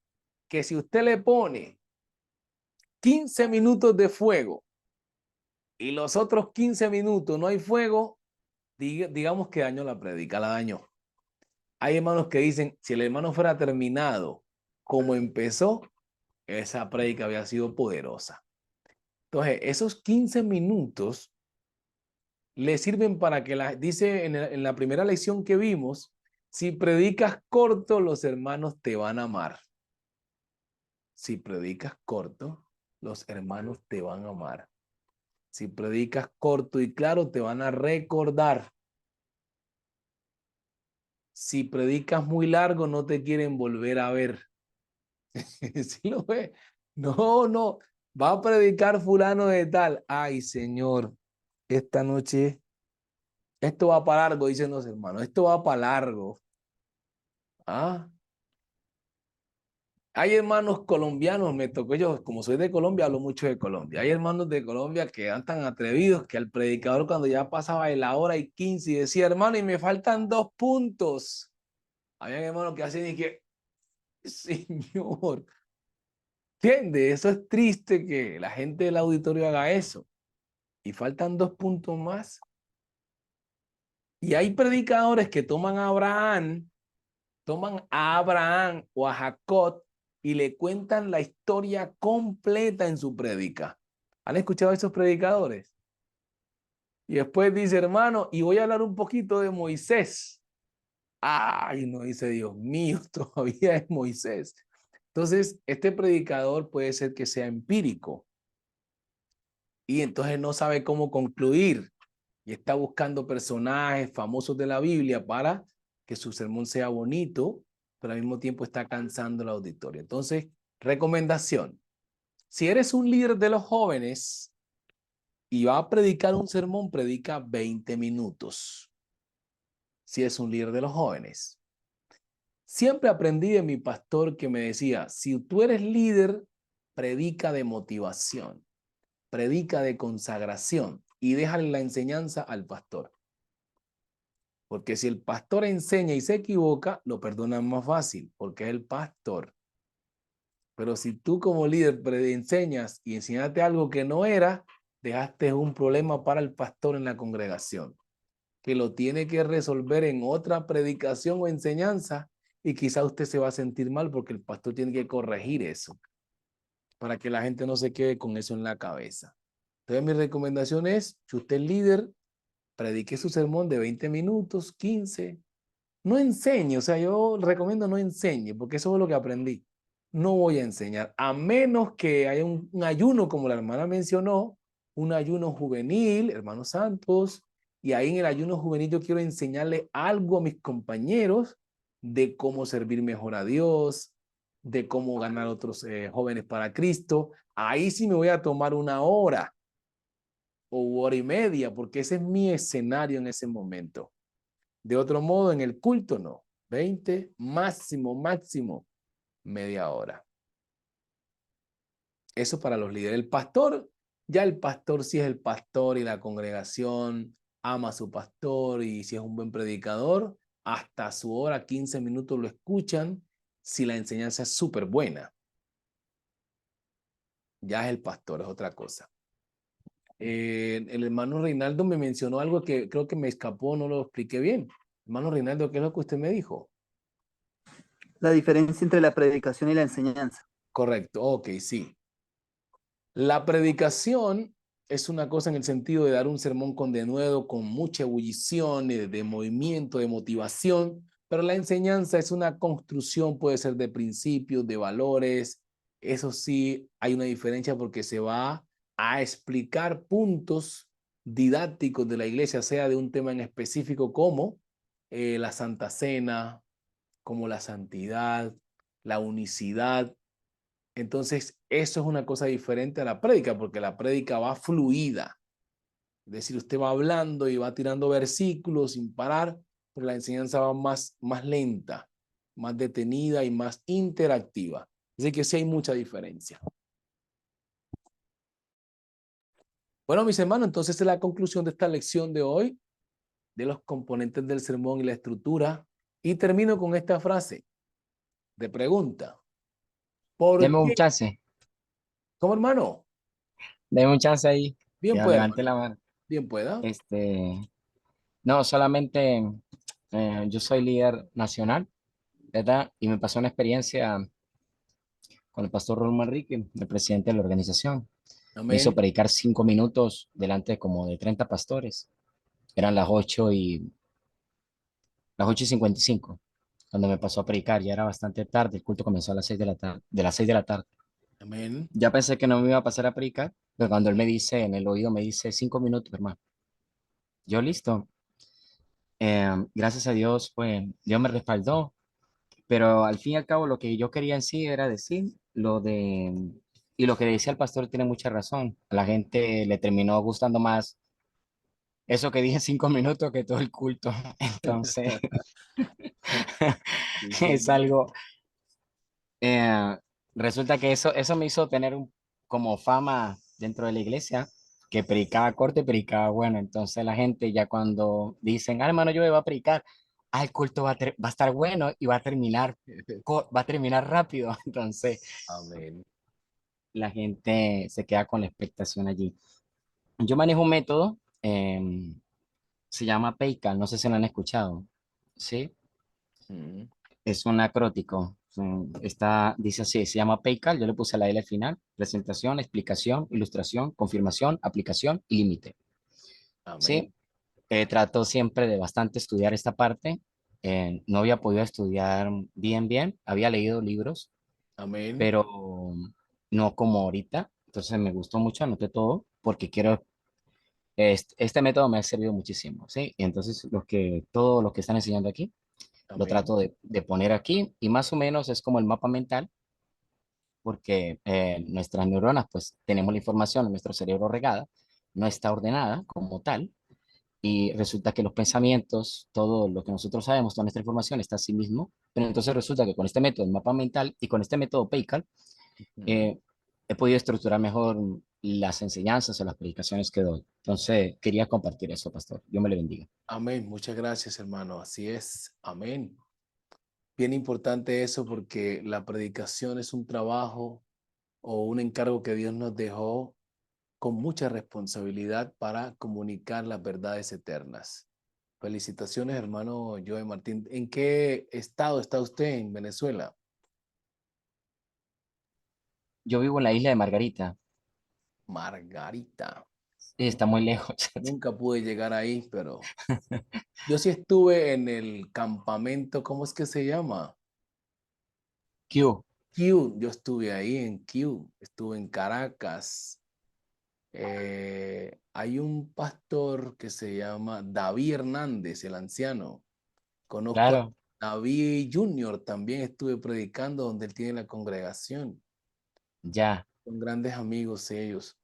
[SPEAKER 1] que si usted le pone 15 minutos de fuego y los otros 15 minutos no hay fuego, digamos que dañó la prédica, la dañó. Hay hermanos que dicen, si el hermano fuera terminado como empezó, esa prédica había sido poderosa. Entonces, esos 15 minutos le sirven para que, dice en la primera lección que vimos, si predicas corto, los hermanos te van a amar. Si predicas corto, los hermanos te van a amar. Si predicas corto y claro, te van a recordar. Si predicas muy largo, no te quieren volver a ver. ¿Sí lo ve? No, va a predicar fulano de tal. Ay, Señor, esta noche, esto va para largo, dicen los hermanos, esto va para largo. ¿Ah? Hay hermanos colombianos, me tocó yo, como soy de Colombia, hablo mucho de Colombia. Hay hermanos de Colombia que eran tan atrevidos que al predicador cuando ya pasaba de la 1:15 y decía, hermano, y me faltan 2 puntos. Había hermanos que hacían y que, Señor, ¿entiende? Eso es triste que la gente del auditorio haga eso. Y faltan 2 puntos más. Y hay predicadores que toman a Abraham o a Jacob y le cuentan la historia completa en su prédica. ¿Han escuchado a esos predicadores? Y después dice, hermano, y voy a hablar un poquito de Moisés. Ay, no, dice, Dios mío, todavía es Moisés. Entonces, este predicador puede ser que sea empírico y entonces no sabe cómo concluir y está buscando personajes famosos de la Biblia para que su sermón sea bonito, pero al mismo tiempo está cansando la auditorio. Entonces, recomendación. Si eres un líder de los jóvenes y va a predicar un sermón, predica 20 minutos. Si es un líder de los jóvenes. Siempre aprendí de mi pastor que me decía, si tú eres líder, predica de motivación, predica de consagración y déjale la enseñanza al pastor. Porque si el pastor enseña y se equivoca, lo perdonan más fácil, porque es el pastor. Pero si tú como líder enseñas y enseñaste algo que no era, dejaste un problema para el pastor en la congregación, que lo tiene que resolver en otra predicación o enseñanza, y quizá usted se va a sentir mal porque el pastor tiene que corregir eso, para que la gente no se quede con eso en la cabeza. Entonces mi recomendación es, si usted es líder, predique su sermón de 20 minutos, 15. No enseñe, o sea, yo recomiendo no enseñe, porque eso es lo que aprendí. No voy a enseñar, a menos que haya un ayuno, como la hermana mencionó, un ayuno juvenil, hermanos santos, y ahí en el ayuno juvenil yo quiero enseñarle algo a mis compañeros de cómo servir mejor a Dios, de cómo ganar otros jóvenes para Cristo. Ahí sí me voy a tomar 1 hora o 1 hora y media, porque ese es mi escenario en ese momento. De otro modo, en el culto no. 20, máximo, media hora. Eso para los líderes. El pastor, ya el pastor si es el pastor y la congregación ama a su pastor y si es un buen predicador, hasta su hora, 15 minutos lo escuchan si la enseñanza es súper buena. Ya es el pastor, es otra cosa. El hermano Reinaldo me mencionó algo que creo que me escapó, no lo expliqué bien. Hermano Reinaldo, ¿qué es lo que usted me dijo?
[SPEAKER 11] La diferencia entre la predicación y la enseñanza.
[SPEAKER 1] Correcto, ok, sí. La predicación es una cosa en el sentido de dar un sermón con denuedo, con mucha ebullición, de movimiento, de motivación, pero la enseñanza es una construcción, puede ser de principios, de valores. Eso sí, hay una diferencia porque se va a explicar puntos didácticos de la iglesia, sea de un tema en específico como la Santa Cena, como la santidad, la unicidad. Entonces, eso es una cosa diferente a la prédica, porque la prédica va fluida. Es decir, usted va hablando y va tirando versículos sin parar, pero la enseñanza va más lenta. más detenida y más interactiva. Así que sí hay mucha diferencia. Bueno, mis hermanos, entonces es la conclusión de esta lección de hoy, de los componentes del sermón y la estructura. Y termino con esta frase de pregunta. ¿Por
[SPEAKER 2] Deme un
[SPEAKER 1] qué?
[SPEAKER 2] chance.
[SPEAKER 1] ¿Cómo, hermano?
[SPEAKER 2] Deme un chance ahí.
[SPEAKER 1] Bien
[SPEAKER 2] Que
[SPEAKER 1] pueda,
[SPEAKER 2] levante
[SPEAKER 1] hermano.
[SPEAKER 2] la mano.
[SPEAKER 1] Bien pueda.
[SPEAKER 2] No, solamente yo soy líder nacional, ¿verdad? Y me pasó una experiencia con el pastor Raúl Manrique, el presidente de la organización. Me hizo
[SPEAKER 1] Amén.
[SPEAKER 2] predicar 5 minutos delante como de 30 pastores. Eran las 8:55 cuando me pasó a predicar. Ya era bastante tarde. El culto comenzó a las 6 de la tarde, de las 6 de la tarde.
[SPEAKER 1] Amén.
[SPEAKER 2] Ya pensé que no me iba a pasar a predicar, pero cuando él me dice en el oído, me dice 5 minutos, hermano. Yo listo. Gracias a Dios, pues Dios me respaldó, pero al fin y al cabo lo que yo quería en sí era decir y lo que decía el pastor tiene mucha razón. A la gente le terminó gustando más eso que dije 5 minutos que todo el culto. Entonces,
[SPEAKER 1] Sí,
[SPEAKER 2] es
[SPEAKER 1] señor.
[SPEAKER 2] algo, eh, resulta que eso me hizo tener como fama dentro de la iglesia, que predicaba corto y predicaba bueno. Entonces la gente ya cuando dicen, hermano, yo voy a predicar, el culto va a estar bueno y va a terminar rápido. Entonces
[SPEAKER 1] Amén.
[SPEAKER 2] la gente se queda con la expectación allí. Yo manejo un método, se llama PayCal, no sé si lo han escuchado, ¿sí?
[SPEAKER 1] Mm.
[SPEAKER 2] Es un acrótico. Dice así, se llama PayCal, yo le puse la L al final: presentación, explicación, ilustración, confirmación, aplicación y límite.
[SPEAKER 1] Amén.
[SPEAKER 2] Sí, trato siempre de bastante estudiar esta parte. No había podido estudiar bien, había leído libros,
[SPEAKER 1] Amén.
[SPEAKER 2] pero no como ahorita. Entonces me gustó mucho, anoté todo, porque este método me ha servido muchísimo, ¿sí? Y entonces todo lo que están enseñando aquí, lo
[SPEAKER 1] Amén.
[SPEAKER 2] trato de poner aquí, y más o menos es como el mapa mental, porque nuestras neuronas, pues tenemos la información en nuestro cerebro regada, no está ordenada como tal, y resulta que los pensamientos, todo lo que nosotros sabemos, toda nuestra información está así mismo, pero entonces resulta que con este método, el mapa mental, y con este método PayCal,
[SPEAKER 1] Mm.
[SPEAKER 2] eh, he podido estructurar mejor las enseñanzas o las predicaciones que doy. Entonces, quería compartir eso, pastor. Dios me le bendiga.
[SPEAKER 1] Amén. Muchas gracias, hermano. Así es. Amén. Bien importante eso porque la predicación es un trabajo o un encargo que Dios nos dejó con mucha responsabilidad para comunicar las verdades eternas. Felicitaciones, hermano Joe Martín. ¿En qué estado está usted en Venezuela?
[SPEAKER 2] Yo vivo en la isla de Margarita.
[SPEAKER 1] Margarita.
[SPEAKER 2] Sí, está muy lejos.
[SPEAKER 1] Nunca pude llegar ahí, pero yo sí estuve en el campamento, ¿cómo es que se llama?
[SPEAKER 2] Q.
[SPEAKER 1] Q. Yo estuve ahí en Q. Estuve en Caracas. Hay un pastor que se llama David Hernández, el anciano. Conozco a
[SPEAKER 2] Claro,
[SPEAKER 1] David Junior, también estuve predicando donde él tiene la congregación.
[SPEAKER 2] ya.
[SPEAKER 1] Son grandes amigos ellos.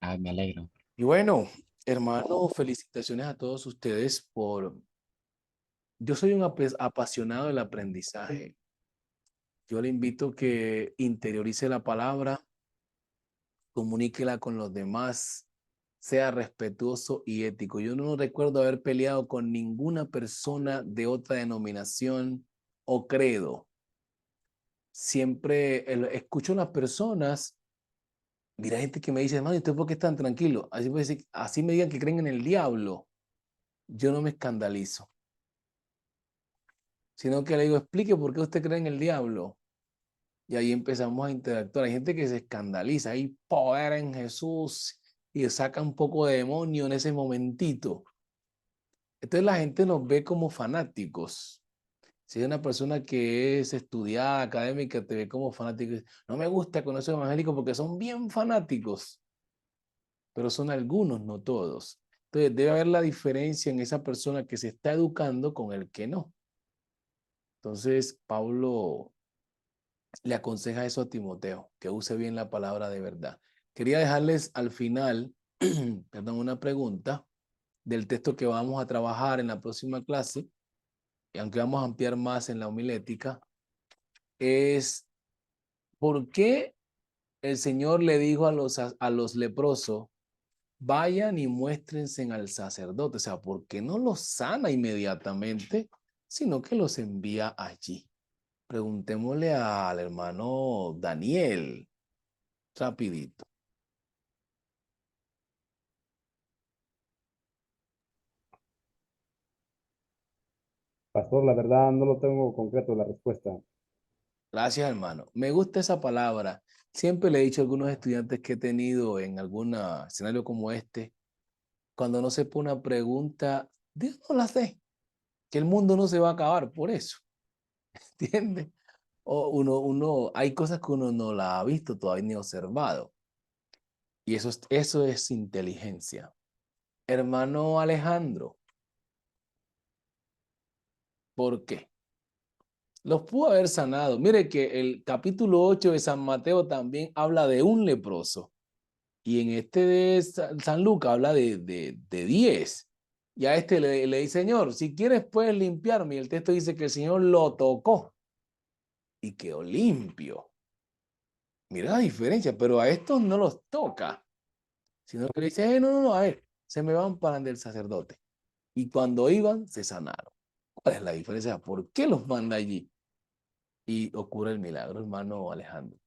[SPEAKER 2] Ay, me alegro.
[SPEAKER 1] Y bueno, hermano, felicitaciones a todos ustedes por... Yo soy un apasionado del aprendizaje. Yo le invito a que interiorice la palabra, comuníquela con los demás, sea respetuoso y ético. Yo no recuerdo haber peleado con ninguna persona de otra denominación o credo. Siempre escucho a las personas, mira gente que me dice, hermano, ¿y usted por qué están tranquilo? Así me digan que creen en el diablo. Yo no me escandalizo, sino que le digo, explique por qué usted cree en el diablo. Y ahí empezamos a interactuar. Hay gente que se escandaliza, hay poder en Jesús y saca un poco de demonio en ese momentito. Entonces la gente nos ve como fanáticos. Si es una persona que es estudiada, académica, te ve como fanático. No me gusta con esos evangélicos porque son bien fanáticos, pero son algunos, no todos. Entonces debe haber la diferencia en esa persona que se está educando con el que no. Entonces Pablo le aconseja eso a Timoteo, que use bien la palabra de verdad. Quería dejarles al final, perdón, una pregunta del texto que vamos a trabajar en la próxima clase, y aunque vamos a ampliar más en la homilética, es ¿por qué el Señor le dijo a los leprosos, vayan y muéstrense al sacerdote? O sea, ¿por qué no los sana inmediatamente, sino que los envía allí? Preguntémosle al hermano Daniel, rapidito.
[SPEAKER 14] Pastor, la verdad no lo tengo concreto la respuesta.
[SPEAKER 1] Gracias, hermano. Me gusta esa palabra. Siempre le he dicho a algunos estudiantes que he tenido en algún escenario como este, cuando no sepa una pregunta, Dios no la sé, que el mundo no se va a acabar por eso, ¿entiendes? O hay cosas que uno no la ha visto todavía ni observado. Y eso es inteligencia. Hermano Alejandro, ¿por qué? Los pudo haber sanado. Mire que el capítulo 8 de San Mateo también habla de un leproso. Y en este de San Lucas habla de 10. Y a este le dice, Señor, si quieres puedes limpiarme. Y el texto dice que el Señor lo tocó y quedó limpio. Mira la diferencia, pero a estos no los toca. Sino que le dice, no, a ver, se me van para el sacerdote. Y cuando iban, se sanaron. ¿Cuál es la diferencia? ¿Por qué los manda allí? Y ocurre el milagro, hermano Alejandro.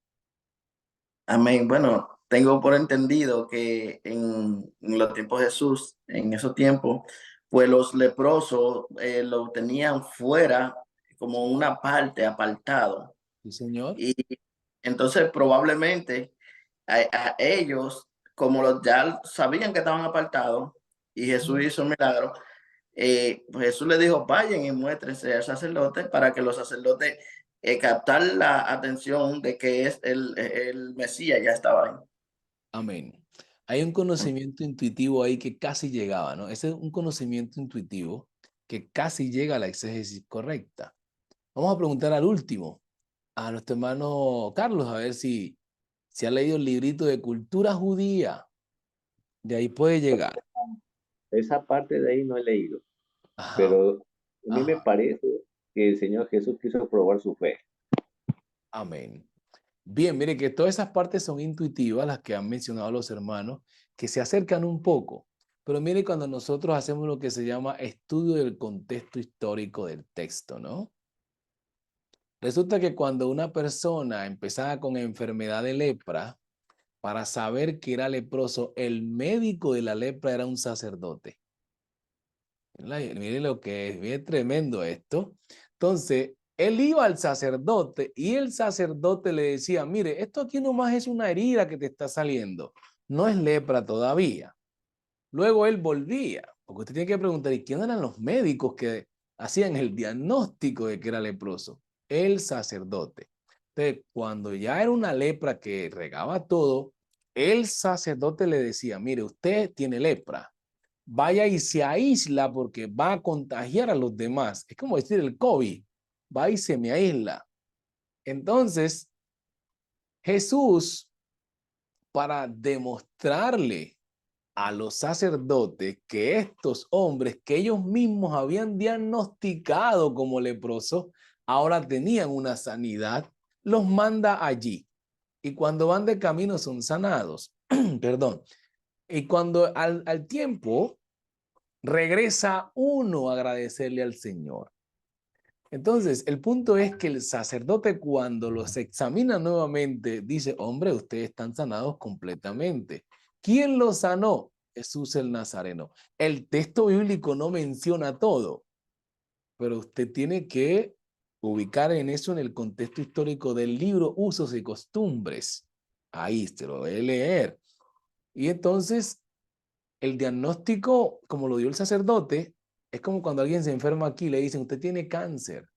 [SPEAKER 7] Amén. Bueno, tengo por entendido que en los tiempos de Jesús, en esos tiempos, pues los leprosos lo tenían fuera como una parte apartado.
[SPEAKER 1] Sí, señor.
[SPEAKER 7] Y entonces probablemente a ellos, como ya sabían que estaban apartados y Jesús hizo un milagro, pues Jesús le dijo, vayan y muéstrense al sacerdote para que los sacerdotes captar la atención de que es el Mesías, ya estaba ahí.
[SPEAKER 1] Amén. Hay un conocimiento intuitivo ahí que casi llegaba, ¿no? Ese es un conocimiento intuitivo que casi llega a la exégesis correcta. Vamos a preguntar al último, a nuestro hermano Carlos, a ver si ha leído el librito de cultura judía. De ahí puede llegar.
[SPEAKER 3] Esa parte de ahí no he leído,
[SPEAKER 1] Ajá.
[SPEAKER 3] pero a mí me
[SPEAKER 1] Ajá.
[SPEAKER 3] parece que el Señor Jesús quiso probar su fe.
[SPEAKER 1] Amén. Bien, mire que todas esas partes son intuitivas, las que han mencionado los hermanos, que se acercan un poco. Pero mire cuando nosotros hacemos lo que se llama estudio del contexto histórico del texto, ¿no? Resulta que cuando una persona empezaba con enfermedad de lepra, para saber que era leproso, el médico de la lepra era un sacerdote. Mire lo que es, bien tremendo esto. Entonces, él iba al sacerdote y el sacerdote le decía, mire, esto aquí nomás es una herida que te está saliendo, no es lepra todavía. Luego él volvía, porque usted tiene que preguntar, ¿y quién eran los médicos que hacían el diagnóstico de que era leproso? El sacerdote. Entonces, cuando ya era una lepra que regaba todo, el sacerdote le decía, mire, usted tiene lepra, vaya y se aísla porque va a contagiar a los demás. Es como decir el COVID, va y se me aísla. Entonces, Jesús, para demostrarle a los sacerdotes que estos hombres que ellos mismos habían diagnosticado como leprosos, ahora tenían una sanidad, los manda allí. Y cuando van de camino son sanados. Perdón. Y cuando al tiempo regresa uno a agradecerle al Señor. Entonces, el punto es que el sacerdote cuando los examina nuevamente dice, hombre, ustedes están sanados completamente. ¿Quién los sanó? Jesús el Nazareno. El texto bíblico no menciona todo, pero usted tiene que ubicar en eso en el contexto histórico del libro Usos y Costumbres. Ahí se lo voy a leer. Y entonces, el diagnóstico, como lo dio el sacerdote, es como cuando alguien se enferma aquí y le dicen, usted tiene cáncer.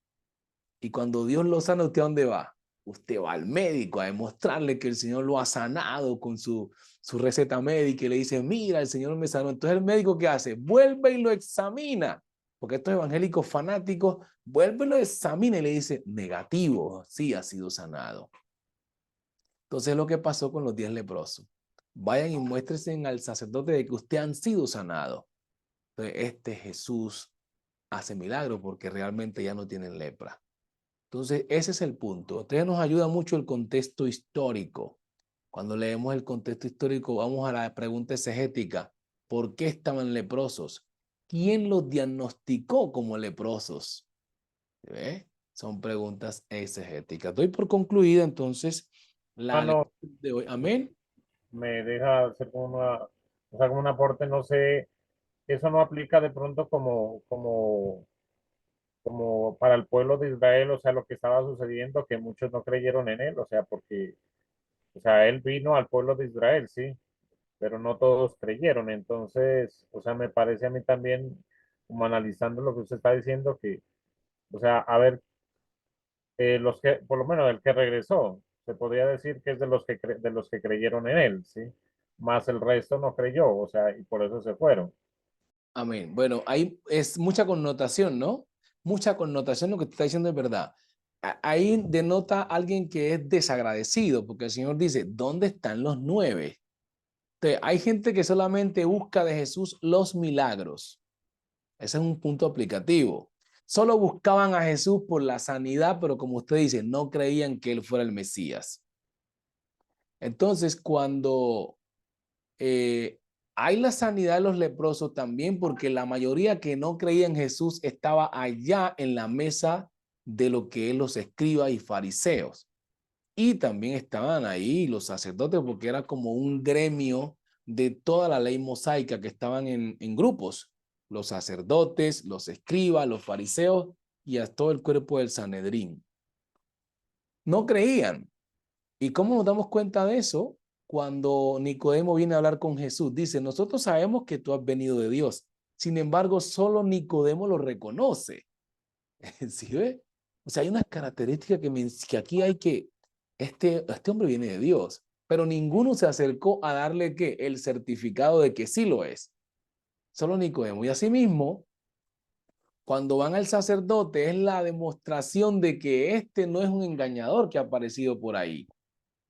[SPEAKER 1] Y cuando Dios lo sana, ¿usted a dónde va? Usted va al médico a demostrarle que el Señor lo ha sanado con su receta médica y le dice, mira, el Señor me sanó. Entonces el médico, ¿qué hace? Vuelve y lo examina. Porque estos evangélicos fanáticos, vuelve y lo examina y le dice, negativo, sí ha sido sanado. Entonces lo que pasó con los 10 leprosos. Vayan y muéstrense al sacerdote de que ustedes han sido sanados. Entonces Jesús hace milagro porque realmente ya no tienen lepra. Entonces, ese es el punto. Entonces nos ayuda mucho el contexto histórico. Cuando leemos el contexto histórico, vamos a la pregunta exegética. ¿Por qué estaban leprosos? ¿Quién los diagnosticó como leprosos? ¿Ve? Son preguntas exegéticas. Doy por concluida entonces la lectura de hoy. Amén.
[SPEAKER 9] Me deja hacer como o sea, como un aporte, no sé, eso no aplica de pronto como para el pueblo de Israel, o sea, lo que estaba sucediendo, que muchos no creyeron en él, o sea, porque, o sea, él vino al pueblo de Israel, sí, pero no todos creyeron. Entonces, o sea, me parece a mí también, como analizando lo que usted está diciendo, que, o sea, a ver, los que, por lo menos el que regresó, se podría decir que es de los de los que creyeron en él, sí, más el resto no creyó, o sea, y por eso se fueron.
[SPEAKER 1] Amén. Bueno, ahí es mucha connotación, ¿no? Mucha connotación, lo que te está diciendo es verdad. Ahí denota a alguien que es desagradecido, porque el Señor dice, ¿dónde están los 9? Entonces, hay gente que solamente busca de Jesús los milagros. Ese es un punto aplicativo. Solo buscaban a Jesús por la sanidad, pero como usted dice, no creían que Él fuera el Mesías. Entonces, cuando hay la sanidad de los leprosos también, porque la mayoría que no creía en Jesús estaba allá en la mesa de lo que es los escribas y fariseos. Y también estaban ahí los sacerdotes, porque era como un gremio de toda la ley mosaica que estaban en grupos. Los sacerdotes, los escribas, los fariseos y a todo el cuerpo del Sanedrín. No creían. ¿Y cómo nos damos cuenta de eso? Cuando Nicodemo viene a hablar con Jesús, dice, nosotros sabemos que tú has venido de Dios. Sin embargo, solo Nicodemo lo reconoce. ¿Sí ve? O sea, hay unas características que aquí hay que, este hombre viene de Dios, pero ninguno se acercó a darle ¿qué? El certificado de que sí lo es. Solo Nicodemo. Y asimismo, cuando van al sacerdote, es la demostración de que este no es un engañador que ha aparecido por ahí,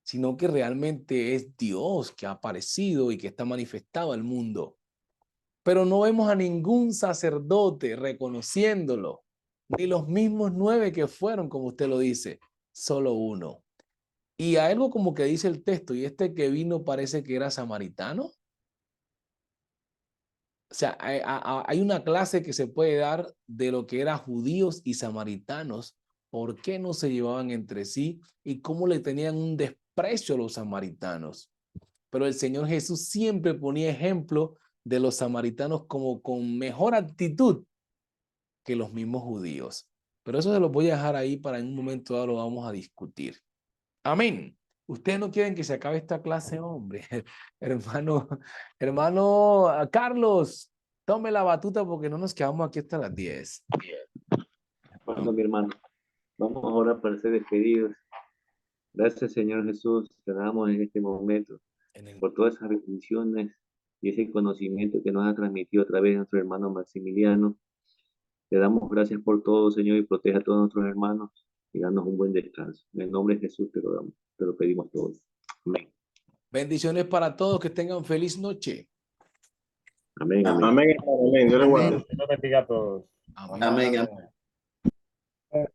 [SPEAKER 1] sino que realmente es Dios que ha aparecido y que está manifestado al mundo. Pero no vemos a ningún sacerdote reconociéndolo, ni los mismos 9 que fueron, como usted lo dice, solo uno. Y hay algo como que dice el texto, y este que vino parece que era samaritano. O sea, hay una clase que se puede dar de lo que eran judíos y samaritanos, por qué no se llevaban entre sí y cómo le tenían un desprecio a los samaritanos. Pero el Señor Jesús siempre ponía ejemplo de los samaritanos como con mejor actitud que los mismos judíos. Pero eso se lo voy a dejar ahí para en un momento dado lo vamos a discutir. Amén. Ustedes no quieren que se acabe esta clase, hombre. hermano Carlos, tome la batuta porque no nos quedamos aquí hasta las 10.
[SPEAKER 3] Bueno, mi hermano, vamos ahora para ser despedidos. Gracias, Señor Jesús, te damos en este momento por todas esas bendiciones y ese conocimiento que nos ha transmitido a través de nuestro hermano Maximiliano. Te damos gracias por todo, Señor, y protege a todos nuestros hermanos y danos un buen descanso. En el nombre de Jesús te lo damos, te lo pedimos todos. Amén.
[SPEAKER 1] Bendiciones para todos, que tengan feliz noche.
[SPEAKER 3] Amén, amén.
[SPEAKER 5] Amén, amén. Dios les guarde.
[SPEAKER 9] Dios los bendiga a todos.
[SPEAKER 1] Amén.
[SPEAKER 7] Amén.
[SPEAKER 1] Amén.